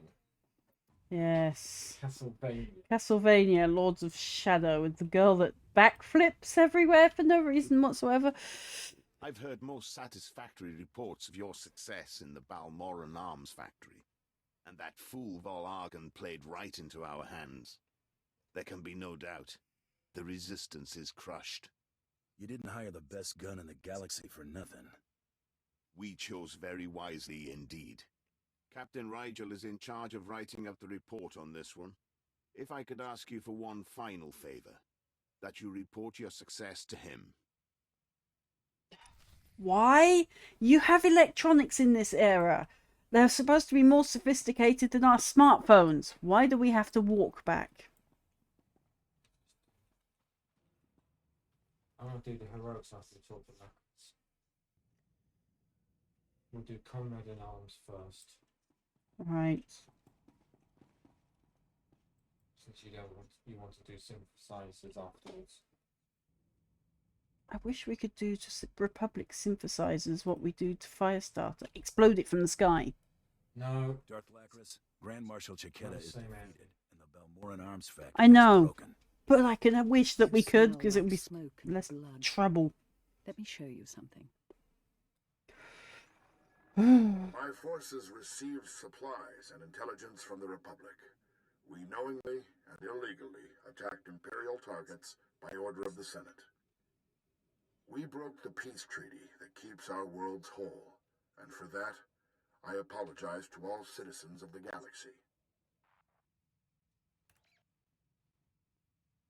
Yes. Castlevania. Castlevania, Lords of Shadow, with the girl that backflips everywhere for no reason whatsoever. I've heard most satisfactory reports of your success in the Balmoran Arms Factory, and that fool Vol'argan played right into our hands. There can be no doubt. The Resistance is crushed. You didn't hire the best gun in the galaxy for nothing. We chose very wisely indeed. Captain Rigel is in charge of writing up the report on this one. If I could ask you for one final favor, that you report your success to him. Why? You have electronics in this era. They're supposed to be more sophisticated than our smartphones. Why do we have to walk back? I'm going to do the heroics after we talk to Max. We'll do Comrade in Arms first. Right. Since you want to do synthesizers afterwards. I wish we could do to Republic synthesizers what we do to Firestarter. Explode it from the sky. No. Darth Lacris, Grand Marshal Chiquetta is defeated, and the Balmoran Arms Factory I know. is broken. But I wish that we could, because it would be smoke, less blood. trouble. Let me show you something. My forces received supplies and intelligence from the Republic. We knowingly and illegally attacked Imperial targets by order of the Senate. We broke the peace treaty that keeps our worlds whole, and for that, I apologize to all citizens of the galaxy.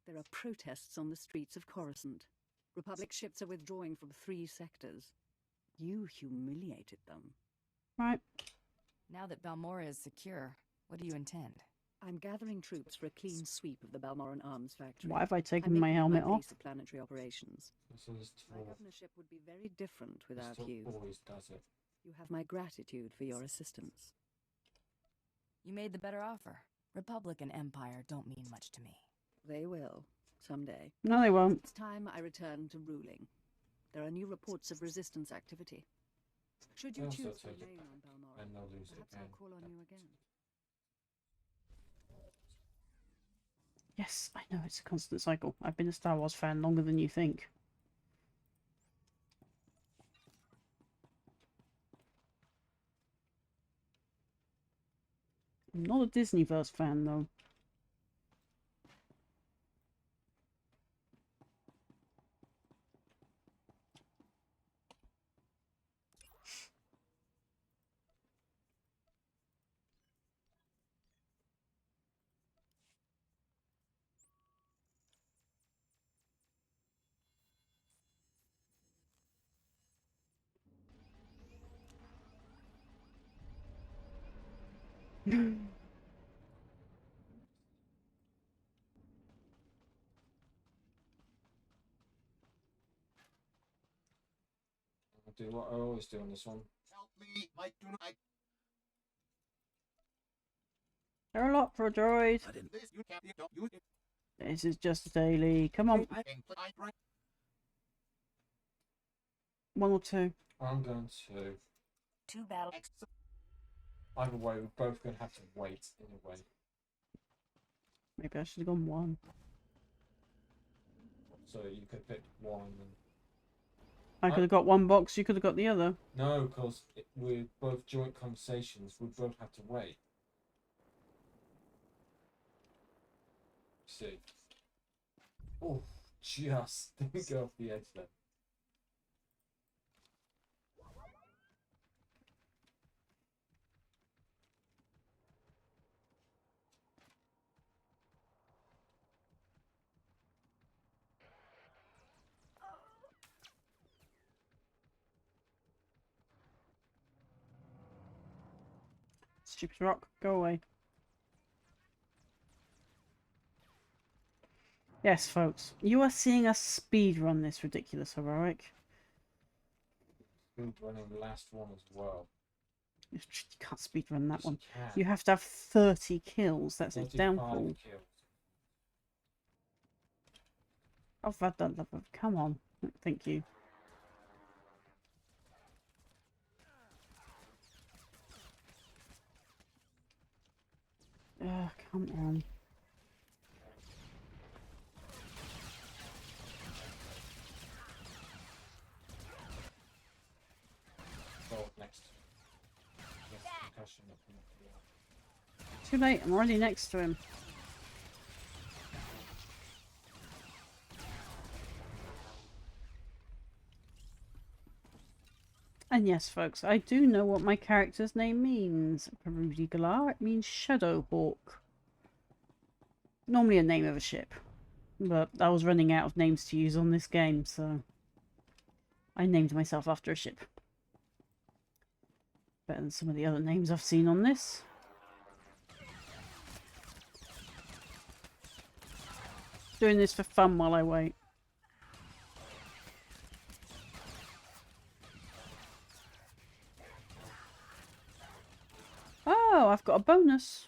There are protests on the streets of Coruscant. Republic ships are withdrawing from 3 sectors. You humiliated them. Right. Now that Balmora is secure, what do you intend? I'm gathering troops for a clean sweep of the Balmoran Arms Factory. Why have I taken I'm my making helmet my off? piece of planetary operations. My governorship would be very different without you. Always does it. You have my gratitude for your assistance. You made the better offer. Republic and Empire don't mean much to me. They will, someday. No, they won't. It's time I return to ruling. There are new reports of resistance activity. Should you They'll choose still to take it, remain on Balmoran, and they'll lose it perhaps again. I'll call on you again. Yes, I know, it's a constant cycle. I've been a Star Wars fan longer than you think. I'm not a Disneyverse fan, though. I'll do what I always do on this one. Help me, Mike, do not. They're a lot for a droid. This you can't don't use it. This is just a daily. Come on. 1 or 2. I'm going to. 2 battle. Either way, we're both going to have to wait in a way. Maybe I should have gone 1. So you could pick one and... I could have got 1 box, you could have got the other. No, because with both joint conversations, we both have to wait. See. Oh, just didn't go off the edge there. Stupid rock, go away. Yes, folks, you are seeing us speed run this ridiculous heroic. Speed running the last one as well. You can't speed run that Yes, one. you can. You have to have 30 kills. That's a 35 downfall. kills. I've had that. Come on. Thank you. Too late, I'm already next to him. And yes, folks, I do know what my character's name means. Perudi Galar, it means Shadow Hawk. Normally a name of a ship. But I was running out of names to use on this game, so I named myself after a ship. Better than some of the other names I've seen on this. Doing this for fun while I wait. Oh, I've got a bonus.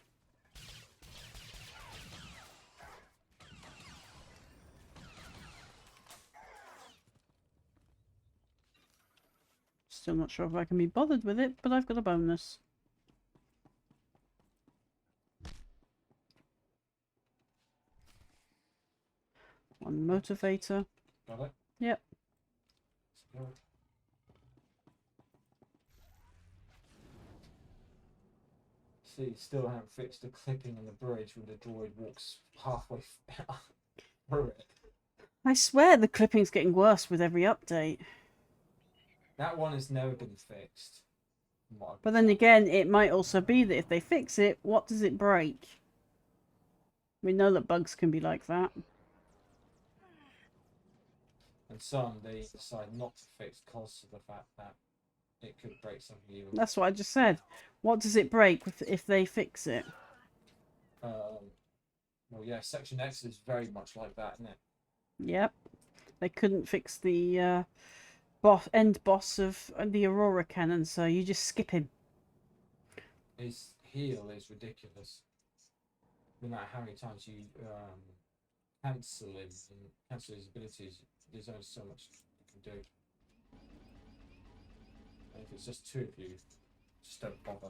Still not sure if I can be bothered with it, but I've got a bonus. One motivator. Got it? Yep. See, still haven't fixed the clipping on the bridge when the droid walks halfway through it. I swear the clipping's getting worse with every update. That one has never been fixed. But then again, it might also be that if they fix it, what does it break? We know that bugs can be like that. And some they decide not to fix because of the fact that it could break something even. That's what I just said. What does it break if they fix it? Well, yeah, Section X is very much like that, isn't it? Yep. They couldn't fix the end boss of the Aurora cannon, so you just skip him. His heal is ridiculous. No matter how many times you cancel him and cancel his abilities, there's only so much you can do. And if it's just two of you, just don't bother.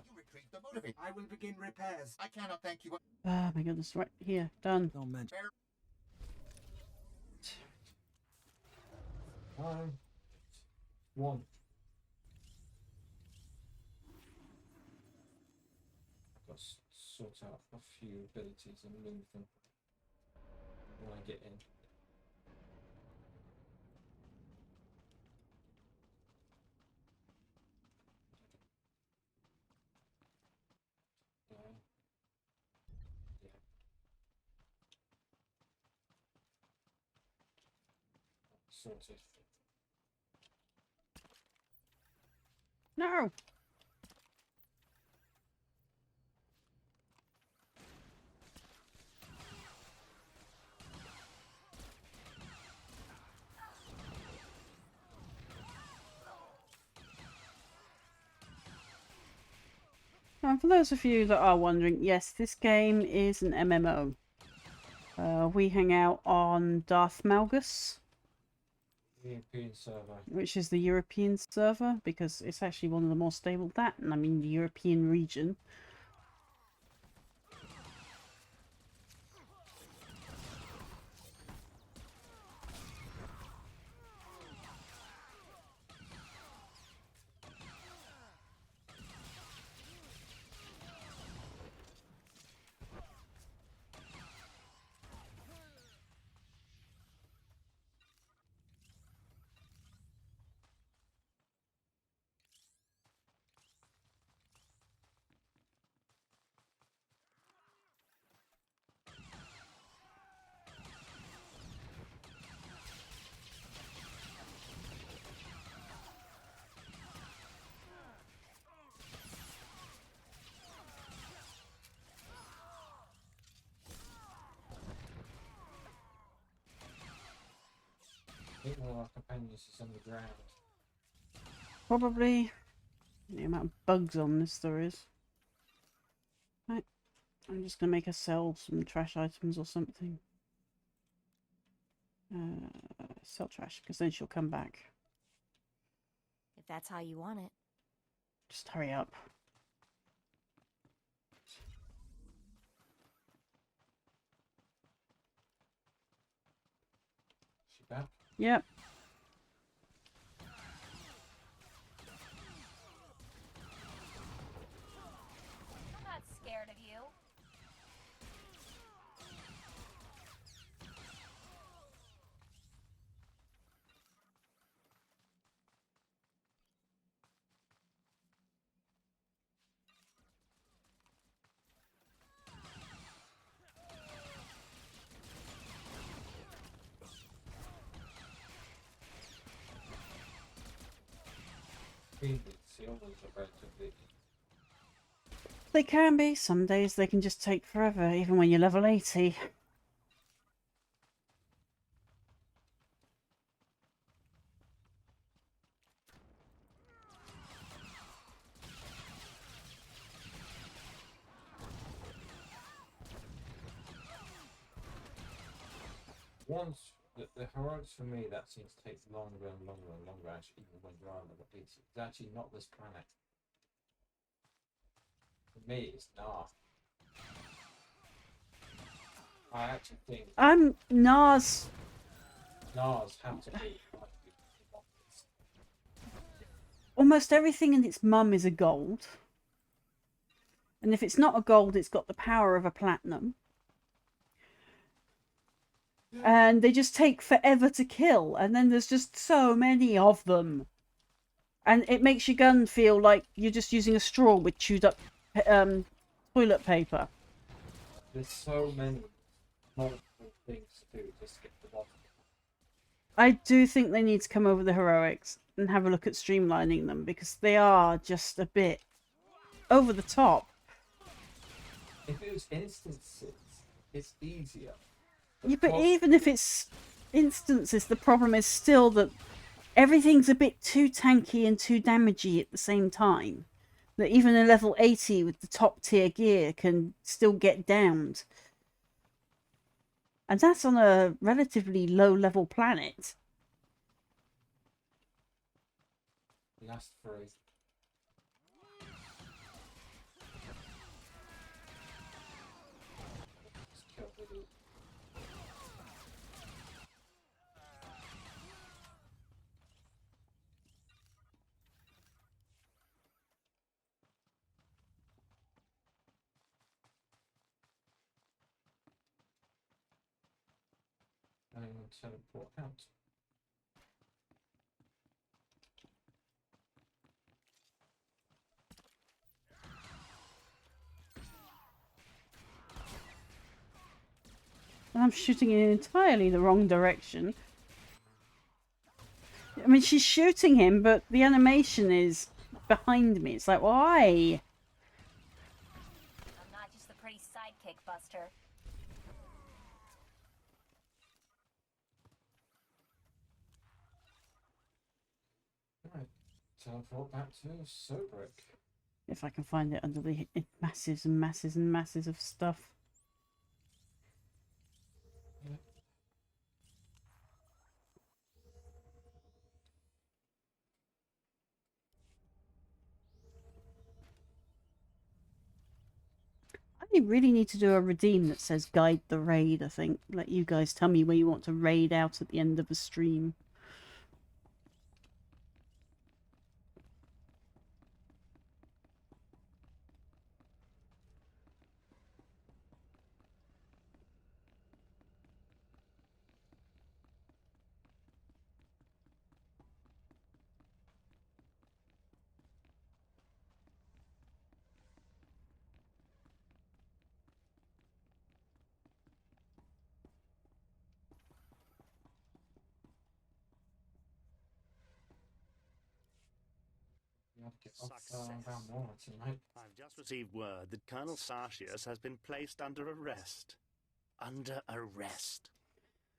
I will begin repairs. I cannot thank you. Oh my goodness, right here, done. Don't mention. One. I've got to sort out a few abilities and move them when I get in. Sorted. No! And for those of you that are wondering, yes, this game is an MMO. We hang out on Darth Malgus. European server. Which is the European server, because it's actually one of the more stable. That, and I mean the European region. I think one of our companions is on the ground. Probably the amount of bugs on this there is. Right, I'm just gonna make her sell some trash items or something. Sell trash, because then she'll come back. If that's how you want it. Just hurry up. She back? Yep. I'm not scared of you. Queen Seal was a relatively. They can be. Some days they can just take forever, even when you're level 80. Once the heroics for me, that seems to take longer and longer and longer. Actually, even when you're on level 80, it's actually not this planet. For me, it's not. I actually think Nars have to be. Almost everything in its mum is a gold. And if it's not a gold, it's got the power of a platinum. And they just take forever to kill. And then there's just so many of them. And it makes your gun feel like you're just using a straw with chewed up toilet paper. There's so many multiple things to do just to get to the bottom. I do think they need to come over the heroics and have a look at streamlining them, because they are just a bit over the top. If it was instances, it's easier. Yeah, but even if it's instances, the problem is still that everything's a bit too tanky and too damagey at the same time. That even a level 80 with the top tier gear can still get downed. And that's on a relatively low level planet. Last three. Just kill the. And I'm going to teleport out. And I'm shooting in entirely the wrong direction. I mean, she's shooting him, but the animation is behind me. It's like, why? I'm not just the pretty sidekick, Buster. Right. Teleport back to Sobrik. If I can find it under the masses and masses and masses of stuff. I really need to do a redeem that says guide the raid, I think. Let you guys tell me where you want to raid out at the end of the stream. I've just received word that Colonel Sartius has been placed under arrest. Under arrest.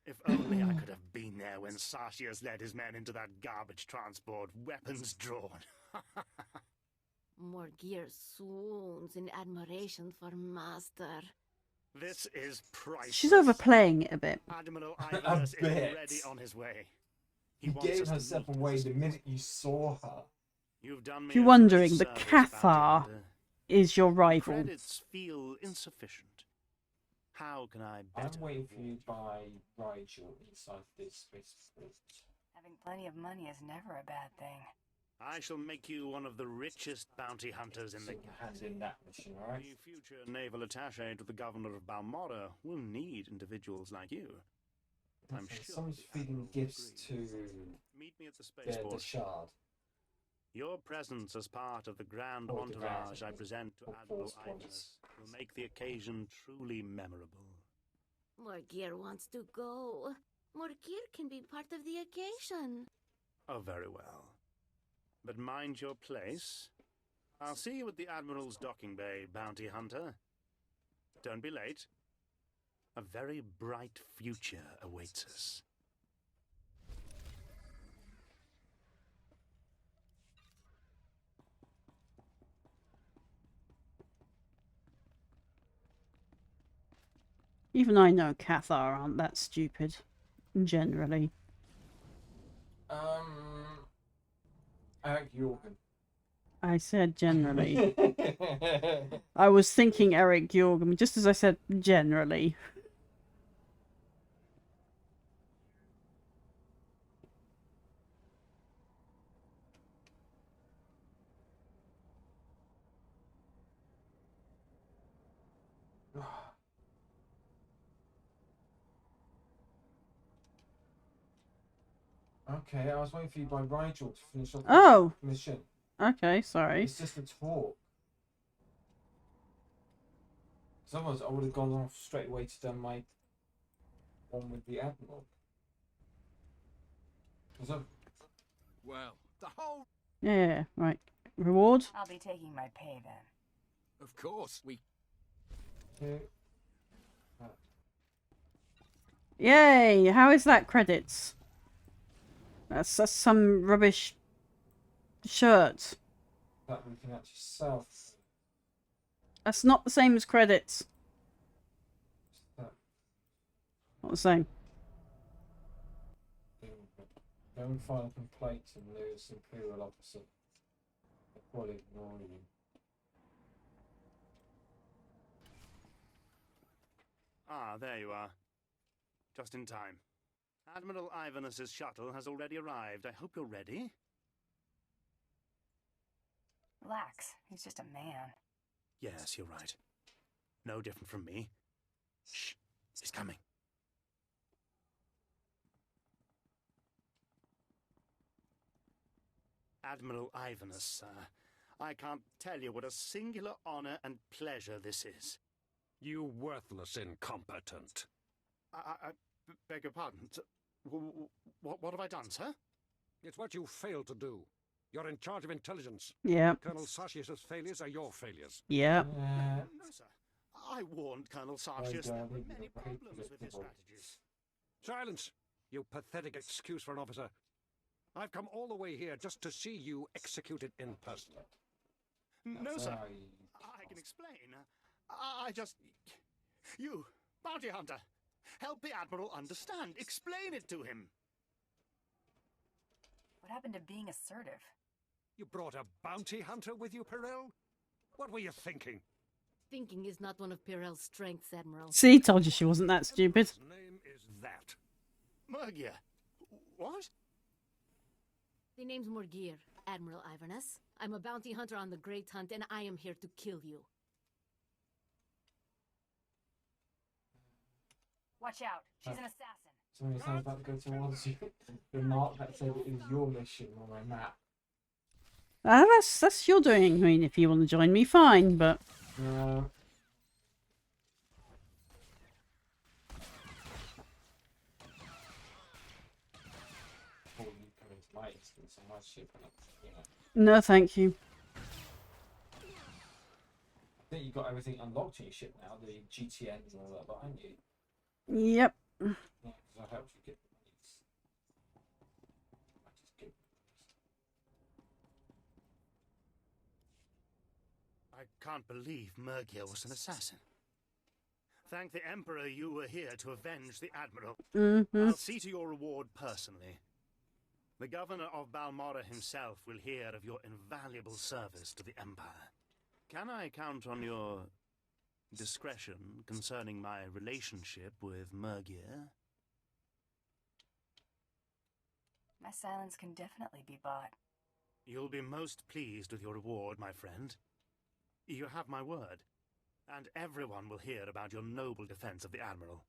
If only I could have been there when Sartius led his men into that garbage transport, weapons drawn. Morgir swoons in admiration for Master. This is priceless. She's overplaying it a bit. Admiral Ivanus is already on his way. He gave herself away the minute you saw her. You've done me If you're a wondering, the great service, Cathar Bounty Hunter. is your rival. Credits feel insufficient. How can I better? I'm waiting for you to buy Rigel inside this spaceport. Having plenty of money is never a bad thing. I shall make you one of the richest bounty hunters in the galaxy. In that mission, all right? The future naval attaché to the governor of Balmora will need individuals like you. I'm sure someone's feeding gifts to meet me at the spaceport. The Shard. Your presence as part of the grand entourage I present to Admiral Ivanus will make the occasion truly memorable. Morgir wants to go. Morgir can be part of the occasion. Oh, very well. But mind your place. I'll see you at the Admiral's docking bay, bounty hunter. Don't be late. A very bright future awaits us. Even I know Cathar aren't that stupid, generally. Eric Jorgen. I said generally. I was thinking Eric Jorgen, just as I said generally. Okay, I was waiting for you by Rigel to finish off Oh! the mission. Okay, sorry. It's just a talk. Because otherwise I would have gone off straight away to done my one with the Admiral. Well, the whole... Yeah, right. Reward? I'll be taking my pay then. Of course, we... Yay! How is that credits? That's some rubbish shirt. That we can actually sell. That's not the same as credits. Not the same. Go and file a complaint to the nearest Imperial officer. They'll probably ignore you. Ah, there you are. Just in time. Admiral Ivanus's shuttle has already arrived. I hope you're ready. Relax. He's just a man. Yes, you're right. No different from me. Shh. He's coming. Admiral Ivanus, sir. I can't tell you what a singular honor and pleasure this is. You worthless incompetent. I beg your pardon. What have I done, sir? It's what you failed to do. You're in charge of intelligence. Yeah. Colonel Sartius' failures are your failures. Yeah. No, sir. I warned Colonel Sartius there were many problems with his strategies. Silence! You pathetic excuse for an officer. I've come all the way here just to see you executed in person. No, sir. I can explain. I just... You, bounty hunter, help the Admiral understand. Explain it to him. What happened to being assertive? You brought a bounty hunter with you, Perel? What were you thinking? Thinking is not one of Pirel's strengths, Admiral. See, told you she wasn't that stupid. His name is that. Murgia. What? The name's Morgir, Admiral Ivanus. I'm a bounty hunter on the Great Hunt, and I am here to kill you. Watch out. She's an assassin. Somebody sounds about to go towards you. The mark that said it was your mission on my map. That's your doing. I mean, if you want to join me, fine, but... No. Or you come into my instance on my ship and No, thank you. I think you got everything unlocked in your ship now, the GTNs and all that behind you. Yep. Yeah, because I helped you get the monies. I just get I can't believe Murgia was an assassin. Thank the Emperor you were here to avenge the Admiral. I'll see to your reward personally. The Governor of Balmorra himself will hear of your invaluable service to the Empire. Can I count on your discretion concerning my relationship with Murgia? My silence can definitely be bought. You'll be most pleased with your reward, my friend. You have my word, and everyone will hear about your noble defense of the Admiral.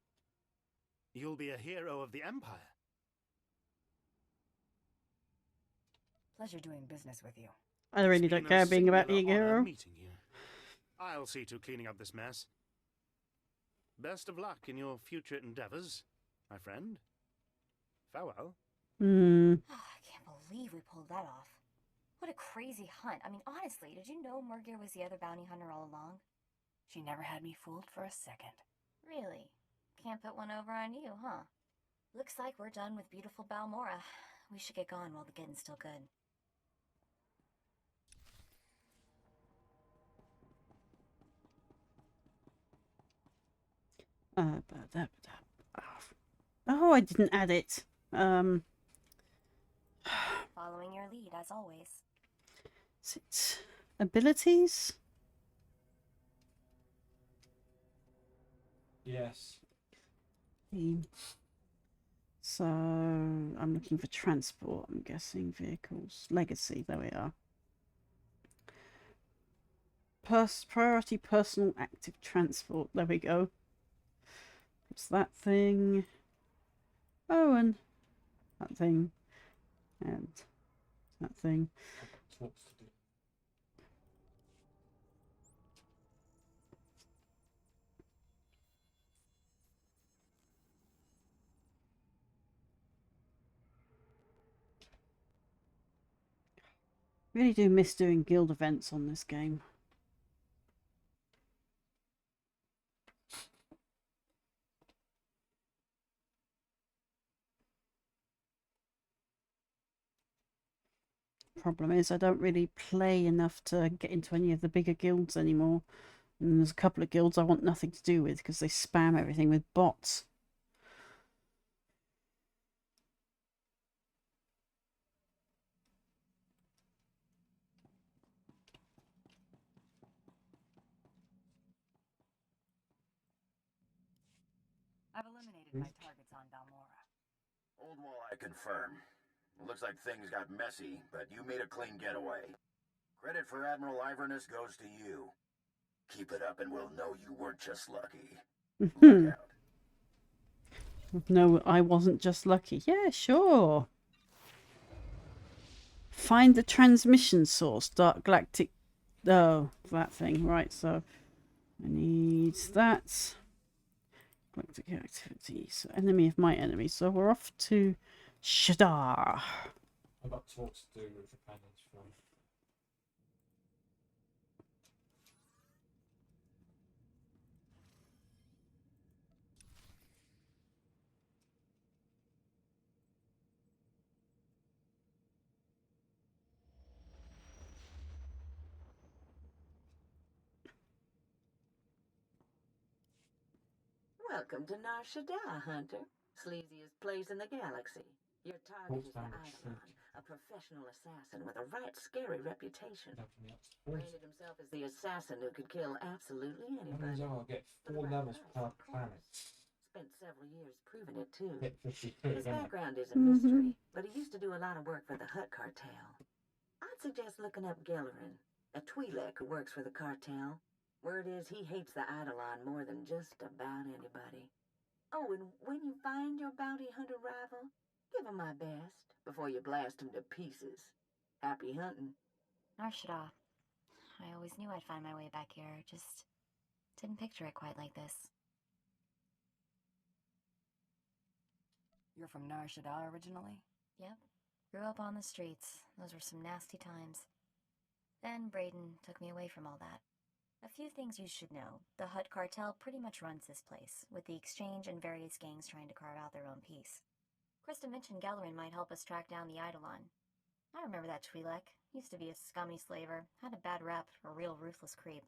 You'll be a hero of the Empire. Pleasure doing business with you. I really don't care being about being a hero. Meeting you. I'll see to cleaning up this mess. Best of luck in your future endeavors, my friend. Farewell. Hmm. I can't believe we pulled that off. What a crazy hunt. I mean, honestly, did you know Murgir was the other bounty hunter all along? She never had me fooled for a second. Really? Can't put one over on you, huh? Looks like we're done with beautiful Balmora. We should get going while the getting's still good. Oh, I didn't add it. Following your lead, as always. Is it abilities? Yes. So I'm looking for transport. I'm guessing vehicles. Legacy. There we are. Priority personal active transport. There we go. What's that thing? Oh, and that thing. And that thing. Really do miss doing guild events on this game. Problem is, I don't really play enough to get into any of the bigger guilds anymore. And there's a couple of guilds I want nothing to do with because they spam everything with bots. I've eliminated my targets on Balmora. Old Wall, I confirm. Looks like things got messy, but you made a clean getaway. Credit for Admiral Iverness goes to you. Keep it up and we'll know you weren't just lucky. Look out. No, I wasn't just lucky. Yeah, sure. Find the transmission source, Dark Galactic. Oh, that thing. Right, so I need that. Galactic activity. So enemy of my enemy. So we're off to SWTOR. I've got talks to do with companions from. Welcome to Nar Shaddaa, Hunter. Sleaziest place in the galaxy. Your target is the Eidolon, a professional assassin with a right scary reputation. Branded himself as the assassin who could kill absolutely anybody. I'll get 4 levels per planet. Spent several years proving it, too. Hit 53 His again. background is a mystery, but he used to do a lot of work for the Hutt cartel. I'd suggest looking up Gellerin, a Twi'lek who works for the cartel. Word is he hates the Eidolon more than just about anybody. Oh, and when you find your bounty hunter rival, give him my best before you blast him to pieces. Happy hunting. Nar Shaddaa. I always knew I'd find my way back here, just didn't picture it quite like this. You're from Nar Shaddaa originally? Yep. Grew up on the streets. Those were some nasty times. Then Braden took me away from all that. A few things you should know. The Hutt cartel pretty much runs this place, with the Exchange and various gangs trying to carve out their own piece. Krista mentioned Gellerin might help us track down the Eidolon. I remember that Twi'lek. Used to be a scummy slaver. Had a bad rep, a real ruthless creep.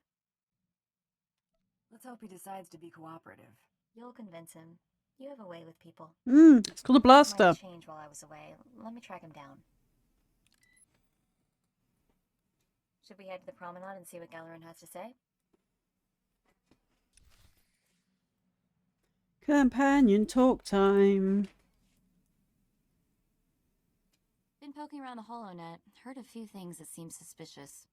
Let's hope he decides to be cooperative. You'll convince him. You have a way with people. It's called a blaster. Might change while I was away. Let me track him down. Should we head to the promenade and see what Gellerin has to say? Companion talk time. Been poking around the HoloNet. Heard a few things that seem suspicious.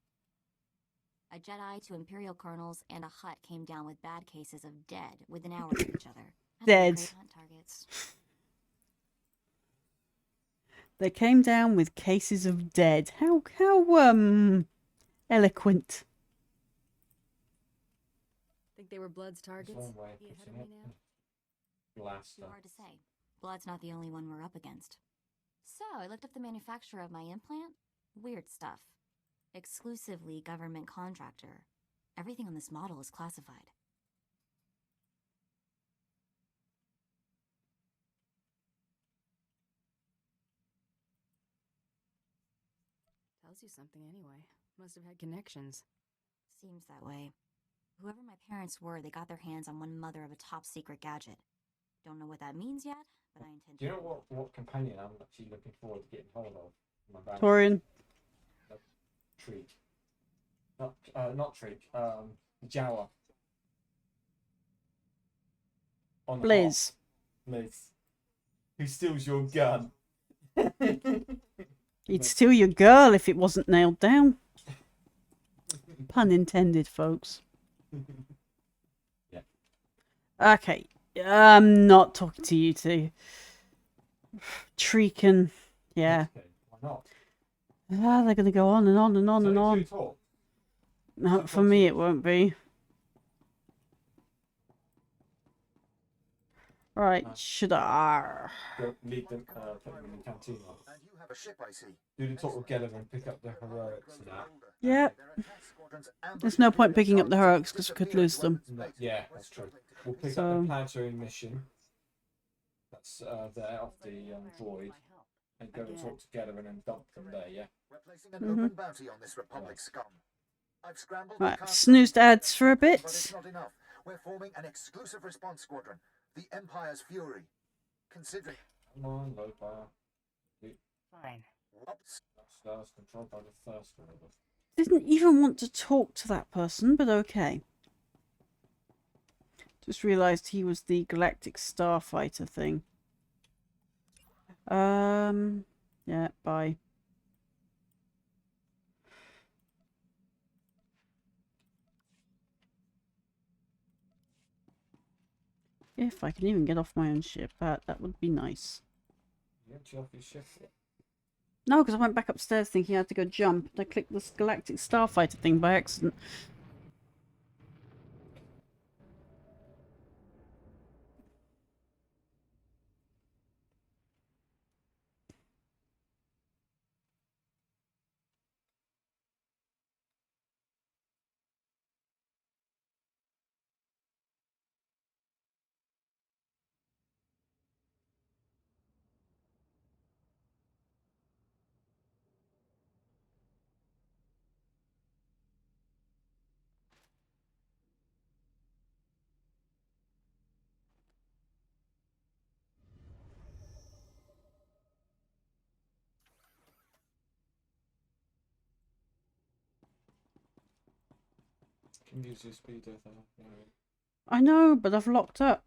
A Jedi to Imperial colonels and a Hutt came down with bad cases of dead within hours of each other. Dead. Great hunt targets. They came down with cases of dead. How eloquent. Think they were Blood's targets? One way of He ahead of putting me it. now? Blaster. Hard to say. Blood's not the only one we're up against. So, I looked up the manufacturer of my implant. Weird stuff. Exclusively government contractor. Everything on this model is classified. Tells you something anyway. Must have had connections. Seems that way. Whoever my parents were, they got their hands on one mother of a top-secret gadget. Don't know what that means yet, but I intend to. Do you know what companion I'm actually looking forward to getting hold of? My bad. Torian. Treek. Not Treek. Jawa. On Blizz. Blizz. Who steals your gun? He'd steal your girl if it wasn't nailed down. Pun intended, folks. Yeah. Okay. I'm not talking to you two. Treek and... yeah. Okay. Why not? They're going to go on and on and on and on. No, for me it won't be. Right, should I? Go lead them, put them in the canteen. And you have a ship, I see. Do the talk with Gelliver and pick up the heroics and that. Yep. There's no point picking up the heroics because we could lose them. Yeah, that's true. We'll pick up the planetary mission. That's there off the droid. And go and talk to Gelliver and dump them there, yeah? We're placing an open bounty on this Republic scum. I've scrambled Right, snoozed ads for a bit. But it's not enough. We're forming an exclusive response squadron. The Empire's Fury. Considering... Come on, low power. Fine. Stars controlled by the First Order. Didn't even want to talk to that person, but okay. Just realised he was the Galactic Starfighter thing. Yeah, bye. If I can even get off my own ship, that would be nice. You actually off your ship? No, because I went back upstairs thinking I had to go jump. And I clicked this Galactic Starfighter thing by accident. Can use your speeder though. Yeah. I know, but I've locked up.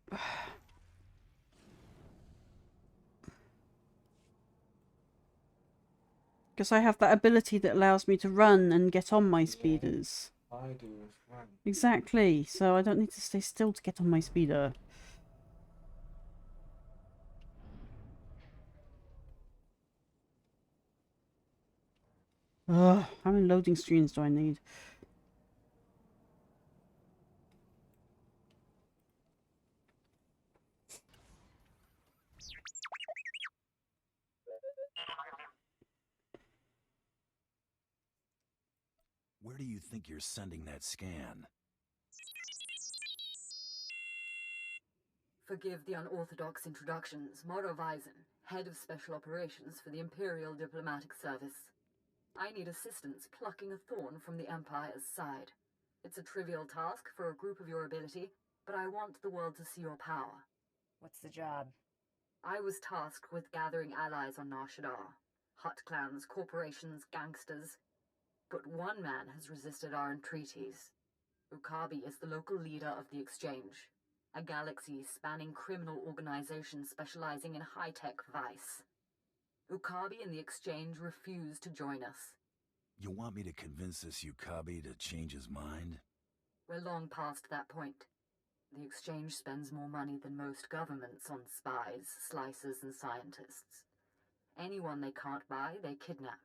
Because I have that ability that allows me to run and get on my speeders. I do run. Exactly, so I don't need to stay still to get on my speeder. Ugh, how many loading screens do I need? Where do you think you're sending that scan? Forgive the unorthodox introductions. Moro Vizon, head of special operations for the Imperial Diplomatic Service. I need assistance plucking a thorn from the Empire's side. It's a trivial task for a group of your ability, but I want the world to see your power. What's the job? I was tasked with gathering allies on Nar Shaddaa. Hut clans, corporations, gangsters. But one man has resisted our entreaties. Ukabi is the local leader of the Exchange, a galaxy-spanning criminal organization specializing in high-tech vice. Ukabi and the Exchange refuse to join us. You want me to convince this Yukabi to change his mind? We're long past that point. The Exchange spends more money than most governments on spies, slicers, and scientists. Anyone they can't buy, they kidnap.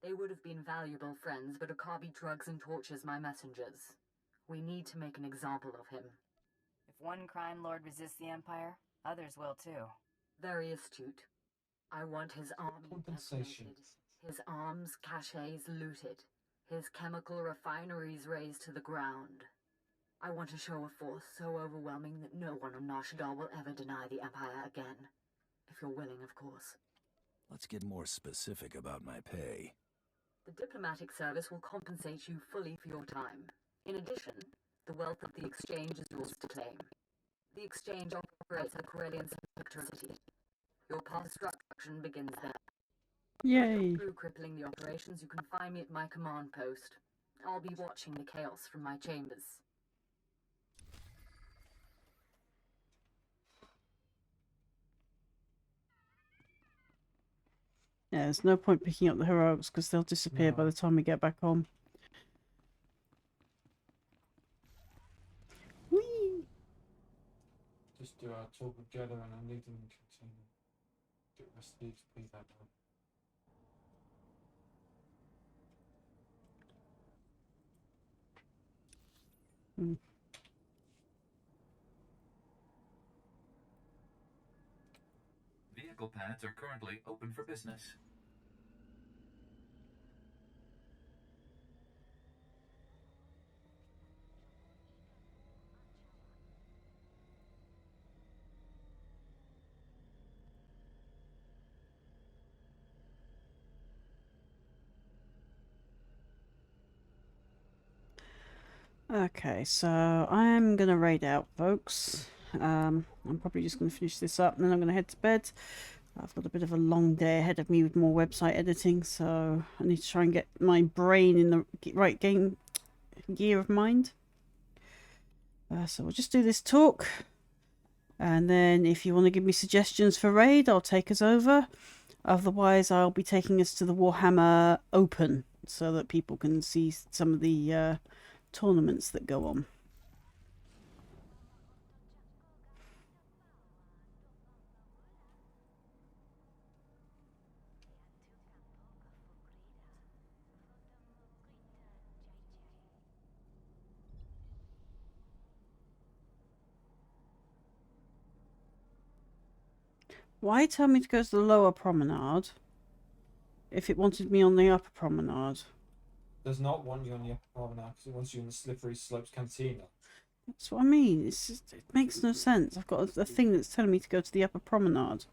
They would have been valuable friends, but Ukabi drugs and tortures my messengers. We need to make an example of him. If one crime lord resists the Empire, others will too. Very astute. I want his army Compensation. decimated, His arms caches looted. His chemical refineries razed to the ground. I want to show a force so overwhelming that no one on Nar Shaddaa will ever deny the Empire again. If you're willing, of course. Let's get more specific about my pay. The diplomatic service will compensate you fully for your time. In addition, the wealth of the exchange is yours to claim. The exchange operates a Corellian sector city. Your path destruction begins there. Yay. Through crippling the operations, you can find me at my command post. I'll be watching the chaos from my chambers. Yeah, there's no point picking up the heroics because they'll disappear by the time we get back home. Whee! Just do our talk with Jeddah and then leave them and continue. Do the rest of the XP that way. Vehicle pads are currently open for business. Okay, so I'm gonna raid out, folks. I'm probably just gonna finish this up and then I'm gonna head to bed. I've got a bit of a long day ahead of me with more website editing, so I need to try and get my brain in the right game gear of mind. So we'll just do this talk, and then if you want to give me suggestions for raid, I'll take us over. Otherwise, I'll be taking us to the Warhammer Open so that people can see some of the tournaments that go on. Why tell me to go to the lower promenade if it wanted me on the upper promenade? Does not want you on the upper promenade because it wants you in the Slippery Slopes Cantina. That's what I mean. It's just, it makes no sense. I've got a thing that's telling me to go to the upper promenade.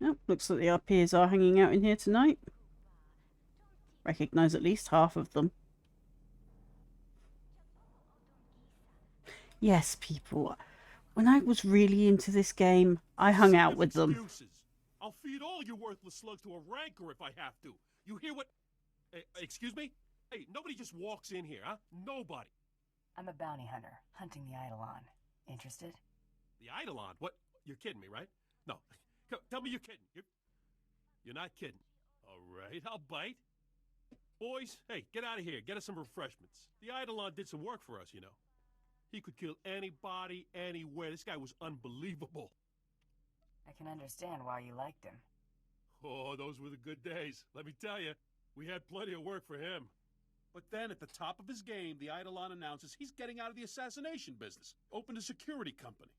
Yep, looks like the RPs are hanging out in here tonight. Recognise at least half of them. Yes, people. When I was really into this game, I hung out with them. I'll feed all you worthless slugs to a rancor if I have to. You hear what? Excuse me? Hey, nobody just walks in here, huh? Nobody. I'm a bounty hunter, hunting the Eidolon. Interested? The Eidolon? What? You're kidding me, right? No. Tell me you're kidding. You're not kidding. All right, I'll bite. Boys, hey, get out of here. Get us some refreshments. The Eidolon did some work for us, you know. He could kill anybody, anywhere. This guy was unbelievable. I can understand why you liked him. Oh, those were the good days. Let me tell you, we had plenty of work for him. But then at the top of his game, the Eidolon announces he's getting out of the assassination business, opened a security company.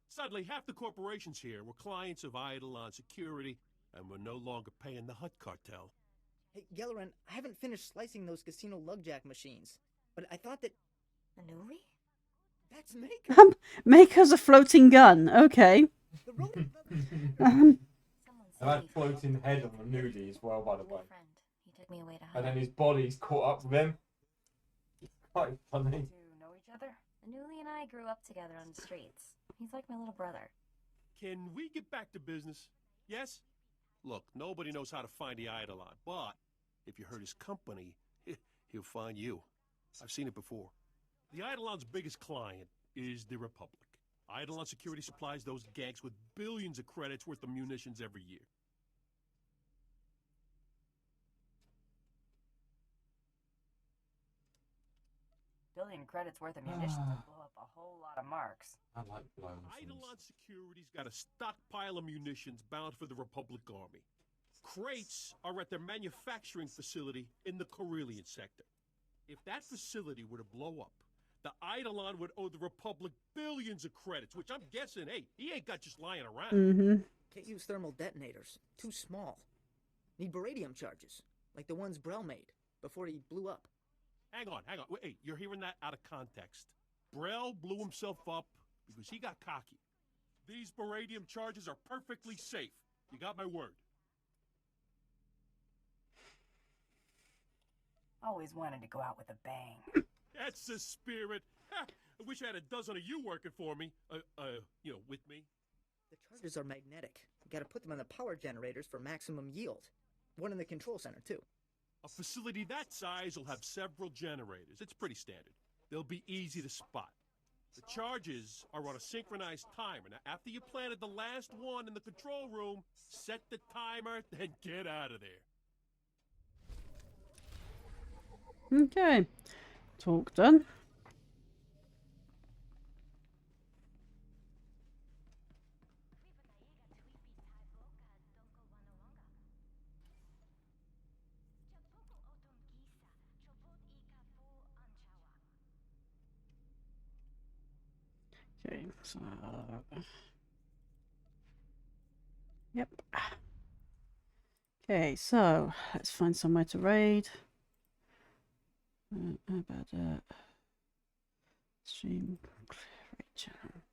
Suddenly, half the corporations here were clients of Eidolon Security, and were no longer paying the Hutt cartel. Hey, Gellerin, I haven't finished slicing those casino lugjack machines, but I thought that... Anuli? That's Mako! Mako's a floating gun, okay. And that floating head on the nudie as well, by the way. He took me away to And then his body's caught up with him. Quite funny. Do you know each other? Anuli and I grew up together on the streets. He's like my little brother. Can we get back to business? Yes? Look, nobody knows how to find the Eidolon, but if you hurt his company, he'll find you. I've seen it before. The Eidolon's biggest client is the Republic. Eidolon Security supplies those gangs with billions of credits worth of munitions every year. Billion credits worth of munitions will blow up a whole lot of marks. I like blowing things. Eidolon Security's got a stockpile of munitions bound for the Republic Army. Crates are at their manufacturing facility in the Carillion sector. If that facility were to blow up, the Eidolon would owe the Republic billions of credits, which I'm guessing, hey, he ain't got just lying around. Mm-hmm. Can't use thermal detonators. Too small. Need baradium charges, like the ones Brel made, before he blew up. Hang on. Wait, hey, you're hearing that out of context. Brel blew himself up because he got cocky. These baradium charges are perfectly safe. You got my word. Always wanted to go out with a bang. That's the spirit. Ha, I wish I had a dozen of you working for me. With me. The charges are magnetic. You gotta put them on the power generators for maximum yield. One in the control center, too. A facility that size will have several generators. It's pretty standard. They'll be easy to spot. The charges are on a synchronized timer. Now, after you planted the last one in the control room, set the timer, then get out of there. Okay. Talk done. Okay, so yep. Okay, so let's find somewhere to raid. How about that? Stream raid channel.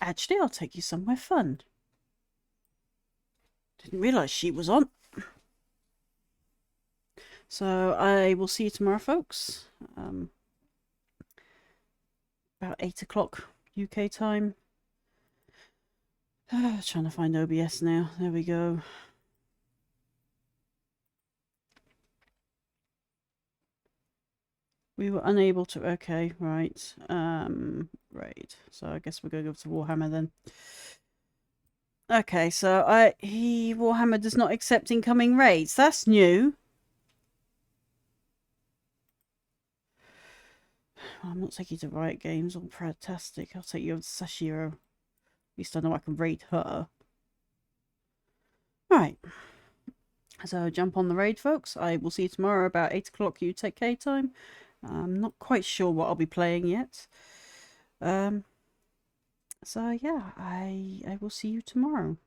Actually, I'll take you somewhere fun. Didn't realise she was on. So I will see you tomorrow, folks. About 8 o'clock UK time. Trying to find OBS now. There we go. We were unable to. Okay, right. Right. So I guess we're going to go to Warhammer then. Okay, so Warhammer does not accept incoming raids. That's new. I'm not taking you to Riot Games or Fantastic. I'll take you over to Sashiro. At least I know I can raid her. Right. So jump on the raid, folks. I will see you tomorrow about 8 o'clock UK time. I'm not quite sure what I'll be playing yet. So yeah, I will see you tomorrow.